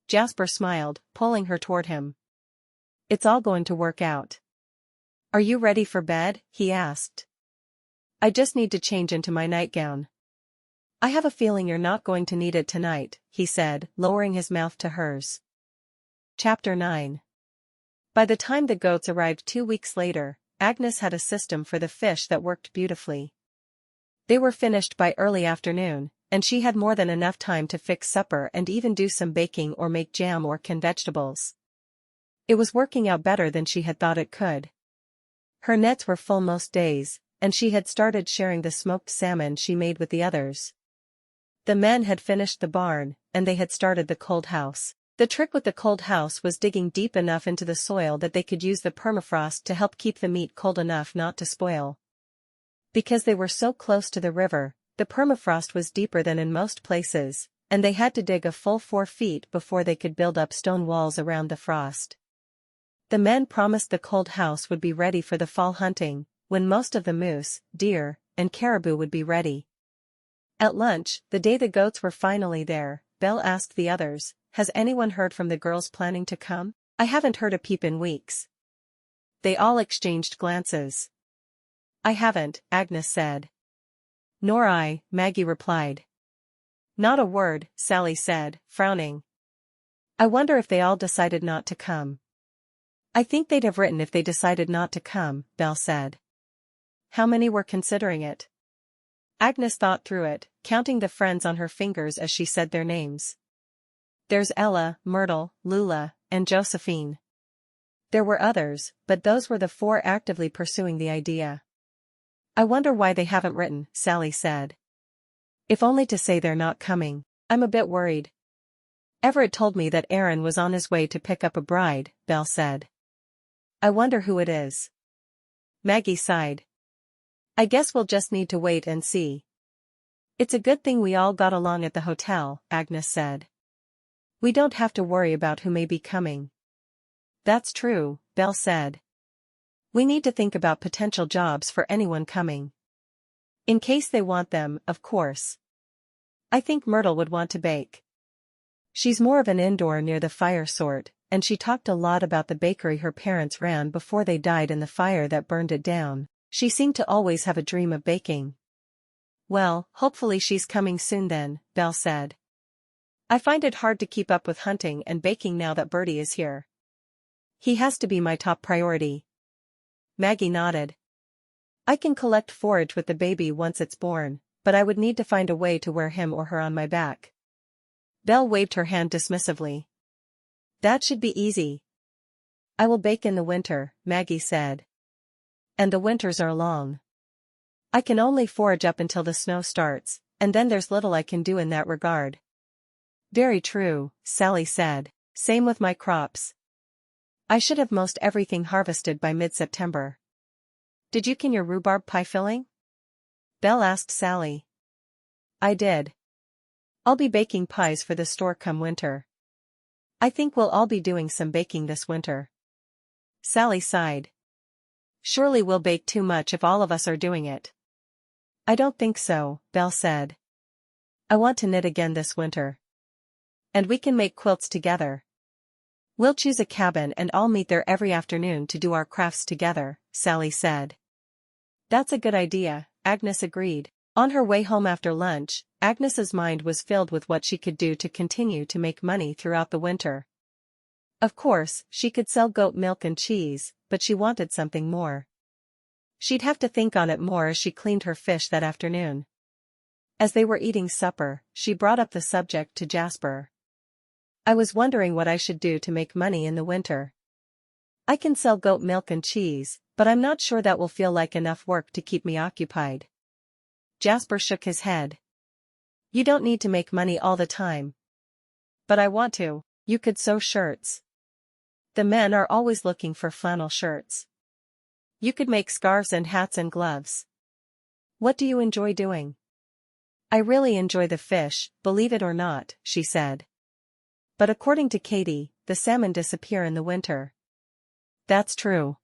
Speaker 1: Jasper smiled, pulling her toward him. "It's all going to work out." "Are you ready for bed?" he asked. "I just need to change into my nightgown." "I have a feeling you're not going to need it tonight," he said, lowering his mouth to hers. Chapter 9. By the time the goats arrived 2 weeks later, Agnes had a system for the fish that worked beautifully. They were finished by early afternoon, and she had more than enough time to fix supper and even do some baking or make jam or canned vegetables. It was working out better than she had thought it could. Her nets were full most days, and she had started sharing the smoked salmon she made with the others. The men had finished the barn, and they had started the cold house. The trick with the cold house was digging deep enough into the soil that they could use the permafrost to help keep the meat cold enough not to spoil. Because they were so close to the river, the permafrost was deeper than in most places, and they had to dig a full 4 feet before they could build up stone walls around the frost. The men promised the cold house would be ready for the fall hunting, when most of the moose, deer, and caribou would be ready. At lunch, the day the goats were finally there, Belle asked the others, "Has anyone heard from the girls planning to come?" "I haven't heard a peep in weeks." They all exchanged glances. "I haven't," Agnes said. "Nor I," Maggie replied. "Not a word," Sally said, frowning. "I wonder if they all decided not to come." "I think they'd have written if they decided not to come," Belle said. "How many were considering it?" Agnes thought through it, counting the friends on her fingers as she said their names. "There's Ella, Myrtle, Lula, and Josephine." There were others, but those were the 4 actively pursuing the idea. "I wonder why they haven't written," Sally said. "If only to say they're not coming. I'm a bit worried." "Everett told me that Aaron was on his way to pick up a bride," Belle said. "I wonder who it is." Maggie sighed. "I guess we'll just need to wait and see." "It's a good thing we all got along at the hotel," Agnes said. "We don't have to worry about who may be coming." "That's true," Belle said. "We need to think about potential jobs for anyone coming. In case they want them, of course. I think Myrtle would want to bake. She's more of an indoor near the fire sort, and she talked a lot about the bakery her parents ran before they died in the fire that burned it down. She seemed to always have a dream of baking." "Well, hopefully she's coming soon then," Belle said. "I find it hard to keep up with hunting and baking now that Bertie is here. He has to be my top priority." Maggie nodded. "I can collect forage with the baby once it's born, but I would need to find a way to wear him or her on my back." Belle waved her hand dismissively. "That should be easy." "I will bake in the winter," Maggie said. "And the winters are long. I can only forage up until the snow starts, and then there's little I can do in that regard." "Very true," Sally said. "Same with my crops. I should have most everything harvested by mid-September." "Did you can your rhubarb pie filling?" Belle asked Sally. "I did. I'll be baking pies for the store come winter. I think we'll all be doing some baking this winter." Sally sighed. "Surely we'll bake too much if all of us are doing it." "I don't think so," Belle said. "I want to knit again this winter. And we can make quilts together." We'll choose a cabin and all meet there every afternoon to do our crafts together, Sally said. That's a good idea, Agnes agreed. On her way home after lunch, Agnes's mind was filled with what she could do to continue to make money throughout the winter. Of course, she could sell goat milk and cheese, but she wanted something more. She'd have to think on it more as she cleaned her fish that afternoon. As they were eating supper, she brought up the subject to Jasper. I was wondering what I should do to make money in the winter. I can sell goat milk and cheese, but I'm not sure that will feel like enough work to keep me occupied. Jasper shook his head. You don't need to make money all the time. But I want to. You could sew shirts. The men are always looking for flannel shirts. You could make scarves and hats and gloves. What do you enjoy doing? I really enjoy the fish, believe it or not, she said. But according to Katie, the salmon disappear in the winter. That's true.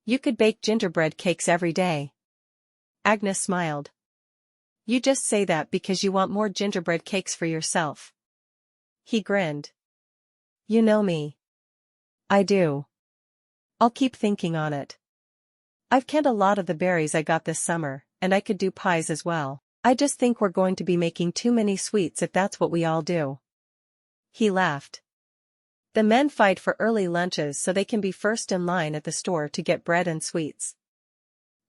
Speaker 1: You could bake gingerbread cakes every day. Agnes smiled. You just say that because you want more gingerbread cakes for yourself. He grinned. You know me. I do. I'll keep thinking on it. I've canned a lot of the berries I got this summer, and I could do pies as well. I just think we're going to be making too many sweets if that's what we all do. He laughed. The men fight for early lunches so they can be first in line at the store to get bread and sweets.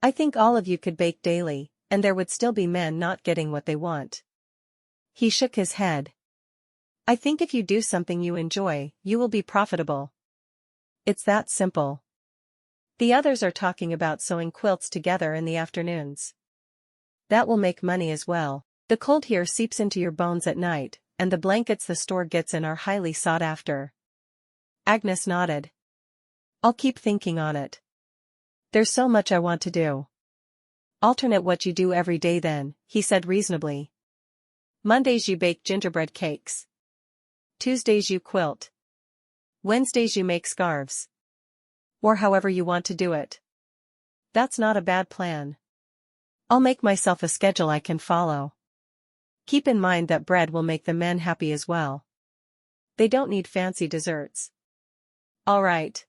Speaker 1: I think all of you could bake daily, and there would still be men not getting what they want. He shook his head. I think if you do something you enjoy, you will be profitable. It's that simple. The others are talking about sewing quilts together in the afternoons. That will make money as well. The cold here seeps into your bones at night, and the blankets the store gets in are highly sought after. Agnes nodded. I'll keep thinking on it. There's so much I want to do. Alternate what you do every day then, he said reasonably. Mondays you bake gingerbread cakes. Tuesdays you quilt. Wednesdays you make scarves. Or however you want to do it. That's not a bad plan. I'll make myself a schedule I can follow. Keep in mind that bread will make the men happy as well. They don't need fancy desserts. All right.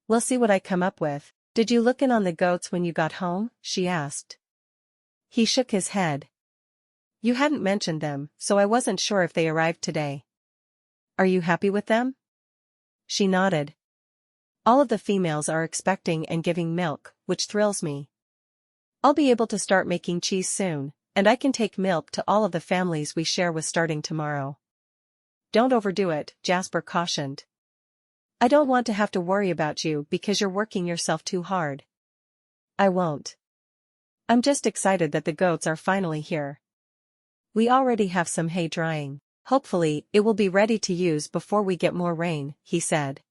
Speaker 1: We'll see what I come up with. Did you look in on the goats when you got home? She asked. He shook his head. You hadn't mentioned them, so I wasn't sure if they arrived today. Are you happy with them? She nodded. All of the females are expecting and giving milk, which thrills me. I'll be able to start making cheese soon, and I can take milk to all of the families we share with starting tomorrow. Don't overdo it, Jasper cautioned. I don't want to have to worry about you because you're working yourself too hard. I won't. I'm just excited that the goats are finally here. We already have some hay drying. Hopefully, it will be ready to use before we get more rain, he said.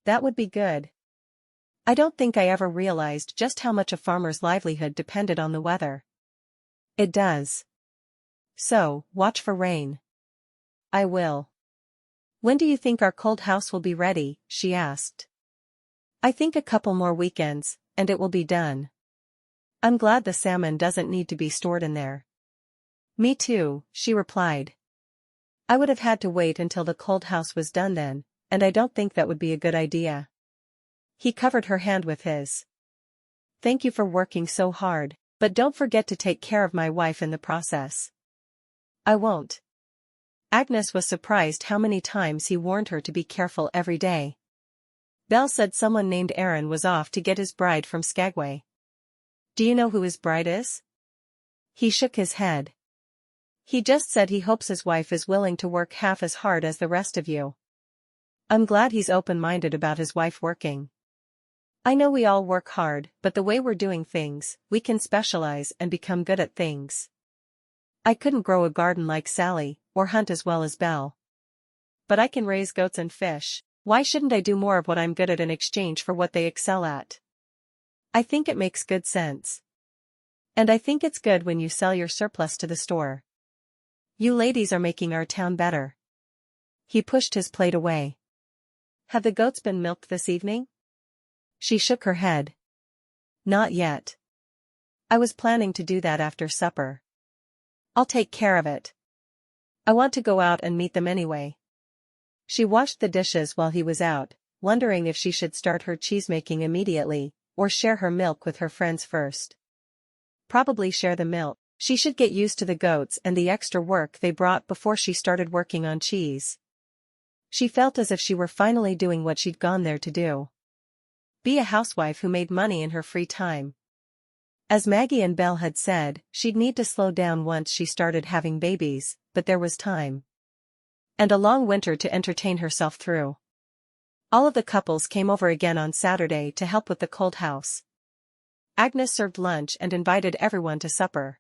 Speaker 1: That would be good. I don't think I ever realized just how much a farmer's livelihood depended on the weather. It does. So, watch for rain. I will. When do you think our cold house will be ready? She asked. I think a couple more weekends, and it will be done. I'm glad the salmon doesn't need to be stored in there. Me too, she replied. I would have had to wait until the cold house was done then, and I don't think that would be a good idea. He covered her hand with his. Thank you for working so hard, but don't forget to take care of my wife in the process. I won't. Agnes was surprised how many times he warned her to be careful every day. Belle said someone named Aaron was off to get his bride from Skagway. Do you know who his bride is? He shook his head. He just said he hopes his wife is willing to work half as hard as the rest of you. I'm glad he's open-minded about his wife working. I know we all work hard, but the way we're doing things, we can specialize and become good at things. I couldn't grow a garden like Sally, or hunt as well as Belle. But I can raise goats and fish. Why shouldn't I do more of what I'm good at in exchange for what they excel at? I think it makes good sense. And I think it's good when you sell your surplus to the store. You ladies are making our town better. He pushed his plate away. Have the goats been milked this evening? She shook her head. Not yet. I was planning to do that after supper. I'll take care of it. I want to go out and meet them anyway. She washed the dishes while he was out, wondering if she should start her cheesemaking immediately, or share her milk with her friends first. Probably share the milk. She should get used to the goats and the extra work they brought before she started working on cheese. She felt as if she were finally doing what she'd gone there to do. Be a housewife who made money in her free time. As Maggie and Belle had said, she'd need to slow down once she started having babies, but there was time. And a long winter to entertain herself through. All of the couples came over again on Saturday to help with the cold house. Agnes served lunch and invited everyone to supper.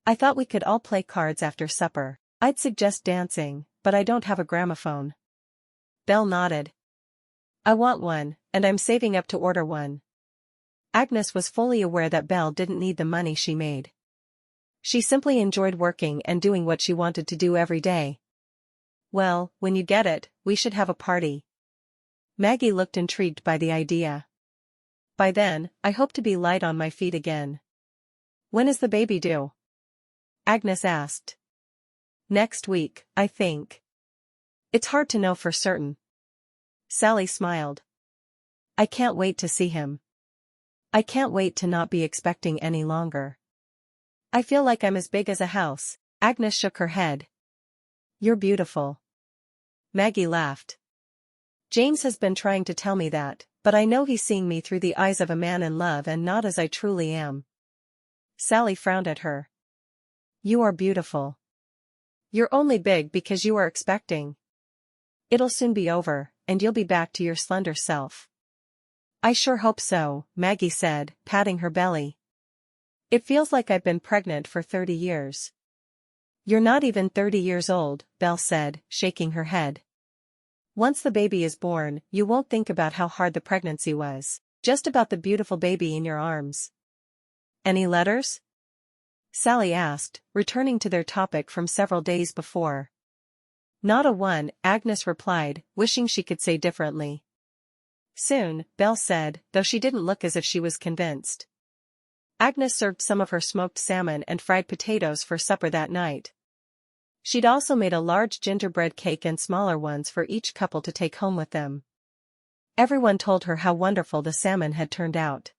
Speaker 1: I thought we could all play cards after supper. I'd suggest dancing, but I don't have a gramophone. Belle nodded. I want one, and I'm saving up to order one. Agnes was fully aware that Belle didn't need the money she made. She simply enjoyed working and doing what she wanted to do every day. Well, when you get it, we should have a party. Maggie looked intrigued by the idea. By then, I hope to be light on my feet again. When is the baby due? Agnes asked. Next week, I think. It's hard to know for certain. Sally smiled. I can't wait to see him. I can't wait to not be expecting any longer. I feel like I'm as big as a house. Agnes shook her head. You're beautiful. Maggie laughed. James has been trying to tell me that, but I know he's seeing me through the eyes of a man in love and not as I truly am. Sally frowned at her. You are beautiful. You're only big because you are expecting. It'll soon be over, and you'll be back to your slender self. I sure hope so, Maggie said, patting her belly. It feels like I've been pregnant for 30 years. You're not even 30 years old, Belle said, shaking her head. Once the baby is born, you won't think about how hard the pregnancy was, just about the beautiful baby in your arms. Any letters? Sally asked, returning to their topic from several days before. Not a one, Agnes replied, wishing she could say differently. Soon, Belle said, though she didn't look as if she was convinced. Agnes served some of her smoked salmon and fried potatoes for supper that night. She'd also made a large gingerbread cake and smaller ones for each couple to take home with them. Everyone told her how wonderful the salmon had turned out.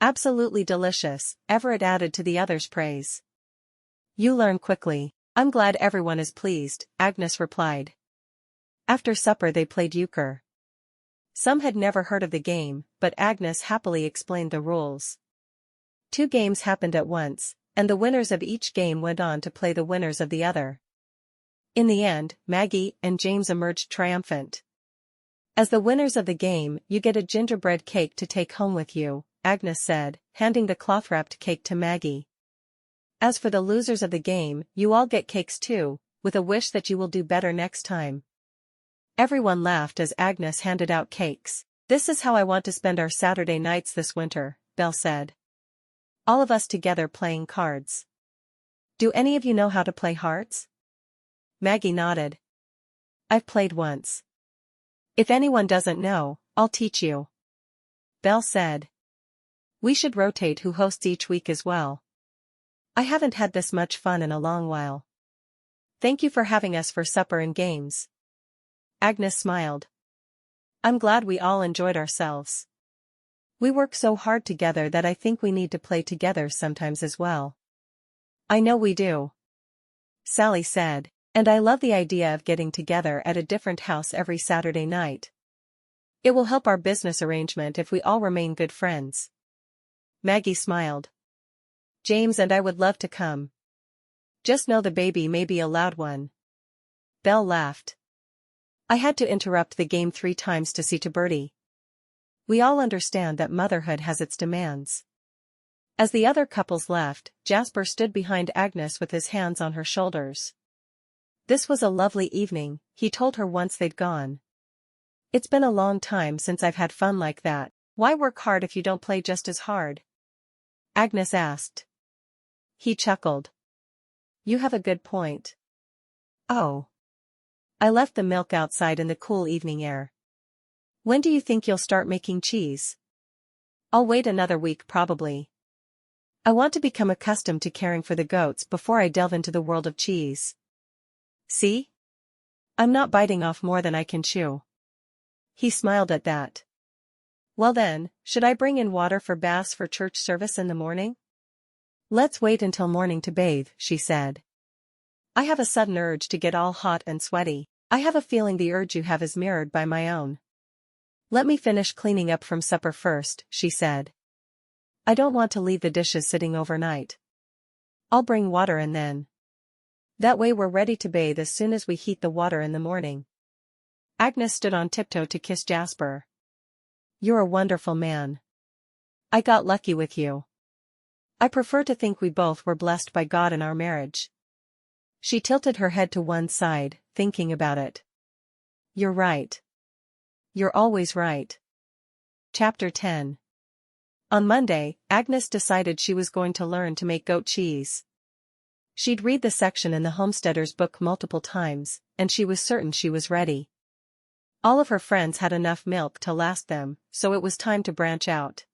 Speaker 1: Absolutely delicious, Everett added to the others' praise. You learn quickly. I'm glad everyone is pleased, Agnes replied. After supper they played euchre. Some had never heard of the game, but Agnes happily explained the rules. 2 games happened at once, and the winners of each game went on to play the winners of the other. In the end, Maggie and James emerged triumphant. As the winners of the game, you get a gingerbread cake to take home with you, Agnes said, handing the cloth-wrapped cake to Maggie. As for the losers of the game, you all get cakes too, with a wish that you will do better next time. Everyone laughed as Agnes handed out cakes. This is how I want to spend our Saturday nights this winter, Belle said. All of us together playing cards. Do any of you know how to play hearts? Maggie nodded. I've played once. If anyone doesn't know, I'll teach you. Belle said. We should rotate who hosts each week as well. I haven't had this much fun in a long while. Thank you for having us for supper and games. Agnes smiled. I'm glad we all enjoyed ourselves. We work so hard together that I think we need to play together sometimes as well. I know we do. Sally said, and I love the idea of getting together at a different house every Saturday night. It will help our business arrangement if we all remain good friends. Maggie smiled. James and I would love to come. Just know the baby may be a loud one. Belle laughed. I had to interrupt the game 3 times to see to Bertie. We all understand that motherhood has its demands. As the other couples left, Jasper stood behind Agnes with his hands on her shoulders. This was a lovely evening, he told her once they'd gone. It's been a long time since I've had fun like that. Why work hard if you don't play just as hard? Agnes asked. He chuckled. You have a good point. Oh. I left the milk outside in the cool evening air. When do you think you'll start making cheese? I'll wait another week probably. I want to become accustomed to caring for the goats before I delve into the world of cheese. See? I'm not biting off more than I can chew. He smiled at that. Well then, should I bring in water for baths for church service in the morning? Let's wait until morning to bathe, she said. I have a sudden urge to get all hot and sweaty. I have a feeling the urge you have is mirrored by my own. Let me finish cleaning up from supper first, she said. I don't want to leave the dishes sitting overnight. I'll bring water and then. That way we're ready to bathe as soon as we heat the water in the morning. Agnes stood on tiptoe to kiss Jasper. You're a wonderful man. I got lucky with you. I prefer to think we both were blessed by God in our marriage. She tilted her head to one side, thinking about it. You're right. You're always right. Chapter 10. On Monday, Agnes decided she was going to learn to make goat cheese. She'd read the section in the homesteader's book multiple times, and she was certain she was ready. All of her friends had enough milk to last them, so it was time to branch out.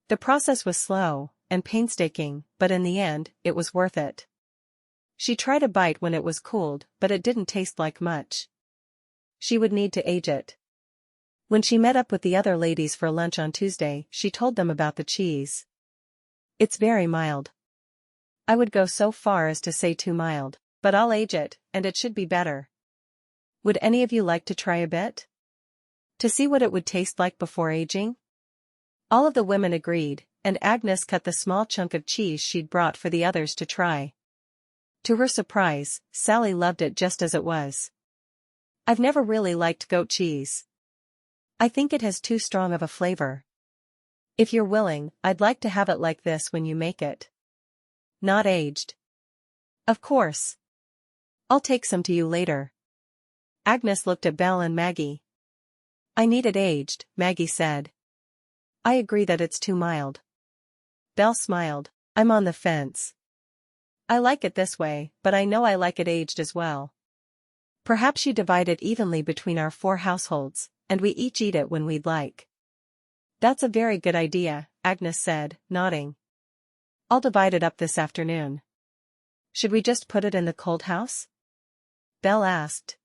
Speaker 1: The process was slow and painstaking, but in the end, it was worth it. She tried a bite when it was cooled, but it didn't taste like much. She would need to age it. When she met up with the other ladies for lunch on Tuesday, she told them about the cheese. It's very mild. I would go so far as to say too mild, but I'll age it, and it should be better. Would any of you like to try a bit? To see what it would taste like before aging? All of the women agreed, and Agnes cut the small chunk of cheese she'd brought for the others to try. To her surprise, Sally loved it just as it was. I've never really liked goat cheese. I think it has too strong of a flavor. If you're willing, I'd like to have it like this when you make it. Not aged. Of course. I'll take some to you later. Agnes looked at Belle and Maggie. I need it aged, Maggie said. I agree that it's too mild. Belle smiled. I'm on the fence. I like it this way, but I know I like it aged as well. Perhaps you divide it evenly between our 4 households, and we each eat it when we'd like. That's a very good idea, Agnes said, nodding. I'll divide it up this afternoon. Should we just put it in the cold house? Belle asked.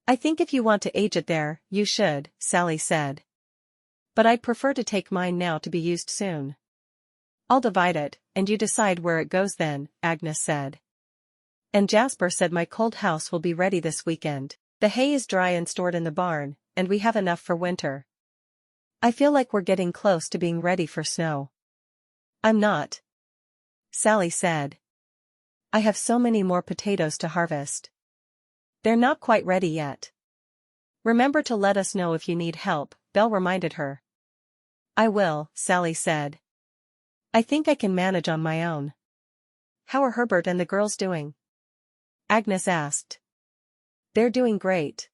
Speaker 1: I think if you want to age it there, you should, Sally said. But I'd prefer to take mine now to be used soon. I'll divide it, and you decide where it goes then, Agnes said. And Jasper said my cold house will be ready this weekend. The hay is dry and stored in the barn, and we have enough for winter. I feel like we're getting close to being ready for snow. I'm not. Sally said. I have so many more potatoes to harvest. They're not quite ready yet. Remember to let us know if you need help, Belle reminded her. I will, Sally said. I think I can manage on my own. How are Herbert and the girls doing? Agnes asked. They're doing great.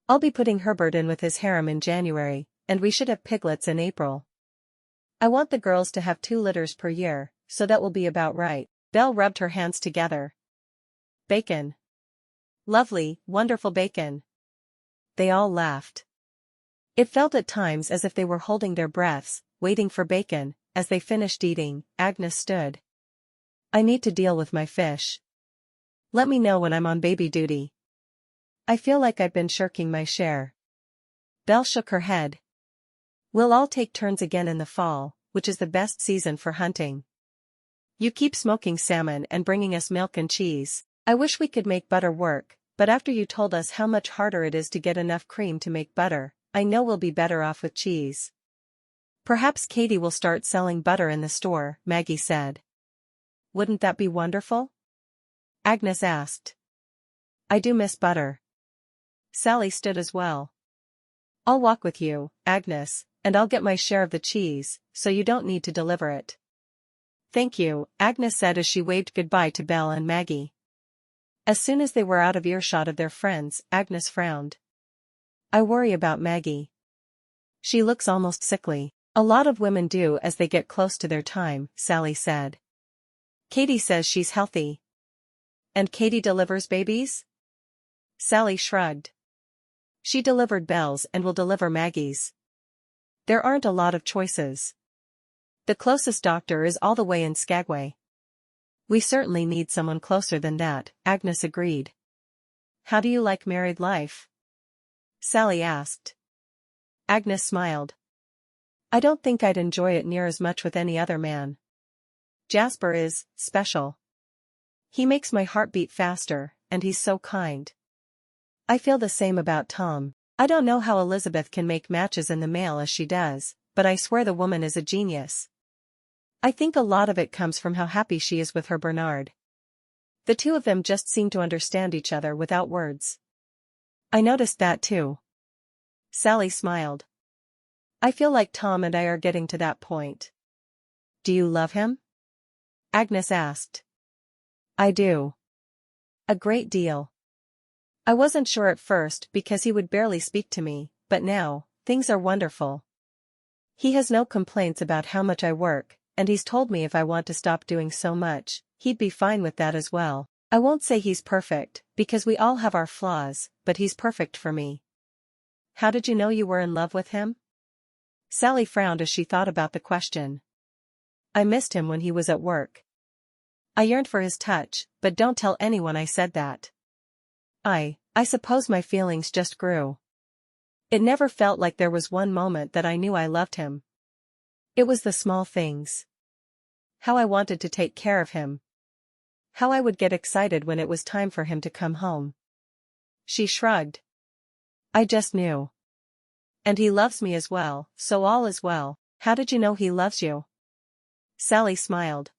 Speaker 1: I'll be putting Herbert in with his harem in January, and we should have piglets in April. I want the girls to have 2 litters per year, so that will be about right. Belle rubbed her hands together. Bacon. Lovely, wonderful bacon. They all laughed. It felt at times as if they were holding their breaths, waiting for bacon. As they finished eating, Agnes stood. I need to deal with my fish. Let me know when I'm on baby duty. I feel like I've been shirking my share. Belle shook her head. We'll all take turns again in the fall, which is the best season for hunting. You keep smoking salmon and bringing us milk and cheese. I wish we could make butter work, but after you told us how much harder it is to get enough cream to make butter, I know we'll be better off with cheese. Perhaps Katie will start selling butter in the store, Maggie said. Wouldn't that be wonderful? Agnes asked. I do miss butter. Sally stood as well. I'll walk with you, Agnes, and I'll get my share of the cheese, so you don't need to deliver it. Thank you, Agnes said as she waved goodbye to Belle and Maggie. As soon as they were out of earshot of their friends, Agnes frowned. I worry about Maggie. She looks almost sickly. A lot of women do as they get close to their time, Sally said. Katie says she's healthy. And Katie delivers babies? Sally shrugged. She delivered Belle's and will deliver Maggie's. There aren't a lot of choices. The closest doctor is all the way in Skagway. We certainly need someone closer than that, Agnes agreed. how do you like married life? Sally asked. Agnes smiled. I don't think I'd enjoy it near as much with any other man. Jasper is special. He makes my heart beat faster, and he's so kind. I feel the same about Tom. I don't know how Elizabeth can make matches in the mail as she does, but I swear the woman is a genius. I think a lot of it comes from how happy she is with her Bernard. The two of them just seem to understand each other without words. I noticed that too. Sally smiled. I feel like Tom and I are getting to that point. Do you love him? Agnes asked. I do. A great deal. I wasn't sure at first because he would barely speak to me, but now, things are wonderful. He has no complaints about how much I work, and he's told me if I want to stop doing so much, he'd be fine with that as well. I won't say he's perfect, because we all have our flaws, but he's perfect for me. How did you know you were in love with him? Sally frowned as she thought about the question. I missed him when he was at work. I yearned for his touch, but don't tell anyone I said that. I suppose my feelings just grew. It never felt like there was one moment that I knew I loved him. It was the small things. How I wanted to take care of him. How I would get excited when it was time for him to come home. She shrugged. I just knew. And he loves me as well, so all is well. How did you know he loves you? Sally smiled.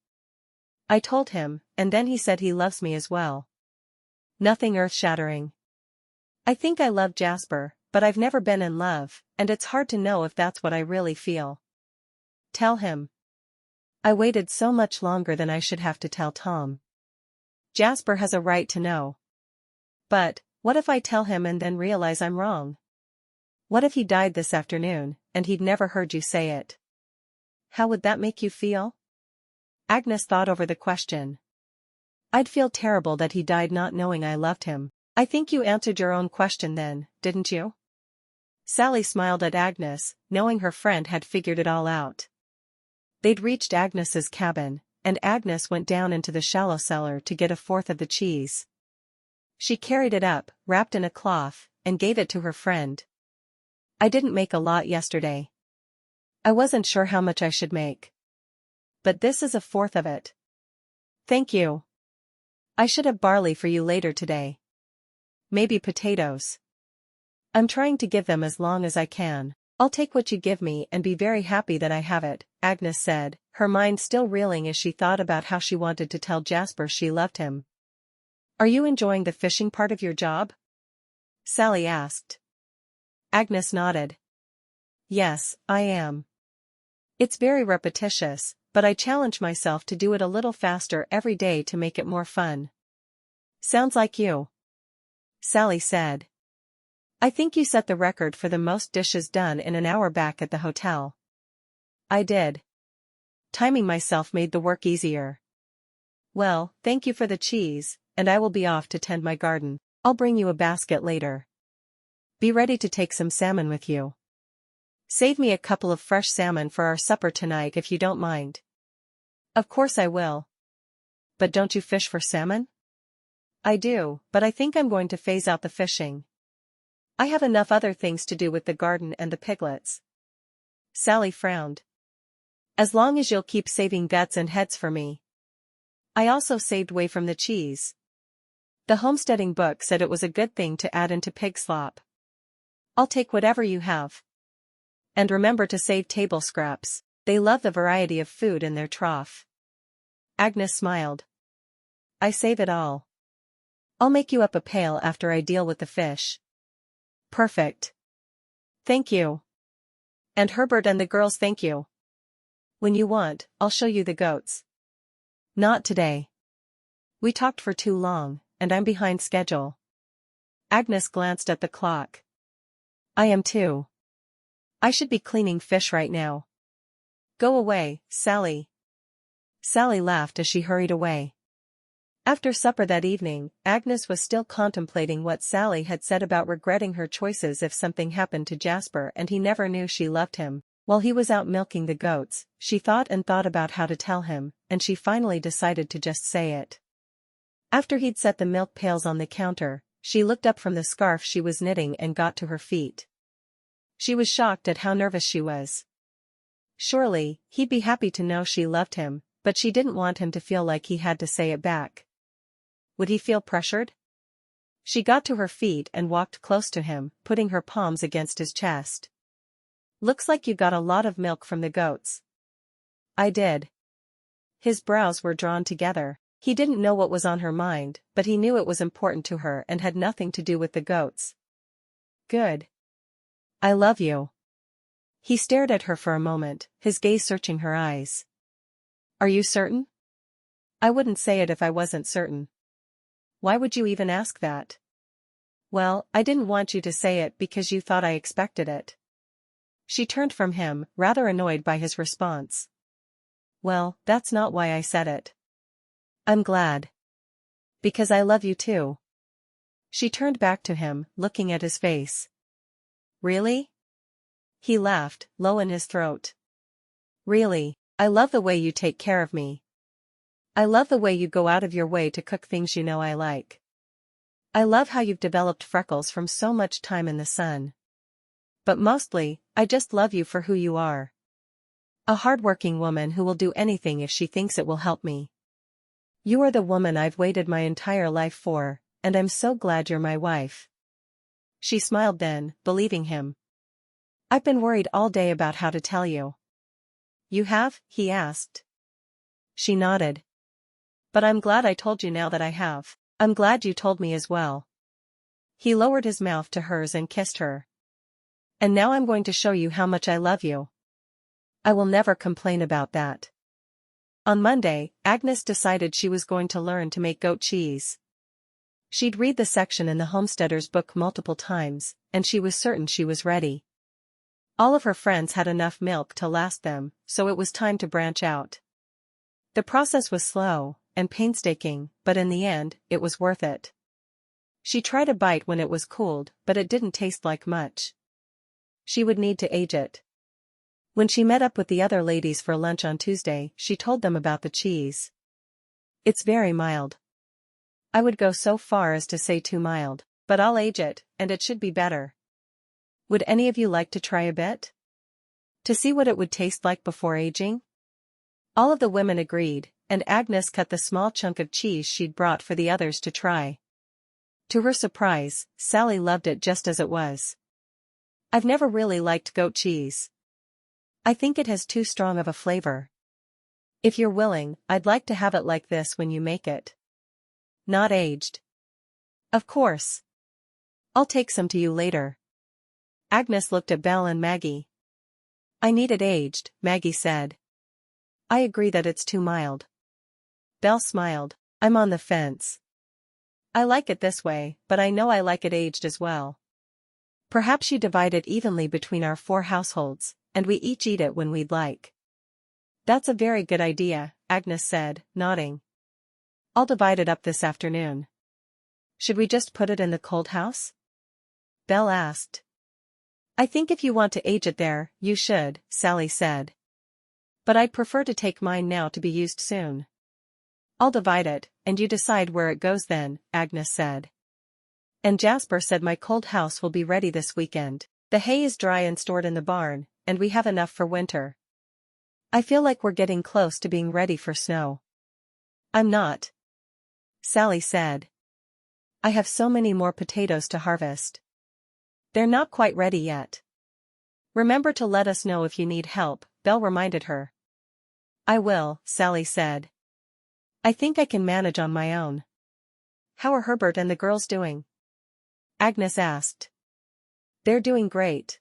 Speaker 1: I told him, and then he said he loves me as well. Nothing earth-shattering. I think I love Jasper, but I've never been in love, and it's hard to know if that's what I really feel. Tell him. I waited so much longer than I should have to tell Tom. Jasper has a right to know. But, what if I tell him and then realize I'm wrong? What if he died this afternoon, and he'd never heard you say it? How would that make you feel? Agnes thought over the question. I'd feel terrible that he died not knowing I loved him. I think you answered your own question then, didn't you? Sally smiled at Agnes, knowing her friend had figured it all out. They'd reached Agnes's cabin, and Agnes went down into the shallow cellar to get a fourth of the cheese. She carried it up, wrapped in a cloth, and gave it to her friend. I didn't make a lot yesterday. I wasn't sure how much I should make. But this is a fourth of it. Thank you. I should have barley for you later today. Maybe potatoes. I'm trying to give them as long as I can. I'll take what you give me and be very happy that I have it, Agnes said, her mind still reeling as she thought about how she wanted to tell Jasper she loved him. Are you enjoying the fishing part of your job? Sally asked. Agnes nodded. Yes, I am. It's very repetitious, but I challenge myself to do it a little faster every day to make it more fun. Sounds like you. Sally said. I think you set the record for the most dishes done in an hour back at the hotel. I did. Timing myself made the work easier. Well, thank you for the cheese, and I will be off to tend my garden. I'll bring you a basket later. Be ready to take some salmon with you. Save me a couple of fresh salmon for our supper tonight if you don't mind. Of course I will. But don't you fish for salmon? I do, but I think I'm going to phase out the fishing. I have enough other things to do with the garden and the piglets. Sally frowned. As long as you'll keep saving guts and heads for me. I also saved whey from the cheese. The homesteading book said it was a good thing to add into pig slop. I'll take whatever you have. And remember to save table scraps, they love the variety of food in their trough. Agnes smiled. I save it all. I'll make you up a pail after I deal with the fish. Perfect. Thank you. And Herbert and the girls thank you. When you want, I'll show you the goats. Not today. We talked for too long, and I'm behind schedule. Agnes glanced at the clock. I am too. I should be cleaning fish right now. Go away, Sally. Sally laughed as she hurried away. After supper that evening, Agnes was still contemplating what Sally had said about regretting her choices if something happened to Jasper and he never knew she loved him. While he was out milking the goats, she thought and thought about how to tell him, and she finally decided to just say it. After he'd set the milk pails on the counter, she looked up from the scarf she was knitting and got to her feet. She was shocked at how nervous she was. Surely, he'd be happy to know she loved him, but she didn't want him to feel like he had to say it back. Would he feel pressured? She got to her feet and walked close to him, putting her palms against his chest. "Looks like you got a lot of milk from the goats." "I did." His brows were drawn together. He didn't know what was on her mind, but he knew it was important to her and had nothing to do with the goats. "Good. I love you." He stared at her for a moment, his gaze searching her eyes. "Are you certain?" "I wouldn't say it if I wasn't certain." "Why would you even ask that?" "Well, I didn't want you to say it because you thought I expected it." She turned from him, rather annoyed by his response. "Well, that's not why I said it." "I'm glad. Because I love you too." She turned back to him, looking at his face. "Really?" He laughed, low in his throat. "Really, I love the way you take care of me. I love the way you go out of your way to cook things you know I like. I love how you've developed freckles from so much time in the sun. But mostly, I just love you for who you are. A hardworking woman who will do anything if she thinks it will help me. You are the woman I've waited my entire life for, and I'm so glad you're my wife." She smiled then, believing him. "I've been worried all day about how to tell you." "You have?" he asked. She nodded. "But I'm glad I told you now that I have. I'm glad you told me as well." He lowered his mouth to hers and kissed her. "And now I'm going to show you how much I love you. I will never complain about that." On Monday, Agnes decided she was going to learn to make goat cheese. She'd read the section in the homesteader's book multiple times, and she was certain she was ready. All of her friends had enough milk to last them, so it was time to branch out. The process was slow and painstaking, but in the end, it was worth it. She tried a bite when it was cooled, but it didn't taste like much. She would need to age it. When she met up with the other ladies for lunch on Tuesday, she told them about the cheese. "It's very mild. I would go so far as to say too mild, but I'll age it, and it should be better. Would any of you like to try a bit? To see what it would taste like before aging?" All of the women agreed, and Agnes cut the small chunk of cheese she'd brought for the others to try. To her surprise, Sally loved it just as it was. "I've never really liked goat cheese. I think it has too strong of a flavor. If you're willing, I'd like to have it like this when you make it. Not aged." "Of course. I'll take some to you later." Agnes looked at Belle and Maggie. "I need it aged," Maggie said. "I agree that it's too mild." Belle smiled. "I'm on the fence. I like it this way, but I know I like it aged as well. Perhaps you divide it evenly between our 4 households, and we each eat it when we'd like." "That's a very good idea," Agnes said, nodding. "I'll divide it up this afternoon." "Should we just put it in the cold house?" Belle asked. "I think if you want to age it there, you should," Sally said. "But I'd prefer to take mine now to be used soon." "I'll divide it, and you decide where it goes then," Agnes said. "And Jasper said my cold house will be ready this weekend. The hay is dry and stored in the barn, and we have enough for winter. I feel like we're getting close to being ready for snow." "I'm not," Sally said. "I have so many more potatoes to harvest. They're not quite ready yet." "Remember to let us know if you need help," Belle reminded her. "I will," Sally said. "I think I can manage on my own." "How are Herbert and the girls doing?" Agnes asked. "They're doing great.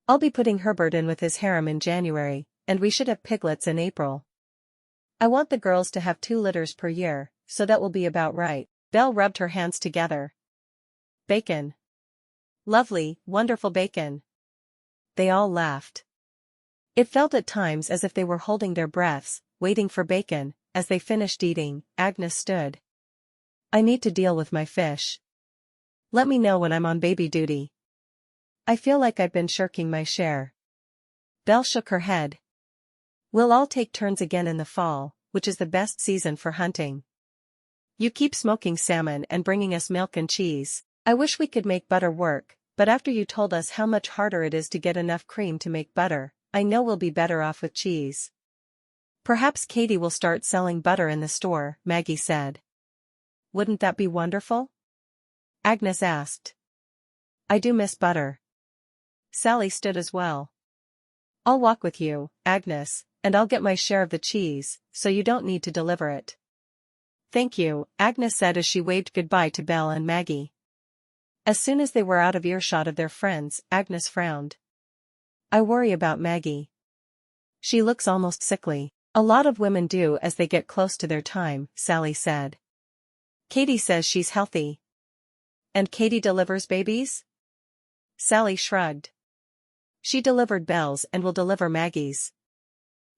Speaker 1: I'll be putting Herbert in with his harem in January, and we should have piglets in April. I want the girls to have 2 litters per year, so that will be about right." Belle rubbed her hands together. "Bacon. Lovely, wonderful bacon." They all laughed. It felt at times as if they were holding their breaths, waiting for bacon. As they finished eating, Agnes stood. "I need to deal with my fish. Let me know when I'm on baby duty. I feel like I've been shirking my share." Belle shook her head. "We'll all take turns again in the fall, which is the best season for hunting." You keep smoking salmon and bringing us milk and cheese. I wish we could make butter work, but after you told us how much harder it is to get enough cream to make butter, I know we'll be better off with cheese. Perhaps Katie will start selling butter in the store, Maggie said. Wouldn't that be wonderful? Agnes asked. I do miss butter. Sally stood as well. I'll walk with you, Agnes, and I'll get my share of the cheese, so you don't need to deliver it. Thank you, Agnes said as she waved goodbye to Belle and Maggie. As soon as they were out of earshot of their friends, Agnes frowned. I worry about Maggie. She looks almost sickly. A lot of women do as they get close to their time, Sally said. Katie says she's healthy. And Katie delivers babies? Sally shrugged. She delivered Belle's and will deliver Maggie's.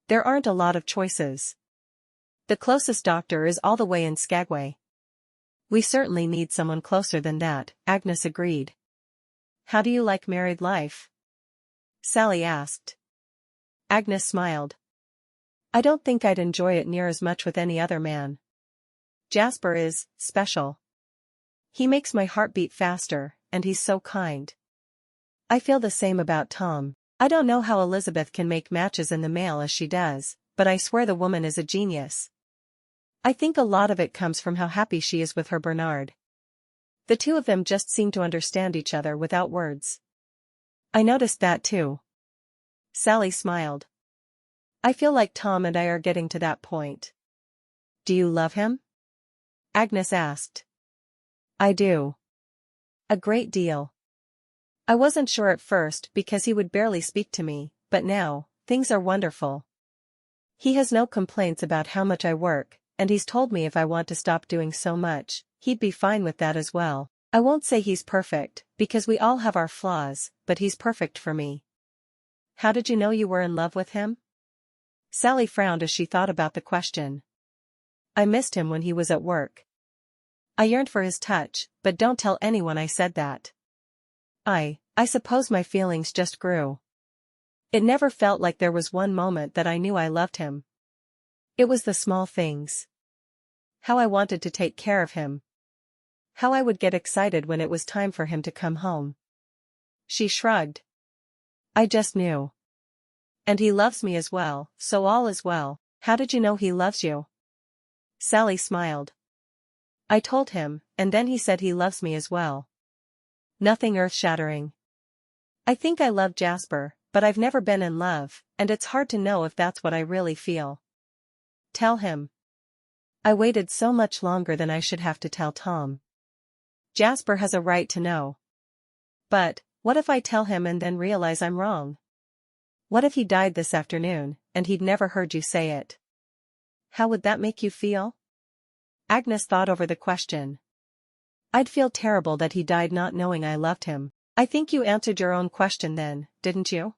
Speaker 1: There aren't a lot of choices. The closest doctor is all the way in Skagway. We certainly need someone closer than that, Agnes agreed. How do you like married life? Sally asked. Agnes smiled. I don't think I'd enjoy it near as much with any other man. Jasper is special. He makes my heart beat faster, and he's so kind. I feel the same about Tom. I don't know how Elizabeth can make matches in the mail as she does, but I swear the woman is a genius. I think a lot of it comes from how happy she is with her Bernard. The two of them just seem to understand each other without words. I noticed that too. Sally smiled. I feel like Tom and I are getting to that point. Do you love him? Agnes asked. I do. A great deal. I wasn't sure at first because he would barely speak to me, but now, things are wonderful. He has no complaints about how much I work, and he's told me if I want to stop doing so much, he'd be fine with that as well. I won't say he's perfect, because we all have our flaws, but he's perfect for me. How did you know you were in love with him? Sally frowned as she thought about the question. I missed him when he was at work. I yearned for his touch, but don't tell anyone I said that. I suppose my feelings just grew. It never felt like there was one moment that I knew I loved him. It was the small things. How I wanted to take care of him. How I would get excited when it was time for him to come home. She shrugged. I just knew. And he loves me as well, so all is well. How did you know he loves you? Sally smiled. I told him, and then he said he loves me as well. Nothing earth-shattering. I think I love Jasper, but I've never been in love, and it's hard to know if that's what I really feel. Tell him. I waited so much longer than I should have to tell Tom. Jasper has a right to know. But, what if I tell him and then realize I'm wrong? What if he died this afternoon, and he'd never heard you say it? How would that make you feel? Agnes thought over the question. I'd feel terrible that he died not knowing I loved him. I think you answered your own question then, didn't you?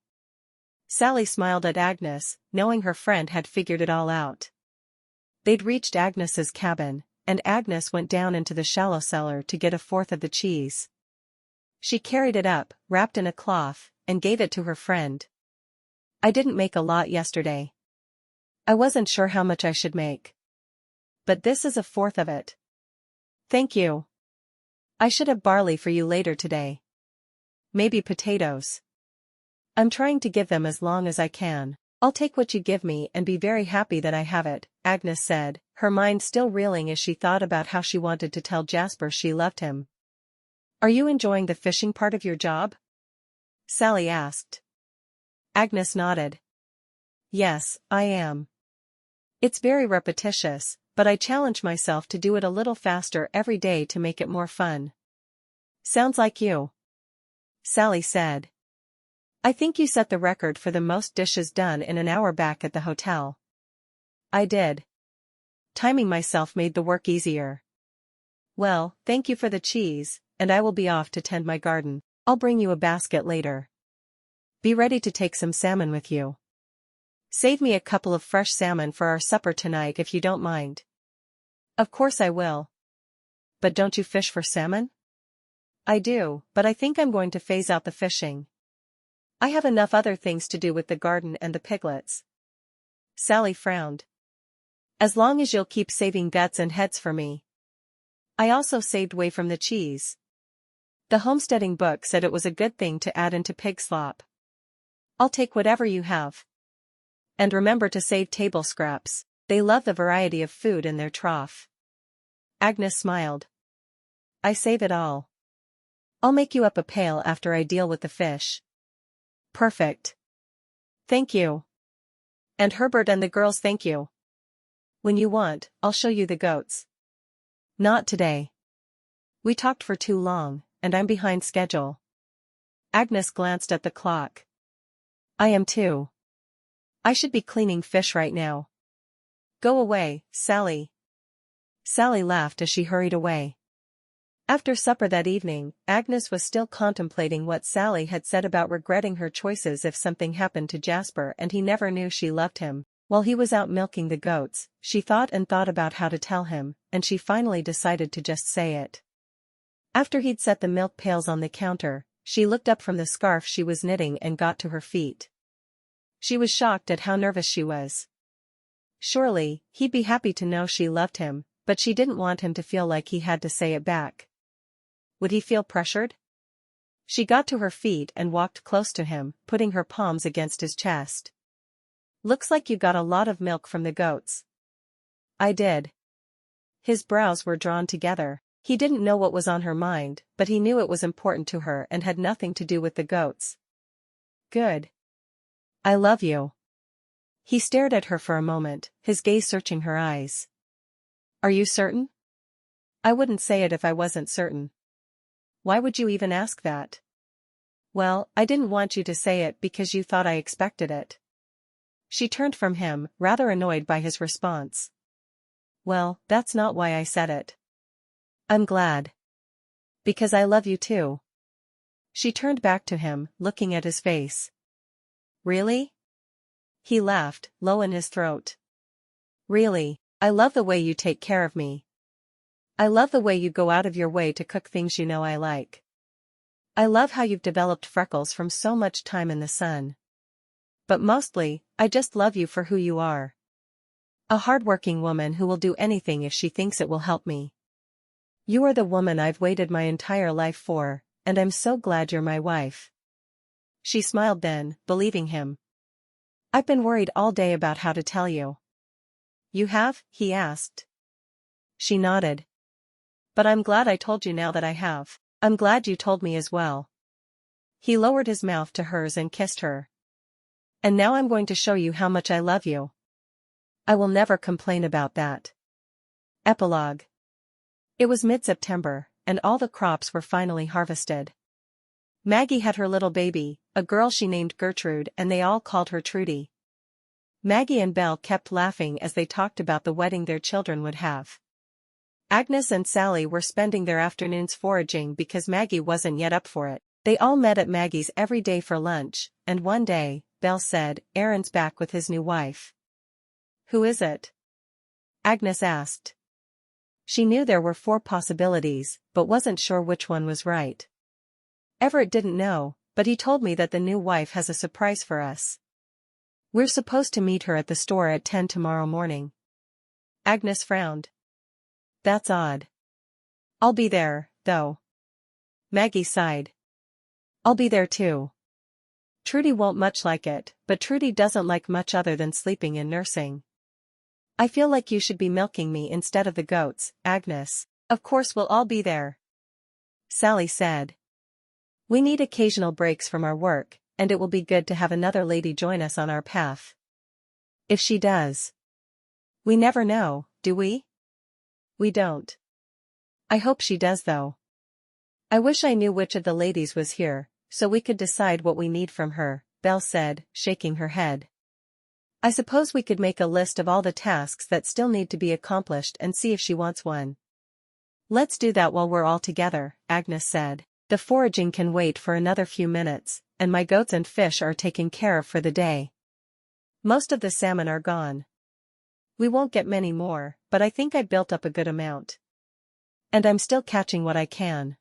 Speaker 1: Sally smiled at Agnes, knowing her friend had figured it all out. They'd reached Agnes's cabin, and Agnes went down into the shallow cellar to get a fourth of the cheese. She carried it up, wrapped in a cloth, and gave it to her friend. I didn't make a lot yesterday. I wasn't sure how much I should make. But this is a fourth of it. Thank you. I should have barley for you later today. Maybe potatoes. I'm trying to give them as long as I can. I'll take what you give me and be very happy that I have it, Agnes said, her mind still reeling as she thought about how she wanted to tell Jasper she loved him. Are you enjoying the fishing part of your job? Sally asked. Agnes nodded. Yes, I am. It's very repetitious, but I challenge myself to do it a little faster every day to make it more fun. Sounds like you. Sally said. I think you set the record for the most dishes done in an hour back at the hotel. I did. Timing myself made the work easier. Well, thank you for the cheese, and I will be off to tend my garden. I'll bring you a basket later. Be ready to take some salmon with you. Save me a couple of fresh salmon for our supper tonight if you don't mind. Of course I will. But don't you fish for salmon? I do, but I think I'm going to phase out the fishing. I have enough other things to do with the garden and the piglets. Sally frowned. As long as you'll keep saving bets and heads for me. I also saved way from the cheese. The homesteading book said it was a good thing to add into pig slop. I'll take whatever you have. And remember to save table scraps, they love the variety of food in their trough. Agnes smiled. I save it all. I'll make you up a pail after I deal with the fish. Perfect. Thank you. And Herbert and the girls thank you. When you want, I'll show you the goats. Not today. We talked for too long, and I'm behind schedule. Agnes glanced at the clock. I am too. I should be cleaning fish right now. Go away, Sally. Sally laughed as she hurried away. After supper that evening, Agnes was still contemplating what Sally had said about regretting her choices if something happened to Jasper and he never knew she loved him. While he was out milking the goats, she thought and thought about how to tell him, and she finally decided to just say it. After he'd set the milk pails on the counter, she looked up from the scarf she was knitting and got to her feet. She was shocked at how nervous she was. Surely, he'd be happy to know she loved him, but she didn't want him to feel like he had to say it back. Would he feel pressured? She got to her feet and walked close to him, putting her palms against his chest. Looks like you got a lot of milk from the goats. I did. His brows were drawn together. He didn't know what was on her mind, but he knew it was important to her and had nothing to do with the goats. Good. I love you. He stared at her for a moment, his gaze searching her eyes. Are you certain? I wouldn't say it if I wasn't certain. Why would you even ask that? Well, I didn't want you to say it because you thought I expected it. She turned from him, rather annoyed by his response. Well, that's not why I said it. I'm glad. Because I love you too. She turned back to him, looking at his face. Really? He laughed, low in his throat. Really, I love the way you take care of me. I love the way you go out of your way to cook things you know I like. I love how you've developed freckles from so much time in the sun. But mostly, I just love you for who you are. A hardworking woman who will do anything if she thinks it will help me. You are the woman I've waited my entire life for, and I'm so glad you're my wife. She smiled then, believing him. I've been worried all day about how to tell you. You have? He asked. She nodded. But I'm glad I told you now that I have. I'm glad you told me as well. He lowered his mouth to hers and kissed her. And now I'm going to show you how much I love you. I will never complain about that. Epilogue. It was mid-September, and all the crops were finally harvested. Maggie had her little baby, a girl she named Gertrude, and they all called her Trudy. Maggie and Belle kept laughing as they talked about the wedding their children would have. Agnes and Sally were spending their afternoons foraging because Maggie wasn't yet up for it. They all met at Maggie's every day for lunch, and one day, Belle said, Aaron's back with his new wife. Who is it? Agnes asked. She knew there were 4 possibilities, but wasn't sure which one was right. Everett didn't know, but he told me that the new wife has a surprise for us. We're supposed to meet her at the store at 10 tomorrow morning. Agnes frowned. That's odd. I'll be there, though. Maggie sighed. I'll be there too. Trudy won't much like it, but Trudy doesn't like much other than sleeping and nursing. I feel like you should be milking me instead of the goats, Agnes. Of course we'll all be there. Sally said. We need occasional breaks from our work, and it will be good to have another lady join us on our path. If she does. We never know, do we? We don't. I hope she does though. I wish I knew which of the ladies was here, so we could decide what we need from her, Belle said, shaking her head. I suppose we could make a list of all the tasks that still need to be accomplished and see if she wants one. Let's do that while we're all together, Agnes said. The foraging can wait for another few minutes, and my goats and fish are taken care of for the day. Most of the salmon are gone. We won't get many more, but I think I built up a good amount. And I'm still catching what I can.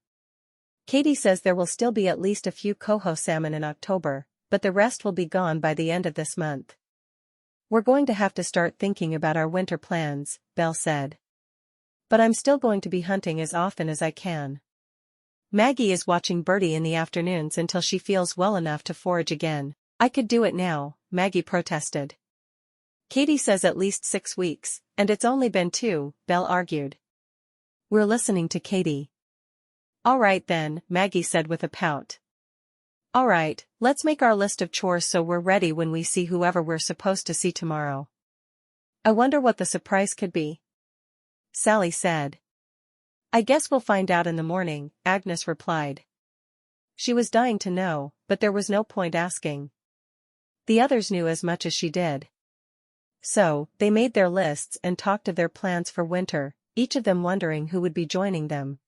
Speaker 1: Katie says there will still be at least a few coho salmon in October, but the rest will be gone by the end of this month. We're going to have to start thinking about our winter plans, Belle said. But I'm still going to be hunting as often as I can. Maggie is watching Bertie in the afternoons until she feels well enough to forage again. I could do it now, Maggie protested. Katie says at least 6 weeks, and it's only been 2, Belle argued. We're listening to Katie. All right then, Maggie said with a pout. All right, let's make our list of chores so we're ready when we see whoever we're supposed to see tomorrow. I wonder what the surprise could be, Sally said. I guess we'll find out in the morning, Agnes replied. She was dying to know, but there was no point asking. The others knew as much as she did. So, they made their lists and talked of their plans for winter, each of them wondering who would be joining them.